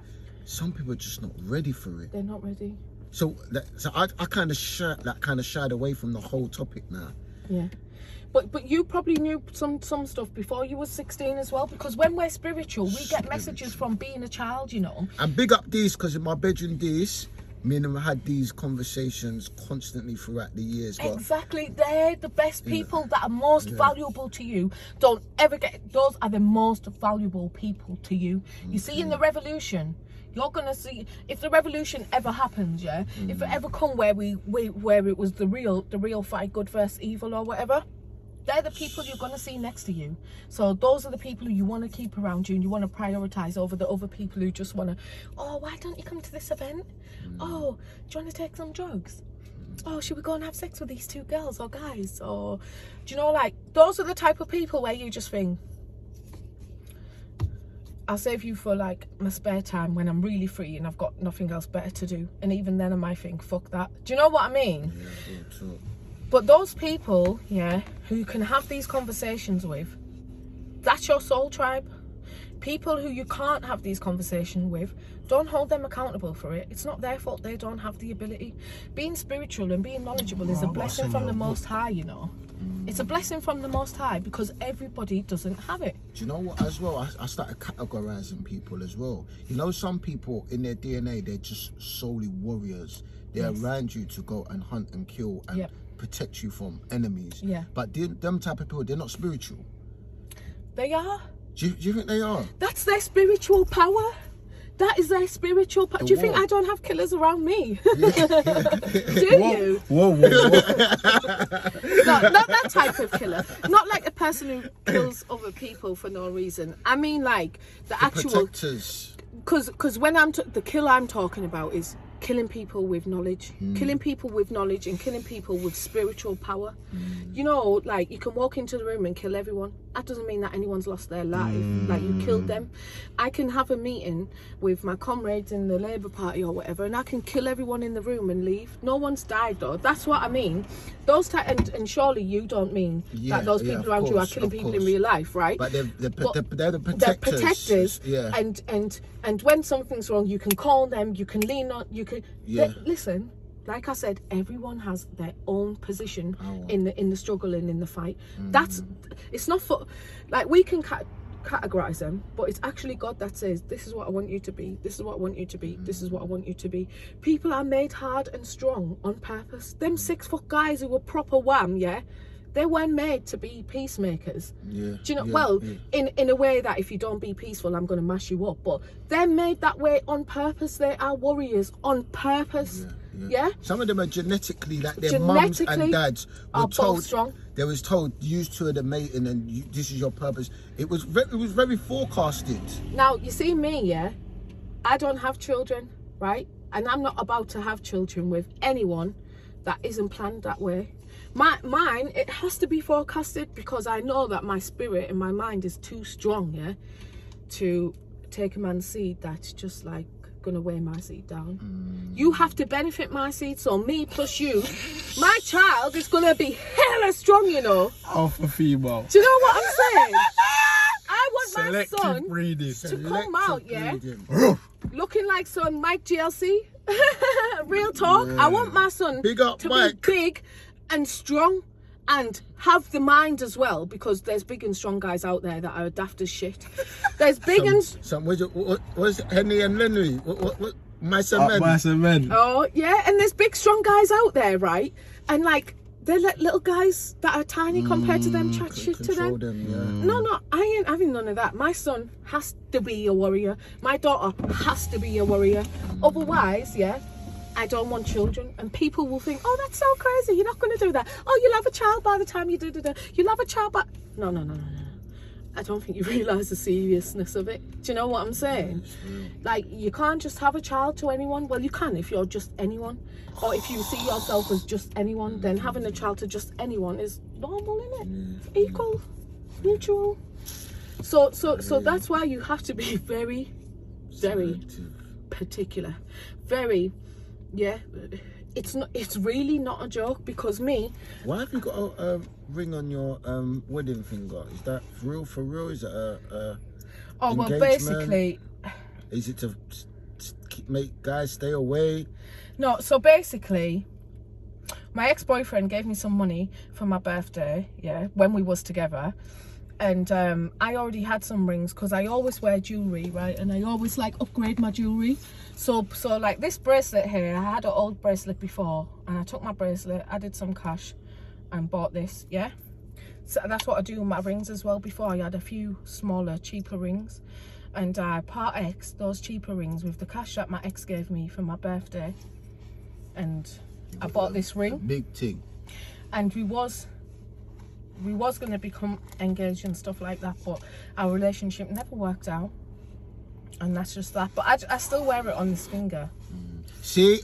Some people are just not ready for it. They're not ready. So I kind of shied away from the whole topic now. Yeah. But you probably knew some stuff before you were 16 as well, because when we're spiritual, we get messages from being a child, you know. And big up these, because in my bedroom days, me and them had these conversations constantly throughout the years. Exactly, they're the best people that are most valuable to you. Don't ever those are the most valuable people to you. You see, in the revolution, you're gonna see, if the revolution ever happens, yeah, if it ever come where where it was the real fight, good versus evil or whatever, they're the people you're going to see next to you. So those are the people who you want to keep around you and you want to prioritise over the other people who just want to, oh, why don't you come to this event? Oh, do you want to take some drugs? Oh, should we go and have sex with these two girls or guys? Or, do you know, like, those are the type of people where you just think, I'll save you for like my spare time when I'm really free and I've got nothing else better to do. And even then I might think, fuck that. Do you know what I mean? Yeah, true. But those people, yeah, who you can have these conversations with, that's your soul tribe. People who you can't have these conversations with, don't hold them accountable for it. It's not their fault they don't have the ability. Being spiritual and being knowledgeable is a blessing from the Most High, you know. It's a blessing from the Most High because everybody doesn't have it. Do you know what as well? I started categorizing people as well. You know, some people in their DNA, they're just solely warriors. They're around you to go and hunt and kill and protect you from enemies. Yeah. But them type of people, they're not spiritual. They are. Do you think they are? That's their spiritual power. That is their spiritual power. Do you think I don't have killers around me? Do you? Whoa. No, not that type of killer. Not like a person who kills other people for no reason. I mean like the actual... Protectors. Because when the kill I'm talking about is killing people with knowledge, killing people with knowledge and killing people with spiritual power. You know, like you can walk into the room and kill everyone. That doesn't mean that anyone's lost their life. Like you killed them. I can have a meeting with my comrades in the Labour Party or whatever, and I can kill everyone in the room and leave. No one's died though. That's what I mean. Those and surely you don't mean that those people around you are killing people in real life, right? But they're the protectors. They're protectors. Yeah. And when something's wrong, you can call them. You can lean on. You can listen. Like I said, everyone has their own position in the struggle and in the fight. It's not for like we can categorize them, but it's actually God that says, this is what I want you to be, this is what I want you to be, this is what I want you to be. People are made hard and strong on purpose. Them 6 foot guys who were proper wham, they weren't made to be peacemakers. Do you know? In a way that if you don't be peaceful, I'm going to mash you up. But they're made that way on purpose. They are warriors on purpose. Yeah. Some of them are genetically, like their mums and dads were told. Strong. They was told, use two of the mating and this is your purpose. It was very forecasted. Now you see me, I don't have children, right? And I'm not about to have children with anyone that isn't planned that way. Mine, it has to be forecasted because I know that my spirit and my mind is too strong, to take a man's seed that's just like gonna weigh my seed down. You have to benefit my seed, so me plus you, my child is gonna be hella strong, you know. Alpha female. Do you know what I'm saying? I want Selective my son breeding. to come out, looking like son Mike GLC. Real talk. I want my son Big up, to Mike. be big and strong and have the mind as well, because there's big and strong guys out there that are daft as shit. There's big what's Henry and Lenny? What Mice and Men? Mice and Men. Oh yeah, and there's big strong guys out there, right? And like they're like little guys that are tiny compared to them, chat shit to them. No, I ain't having none of that. My son has to be a warrior. My daughter has to be a warrior. Otherwise, I don't want children. And people will think, oh, that's so crazy. You're not going to do that. Oh, you'll have a child by the time you do. You'll have a child by... No. I don't think you realise the seriousness of it. Do you know what I'm saying? Like, you can't just have a child to anyone. Well, you can if you're just anyone. Or if you see yourself as just anyone, then having a child to just anyone is normal, isn't it? Equal, mutual. So that's why you have to be very, very particular. Very... it's really not a joke, because me... Why have you got a ring on your wedding finger? Is that for real? Is it a well, engagement? basically... Is it to make guys stay away? No, so basically, my ex-boyfriend gave me some money for my birthday, when we was together. And I already had some rings, because I always wear jewellery, right? And I always like upgrade my jewellery. So like this bracelet here, I had an old bracelet before, and I took my bracelet, added some cash and bought this, So that's what I do with my rings as well. Before I had a few smaller, cheaper rings, and I part X those cheaper rings with the cash that my ex gave me for my birthday. And I bought this ring. Big thing. And we was going to become engaged and stuff like that, but our relationship never worked out, and that's just that. But I still wear it on this finger. See,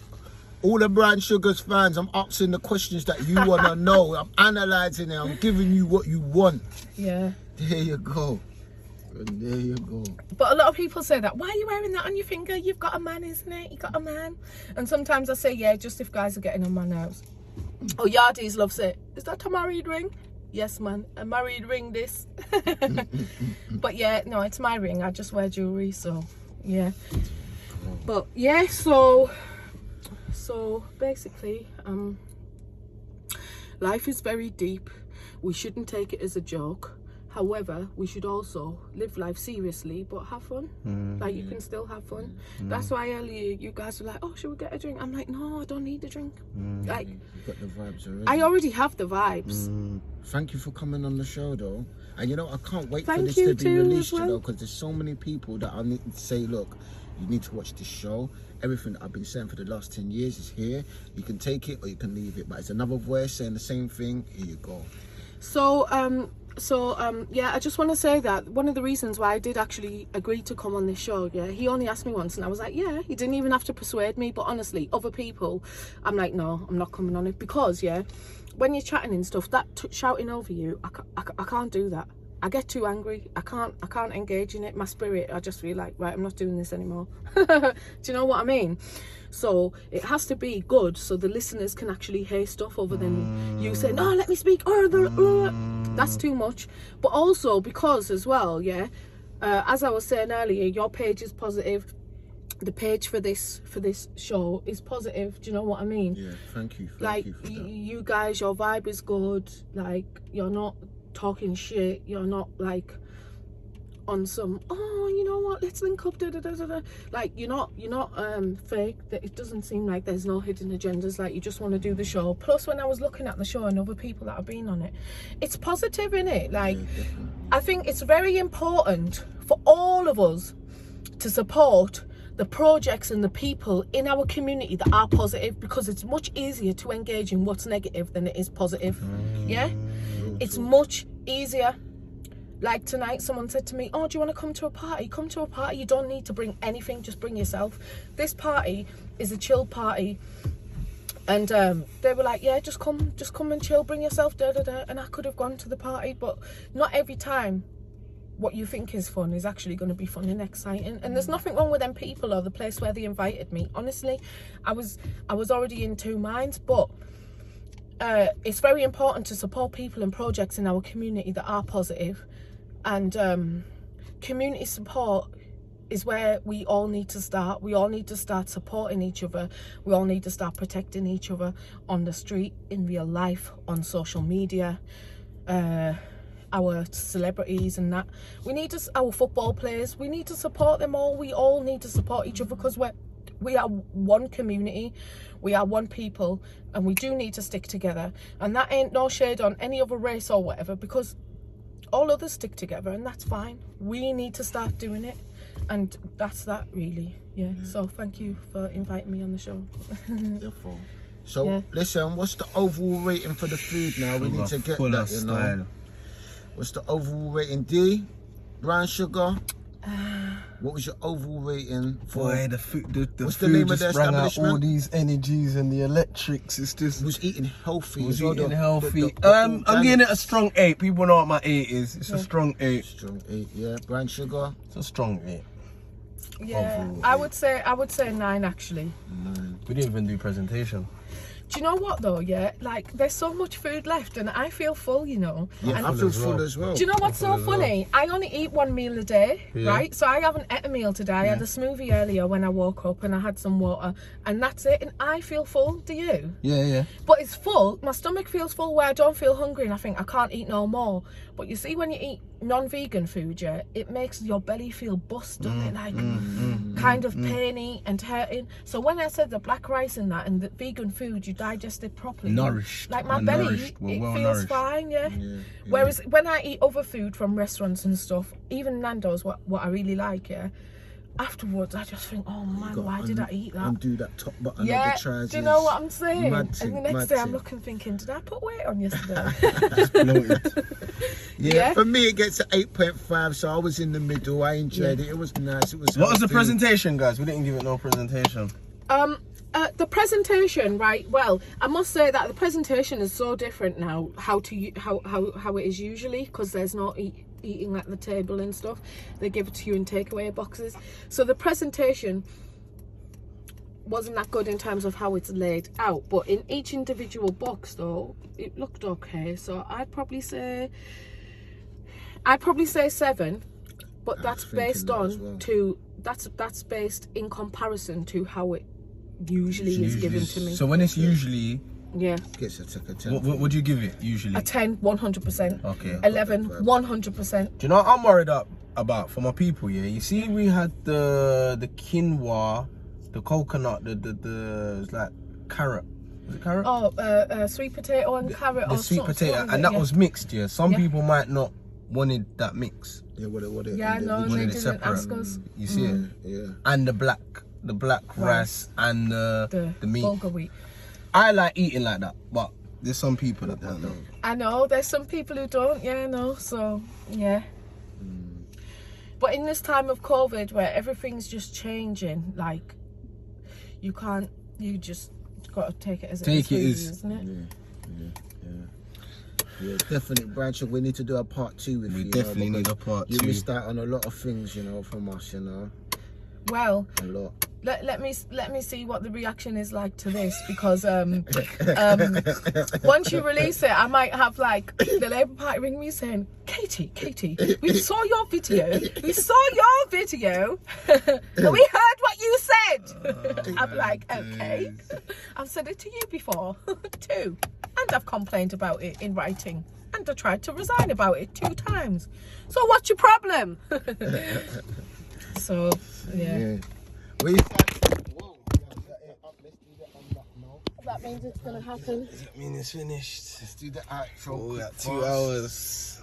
all the Brown Sugars fans, I'm asking the questions that you want to know. I'm analysing it. I'm giving you what you want. Yeah. There you go. There you go. But a lot of people say that, why are you wearing that on your finger? You've got a man, isn't it? You got a man. And sometimes I say, just if guys are getting on my nerves. Oh, Yardies loves it. Is that a married ring? Yes, man, a married ring, this. But no, it's my ring. I just wear jewelry, so But so basically, life is very deep. We shouldn't take it as a joke. However, we should also live life seriously, but have fun. Like, you can still have fun. That's why earlier you guys were like, oh, should we get a drink? I'm like, no, I don't need a drink. Like, You got the vibes already. I already have the vibes. Thank you for coming on the show, though. And you know, I can't wait for Thank this you to be too, released, as well. you know, because there's so many people that I need to say, look, you need to watch this show. Everything that I've been saying for the last 10 years is here. You can take it or you can leave it, but it's another voice saying the same thing. Here you go. So, yeah, I just want to say that one of the reasons why I did actually agree to come on this show, yeah, he only asked me once and I was like, yeah, he didn't even have to persuade me. But honestly, other people, I'm like, no, I'm not coming on it, because, yeah, when you're chatting and stuff, that shouting over you, I can't do that. I get too angry. I can't engage in it. My spirit, I just feel like, right, I'm not doing this anymore. Do you know what I mean? So it has to be good so the listeners can actually hear stuff other than you saying, no, let me speak. That's too much. But also because as well, yeah, as I was saying earlier, your page is positive. The page for this show is positive. Do you know what I mean? Yeah, thank you. Like, you for that. you guys, your vibe is good. Like, you're not talking shit. You're not like on some, oh, you know what, let's link up, da da da da da. Like, you're not fake. That it doesn't seem like there's no hidden agendas. Like, you just want to do the show. Plus, when I was looking at the show and other people that have been on it, it's positive, innit? Like, I think it's very important for all of us to support the projects and the people in our community that are positive, because it's much easier to engage in what's negative than it is positive. Yeah, it's much easier. Like tonight, someone said to me, oh, do you want to come to a party? Come to a party. You don't need to bring anything, just bring yourself. This party is a chill party. And they were like, yeah, just come and chill, bring yourself, da da da. And I could have gone to the party, but not every time what you think is fun is actually going to be fun and exciting. And there's nothing wrong with them people or the place where they invited me. Honestly, I was already in two minds, but it's very important to support people and projects in our community that are positive. And community support is where we all need to start. We all need to start supporting each other. We all need to start protecting each other on the street, in real life, on social media, our celebrities and that. We need to, our football players, we need to support them all. We all need to support each other, because we are one community, we are one people, and we do need to stick together. And that ain't no shade on any other race or whatever, because all others stick together, and that's fine. We need to start doing it, and that's that, really. Yeah. So thank you for inviting me on the show. Therefore. So Yeah. listen, what's the overall rating for the food now? We need to get Full that, of you know. style. What's the overall rating? D, brown sugar. What was your overall rating for? Boy, the food, the What's the food name of just the rang out all establishment? these energies and the electrics. It's just Was eating healthy. was as well, eating the- healthy. the I'm giving it a organics. strong 8. People know what my 8 is. It's a strong 8. Strong 8, yeah. Brown sugar. It's a strong 8. Yeah, Overall, I would say 9 actually. 9. We didn't even do presentation. Do you know what though? Yeah, like there's so much food left, and I feel full, you know. Yeah, And I feel as well. full as well. do you know what's so as well. funny? I only eat one meal a day, Yeah. right? So I haven't ate a meal today. I had a smoothie earlier when I woke up, and I had some water, and that's it. And I feel full. Do you? Yeah. But it's full. My stomach feels full where I don't feel hungry, and I think I can't eat no more. But you see, when you eat non-vegan food, yeah, it makes your belly feel bust, doesn't it? Like kind of painy and hurting. So when I said the black rice and that, and the vegan food, you digest it properly. Nourished. Like my We're belly, nourished. We're it well feels nourished. fine, yeah. Yeah. Whereas when I eat other food from restaurants and stuff, even Nando's, what I really like, yeah, afterwards I just think, oh man, Got why did I eat that? Undo that top button Yeah, of the trousers. do you know what I'm saying? Mad And thing, the next mad day I'm thing. looking thinking, did I put weight on yesterday? Noted. Yeah, Yeah. for me it gets an 8.5, so I was in the middle. I enjoyed it. It was nice. It was. What was the healthy. presentation, guys? We didn't give it no presentation. The presentation, right? Well, I must say that the presentation is so different now. How it is usually, because there's no eating at the table and stuff. They give it to you in takeaway boxes. So the presentation wasn't that good in terms of how it's laid out. But in each individual box, though, it looked okay. So I'd probably say 7. But that's thinking based that on as well. that's based in comparison to how it usually is given to me. So when it's usually, Yeah. Gets a 10. What would you give it usually? A 10, 100%. Okay. 11, 100%. Do you know what I'm worried about for my people? Yeah, you see, we had the quinoa, the coconut, the it's like carrot. Was it carrot? Oh, sweet potato and carrot. The or sweet something, potato, and that was mixed. Yeah, some people might not wanted that mix. Yeah, what it? Yeah, no, they didn't ask us. You see it? Yeah. And the black rice and the meat. Bulgur wheat. I like eating like that, but there's some people that don't know. I know, there's some people who don't, yeah, no, so, yeah. But in this time of COVID, where everything's just changing, like, you just got to take it as it is, isn't it? Yeah, definitely, Bradshaw. We need to do a part 2 with you. We definitely need a part 2. You missed out on a lot of things, you know, from us, you know. Well, A lot. let me see what the reaction is like to this, because once you release it, I might have like the Labour Party ring me saying, Katie, we saw your video, and we heard what you said. I'm like, okay, I've said it to you before too, and I've complained about it in writing, and I tried to resign about it 2 times. So what's your problem? So yeah. Where you Whoa. That means it's gonna happen. Does that mean it's finished? Let's do the outro. Oh, we got 2 hours.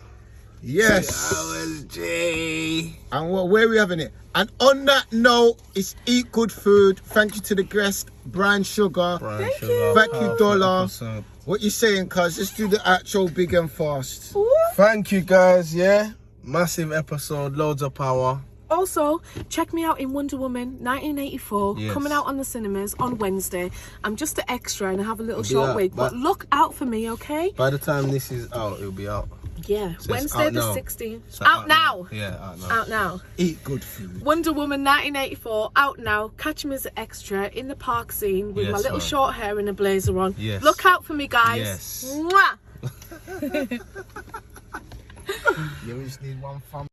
Yes. 2 hours, Jay. And where are we having it? And on that note, it's Eat Good Food. Thank you to the guest, Brian Sugar. Thank you. Thank you, Dollar. Episode. What you saying, cuz? Let's do the outro big and fast. Ooh. Thank you, guys. Yeah, massive episode, loads of power. Also, check me out in Wonder Woman 1984, Yes. coming out on the cinemas on Wednesday. I'm just an extra and I have a little It'll be short out, wig, but look out for me, okay? By the time this is out, it'll be out. Yeah, So it's Wednesday out the now. 16th. It's Out now. Yeah, out now. Out now. Eat Good Food. Wonder Woman 1984, out now. Catch me as an extra in the park scene with Yes, my little man. short hair and a blazer on. Yes. Look out for me, guys. Yes. Mwah! Yeah, we just need one thumb.